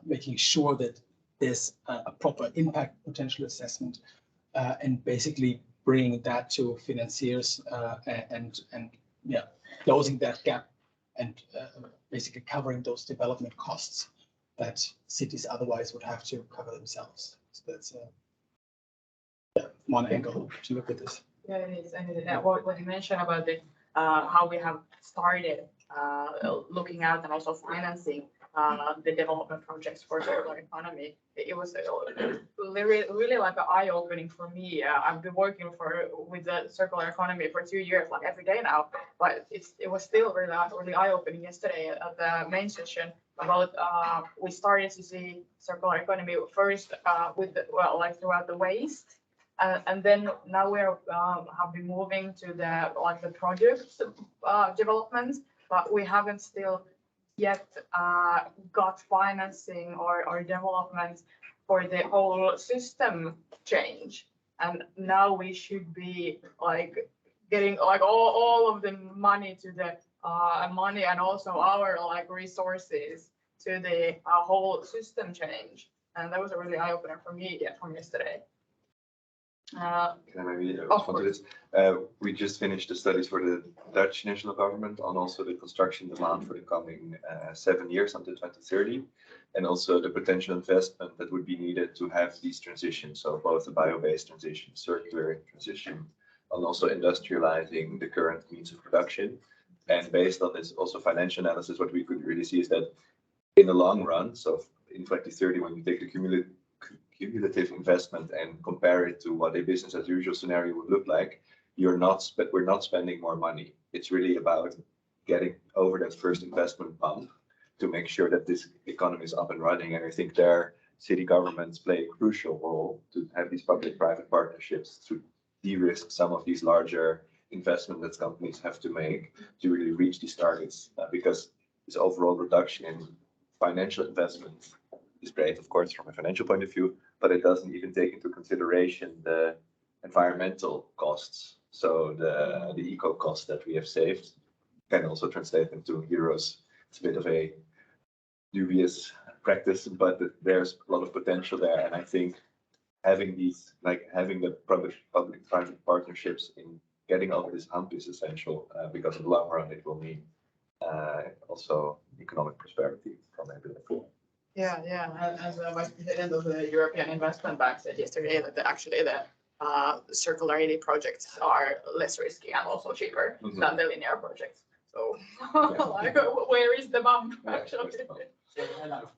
making sure that there's a proper impact potential assessment, and basically bringing that to financiers and closing that gap and basically covering those development costs that cities otherwise would have to cover themselves. So that's one angle to look at this. Yeah, it is. And what you mentioned about the how we have started looking at and also financing the development projects for circular economy, it was really like an eye-opening for me. I've been working with the circular economy for 2 years, like every day now, but it was still really eye-opening yesterday at the main session about we started to see circular economy first with throughout the waste. And then now we have been moving to the project development, but we haven't still yet got financing or development for the whole system change. And now we should be getting all of the money to the money and also our resources to the whole system change. And that was a really eye-opener for me from yesterday. Can I maybe respond to this? We just finished the studies for the Dutch national government on also the construction demand for the coming 7 years until 2030, and also the potential investment that would be needed to have these transitions. So both the bio-based transition, circular transition, and also industrializing the current means of production. And based on this also financial analysis, what we could really see is that in the long run, so in 2030, when you take the cumulative investment and compare it to what a business as usual scenario would look like, we're not spending more money. It's really about getting over that first investment bump to make sure that this economy is up and running. And I think there, city governments play a crucial role to have these public-private partnerships to de-risk some of these larger investments that companies have to make to really reach these targets, because this overall reduction in financial investment is great, of course, from a financial point of view, but it doesn't even take into consideration the environmental costs. So the eco costs that we have saved can also translate into euros. It's a bit of a dubious practice, but there's a lot of potential there. And I think having these, having the public-private partnerships in getting over this hump is essential, because in the long run it will mean also economic prosperity from everyone. Yeah, as the Vice President of the European Investment Bank said yesterday, that actually circularity projects are less risky and also cheaper than the linear projects. So like, where is the bump actually?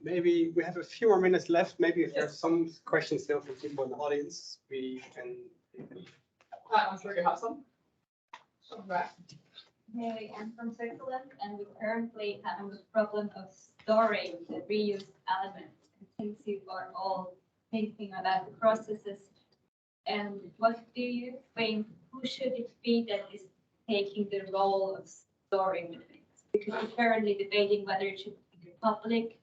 Maybe we have a few more minutes left. Maybe if there's some questions still from people in the audience, we can. I'm sure you have some. Right. Hey, I'm from Switzerland, and we currently have the problem of storing the reused elements. And since you are all thinking about the processes, and what do you think, who should it be that is taking the role of storing the things? Because we're currently debating whether it should be public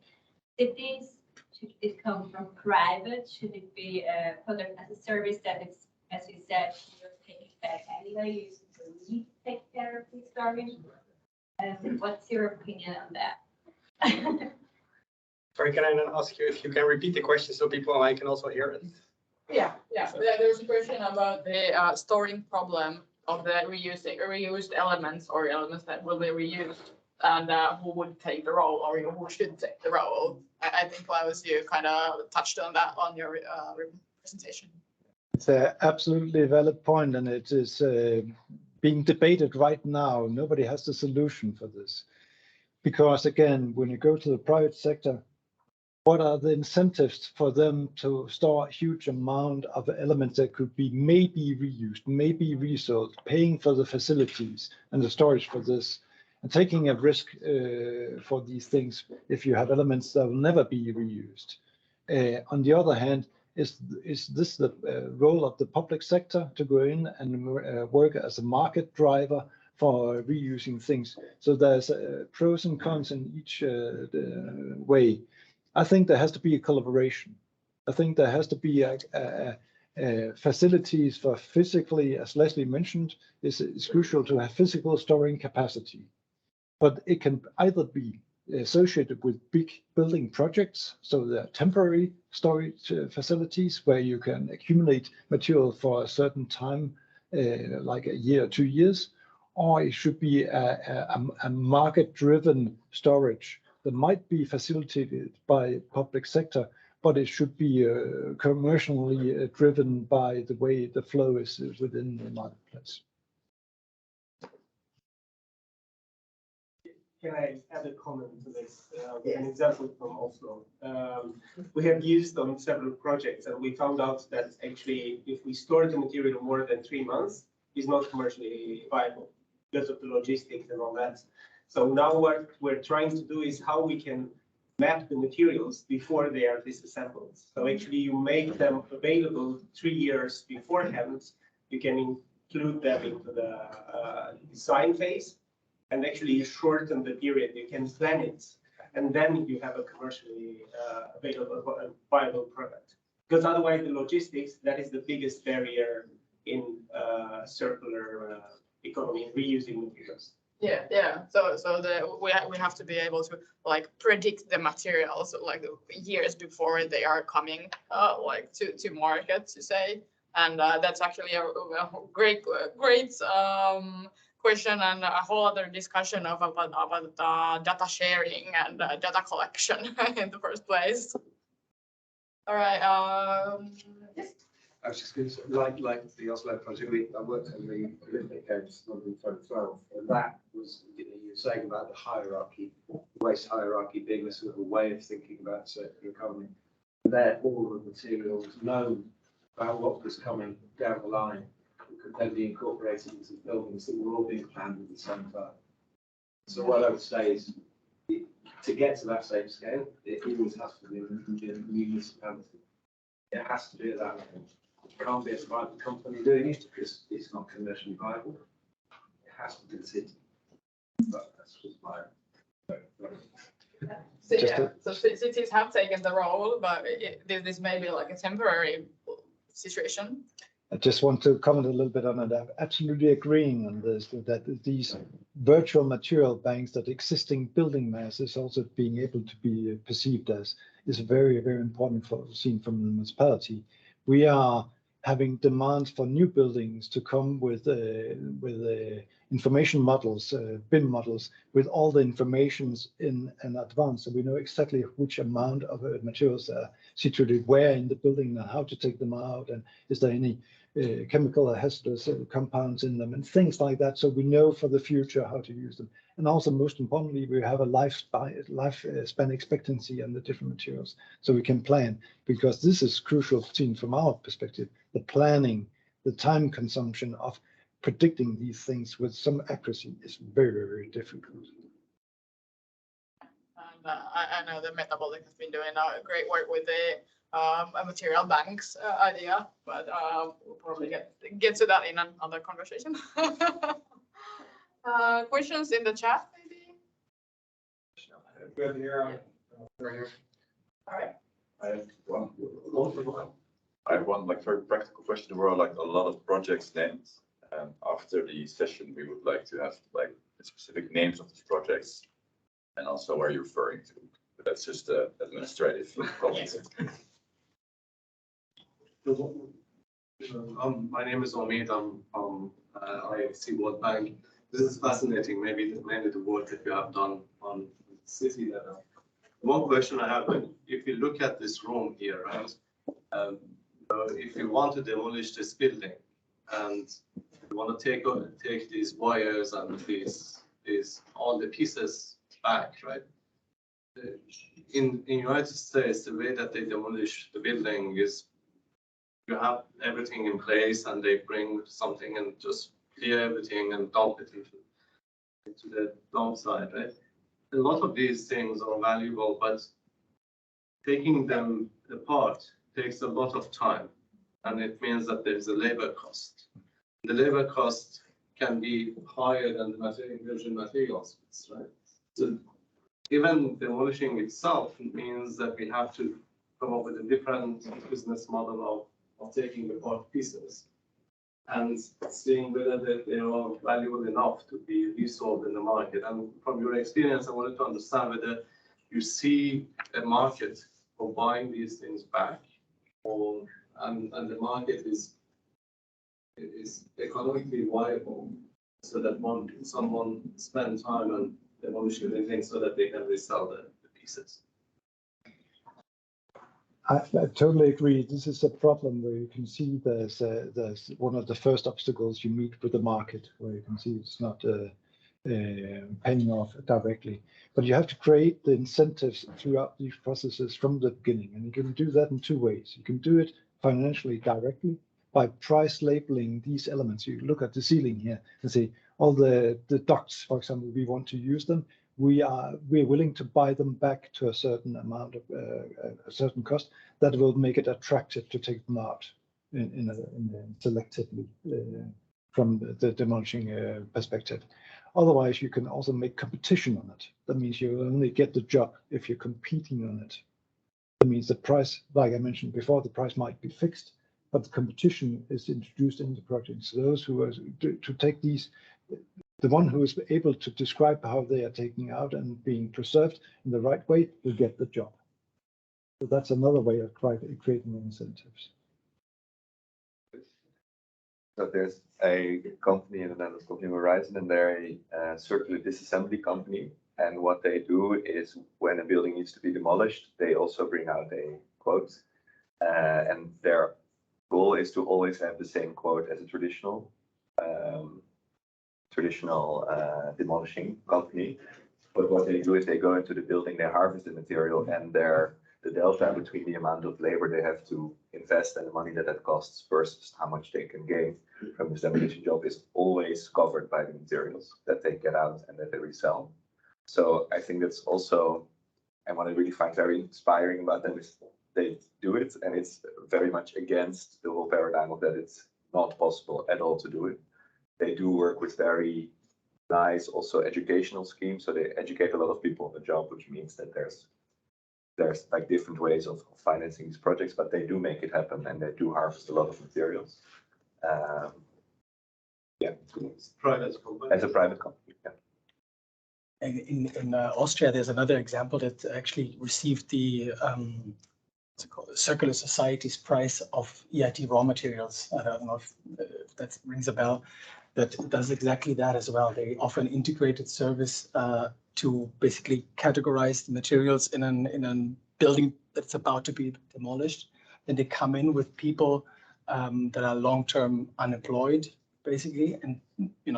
cities, should it come from private, should it be a product as a service that is, as you said, you're taking back anyway, you need to take care of the storage. What's your opinion on that? Sorry, can I ask you if you can repeat the question so people online can also hear it? Yeah. There's a question about the storing problem of the reused elements or elements that will be reused, and who would take the role or who should take the role. I think, Laudes, you kind of touched on that on your presentation. It's an absolutely valid point, and it is being debated right now. Nobody has the solution for this. Because again, when you go to the private sector, what are the incentives for them to store a huge amount of elements that could be maybe reused, maybe resold, paying for the facilities and the storage for this, and taking a risk for these things if you have elements that will never be reused? On the other hand, is this the role of the public sector to go in and work as a market driver for reusing things? So there's pros and cons in each way. I think there has to be a collaboration. I think there has to be facilities for physically, as Leslie mentioned, it's crucial to have physical storing capacity. But it can either be associated with big building projects, so there are temporary storage facilities where you can accumulate material for a certain time, like a year or 2 years, or it should be a market-driven storage that might be facilitated by public sector, but it should be commercially driven by the way the flow is within the marketplace. Can I add a comment to this? An example from Oslo. We have used on several projects, and we found out that actually, if we store the material more than 3 months, it's not commercially viable because of the logistics and all that. So now what we're trying to do is how we can map the materials before they are disassembled. So actually, you make them available 3 years beforehand. You can include them into the design phase. And actually you shorten the period, you can plan it, and then you have a commercially available, viable product. Because otherwise the logistics, that is the biggest barrier in circular economy, reusing materials. Yeah. So we have to be able to like predict the materials like years before they are coming like to market, to say. And that's actually a great question and a whole other discussion about data sharing and data collection in the first place. All right. Yes. I was just going to say, like the Oslo project, I worked on the Olympic Games in 2012, and that was, you were saying about the hierarchy, waste hierarchy being a sort of a way of thinking about circular economy. There, all the materials known about what was coming down the line could then be incorporated into buildings that were all being planned at the same time. So what I would say is, to get to that same scale, it always has to be in a municipality. It has to be at that level. It can't be a private company doing it because it's not commercially viable. It has to be the city. But that's just my. So cities have taken the role, but this may be like a temporary situation. I just want to comment a little bit on it. I'm absolutely agreeing on this, that these virtual material banks, that existing building mass is also being able to be perceived as, is very, very important for seen from the municipality. We are having demands for new buildings to come with information models, BIM models, with all the informations in advance. So we know exactly which amount of materials are situated where in the building and how to take them out, and is there any chemical hazardous compounds in them and things like that. So we know for the future how to use them. And also, most importantly, we have a lifespan expectancy on the different materials, so we can plan, because this is crucial seen from our perspective. The planning, the time consumption of predicting these things with some accuracy is very, very difficult. And I know that Metabolic has been doing great work with the material banks idea, but we'll probably get to that in another conversation. Questions in the chat, maybe? Good here. All right. I have one like very practical question. There were like a lot of projects named. After the session, we would like to have like the specific names of these projects and also where you're referring to. But that's just administrative comments. My name is Omid. I'm from IFC World Bank. This is fascinating. Maybe mainly the work that you have done on city level. One question I have: if you look at this room here, right? If you want to demolish this building and you want to take these wires and these all the pieces back, right? In United States, the way that they demolish the building is you have everything in place and they bring something and just clear everything and dump it into the dump site, right? A lot of these things are valuable, but taking them apart takes a lot of time, and it means that there's a labor cost. The labor cost can be higher than the virgin materials, right? So even demolishing itself means that we have to come up with a different business model of taking apart pieces and seeing whether they are valuable enough to be resold in the market. And from your experience, I wanted to understand whether you see a market for buying these things back, and the market is economically viable, so that someone spend time on demolishing the things so that they can resell the pieces. I totally agree. This is a problem where you can see there's one of the first obstacles you meet with the market, where you can see it's not paying off directly. But you have to create the incentives throughout these processes from the beginning, and you can do that in two ways. You can do it financially directly by price labeling these elements. You look at the ceiling here and say all the ducts, for example, we want to use them. We're willing to buy them back to a certain amount of a certain cost that will make it attractive to take them out selectively from the demolishing perspective. Otherwise, you can also make competition on it. That means you only get the job if you're competing on it. That means the price, like I mentioned before, the price might be fixed, but the competition is introduced in the project. So those who are to take these, the one who is able to describe how they are taking out and being preserved in the right way will get the job. So that's another way of creating incentives. So there's a company in the Netherlands called New Horizon, and they're a circular disassembly company. And what they do is when a building needs to be demolished, they also bring out a quote. And their goal is to always have the same quote as a traditional demolishing company. But what they do is they go into the building, they harvest the material, and the delta between the amount of labor they have to invest and the money that costs versus how much they can gain from this demolition job is always covered by the materials that they get out and that they resell. So I think that's also, and what I really find very inspiring about them is they do it, and it's very much against the whole paradigm of that it's not possible at all to do it. They do work with very nice also educational schemes, so they educate a lot of people on the job, which means that there's like different ways of financing these projects, but they do make it happen, and they do harvest a lot of materials. Yeah, as a private company. Yeah. In Austria, there's another example that actually received the what's it called, Circular Society's prize of EIT raw materials. I don't know if that rings a bell. That does exactly that as well. They offer an integrated service to basically categorize the materials in a building that's about to be demolished. Then they come in with people that are long-term unemployed, basically, and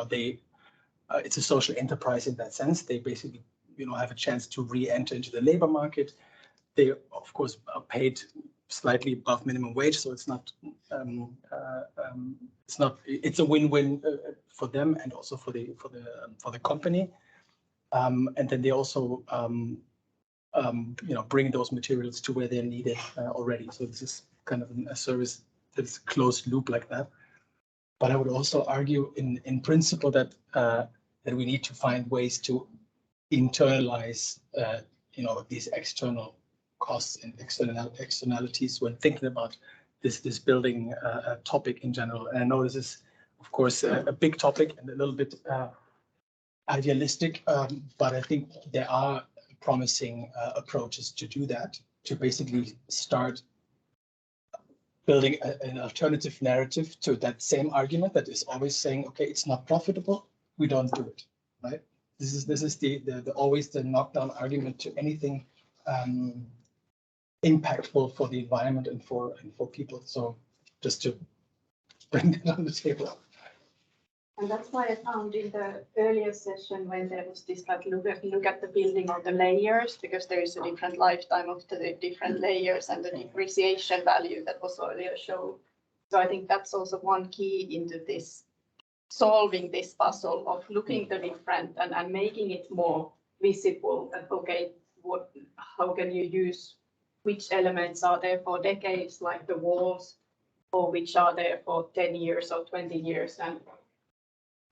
they it's a social enterprise in that sense. They basically have a chance to re-enter into the labor market. They of course are paid slightly above minimum wage, so it's not it's a win-win for them and also for the company. And then they also bring those materials to where they're needed already. So this is kind of a service that's closed loop like that. But I would also argue in principle that that we need to find ways to internalize these external costs and externalities when thinking about this building topic in general. And I know this is, of course, a big topic and a little bit idealistic, but I think there are promising approaches to do that, to basically start building an alternative narrative to that same argument that is always saying, okay, it's not profitable, we don't do it, right? This is the always the knockdown argument to anything impactful for the environment and for people. So just to bring that on the table. And that's why I found in the earlier session when there was this like look at the building or the layers, because there is a different lifetime of the different layers and the depreciation value that was earlier shown. So I think that's also one key into this, solving this puzzle of looking the different and making it more visible that, okay, how can you use which elements are there for decades, like the walls, or which are there for 10 years or 20 years. And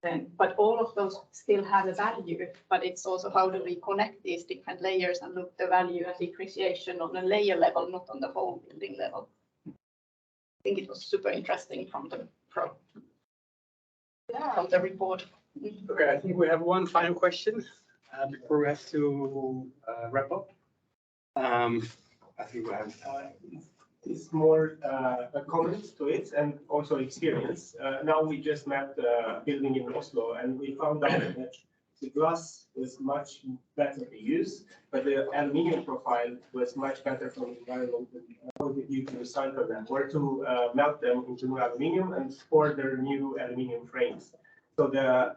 then, but all of those still have a value, but it's also how do we connect these different layers and look the value and depreciation on a layer level, not on the whole building level. I think it was super interesting from the report. Okay, I think we have one final question before we have to wrap up. I think we have. It's more a comment to it and also experience. Now we just mapped the building in Oslo and we found out that the glass was much better to use, but the aluminium profile was much better from the environment. How did you recycle them or to melt them into new aluminium and order new aluminium frames? So the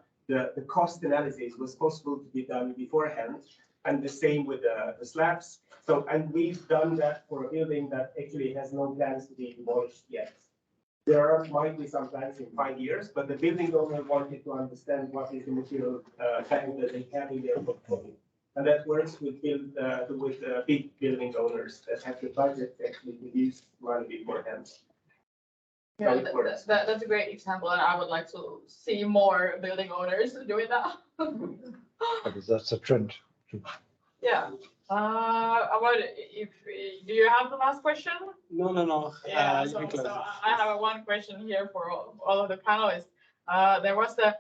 cost analysis was possible to be done beforehand, and the same with the slabs. So, and we've done that for a building that actually has no plans to be demolished yet. There might be some plans in 5 years, but the building owner wanted to understand what is the material bank that they have in their portfolio. And that works with big building owners that have the budget to actually produce money beforehand. Yeah, that's a great example, and I would like to see more building owners doing that. Because that's a trend. Yeah. Do you have the last question? No. Yeah, so I have one question here for all of the panelists. There was the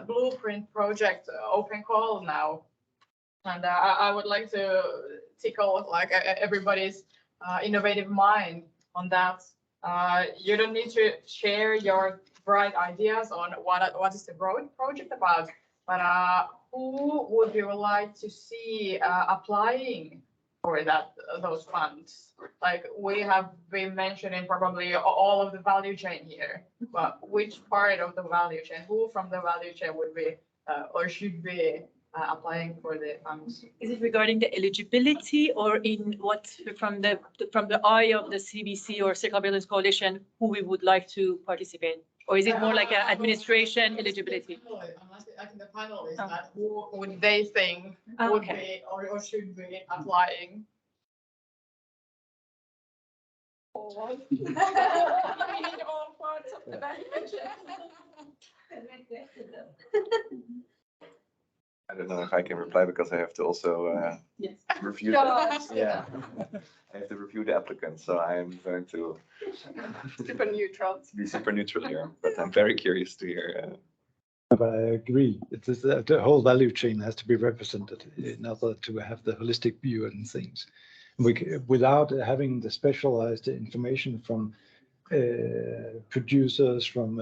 blueprint project open call now, and I would like to tickle like everybody's innovative mind on that. You don't need to share your bright ideas on what is the project about, but who would you like to see applying for those funds? Like we have been mentioning probably all of the value chain here, but which part of the value chain, who from the value chain would be or should be applying for the funds? Is it regarding the eligibility or in what from the eye of the CBC or Circular Buildings Coalition, who we would like to participate? Or is it more like an administration eligibility? I think the panel is that who would they think would be or should be applying? We need all parts of the value chain. I don't know if I can reply because I have to also review. Yeah, I have to review the applicants, so I'm going to Super neutral. be super neutral here. But I'm very curious to hear. But I agree. It is the whole value chain has to be represented in order to have the holistic view and things. Without having the specialized information from producers, from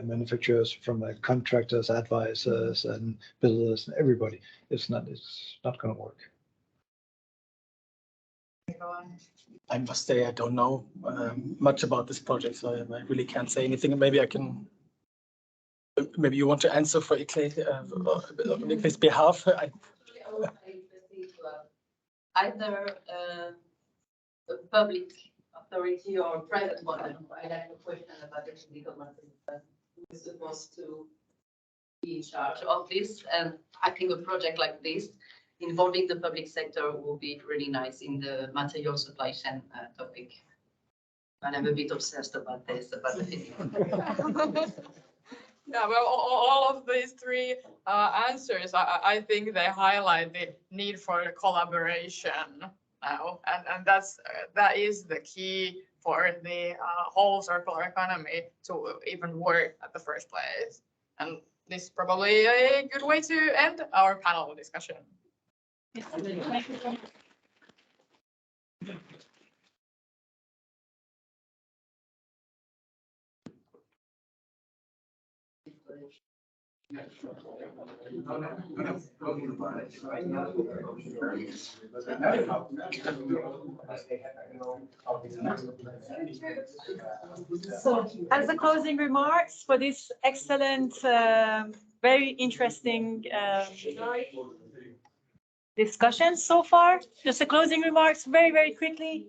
manufacturers, from contractors, advisors, and builders, and everybody, it's not going to work. I must say I don't know much about this project, so I really can't say anything. Maybe I can. Maybe you want to answer for Iclay's behalf. Either a public authority or a private one. I like the question about the legal matter. Who is supposed to be in charge of this? And I think a project like this involving the public sector will be really nice in the material supply chain topic. And I'm a bit obsessed about this, about the Yeah, well, all of these three answers, I think they highlight the need for collaboration now, and that is the key for the whole circular economy to even work at the first place. And this is probably a good way to end our panel discussion. Thank you so much. So, as the closing remarks for this excellent, very interesting discussion so far, just the closing remarks very, very quickly.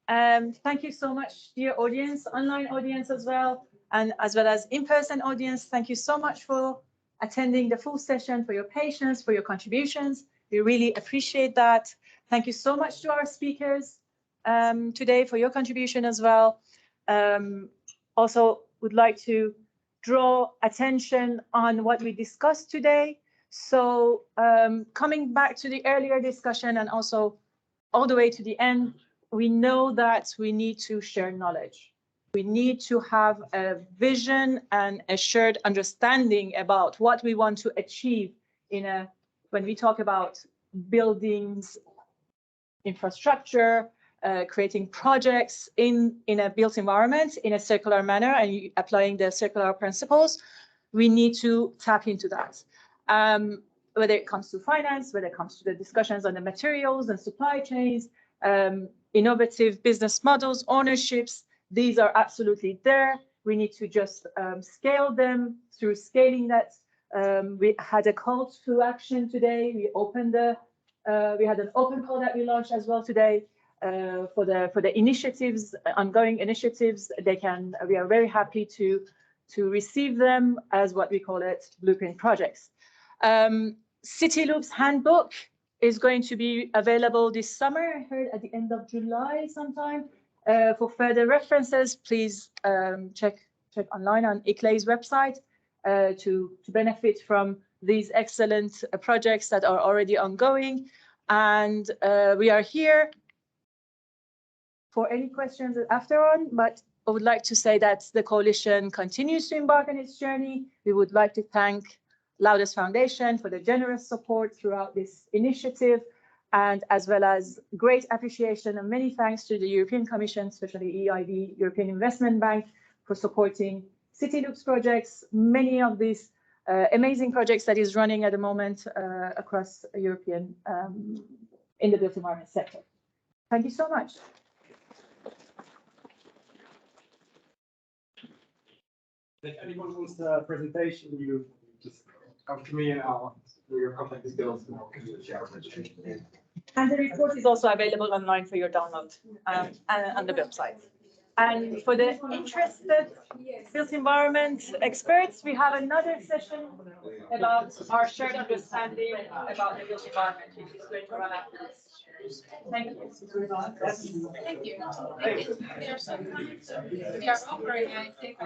Thank you so much, dear audience, online audience as well, and as well as in-person audience. Thank you so much for attending the full session, for your patience, for your contributions. We really appreciate that. Thank you so much to our speakers today for your contribution as well. Also would like to draw attention on what we discussed today. So coming back to the earlier discussion and also all the way to the end, we know that we need to share knowledge. We need to have a vision and a shared understanding about what we want to achieve when we talk about buildings, infrastructure, creating projects in a built environment in a circular manner and applying the circular principles. We need to tap into that. Whether it comes to finance, whether it comes to the discussions on the materials and supply chains, innovative business models, ownerships, these are absolutely there. We need to just scale them through scaling that. We had a call to action today. We had an open call that we launched as well today for the initiatives, ongoing initiatives. We are very happy to receive them as what we call it, blueprint projects. City Loops handbook is going to be available this summer, I heard at the end of July sometime. For further references, please check online on ICLEI's website to benefit from these excellent projects that are already ongoing. And we are here for any questions after on, but I would like to say that the coalition continues to embark on its journey. We would like to thank Laudes Foundation for the generous support throughout this initiative, and as well as great appreciation and many thanks to the European Commission, especially EIB, European Investment Bank, for supporting City Loops projects, many of these amazing projects that is running at the moment across European in the built environment sector. Thank you so much. If anyone wants a presentation, you just come to me and I'll do your contact details and I'll give you a share. And the report is also available online for your download on the website. And for the interested built environment experts, we have another session about our shared understanding about the built environment, which is going to run after this. Thank you. Thank you. Thank you. We are offering, I think.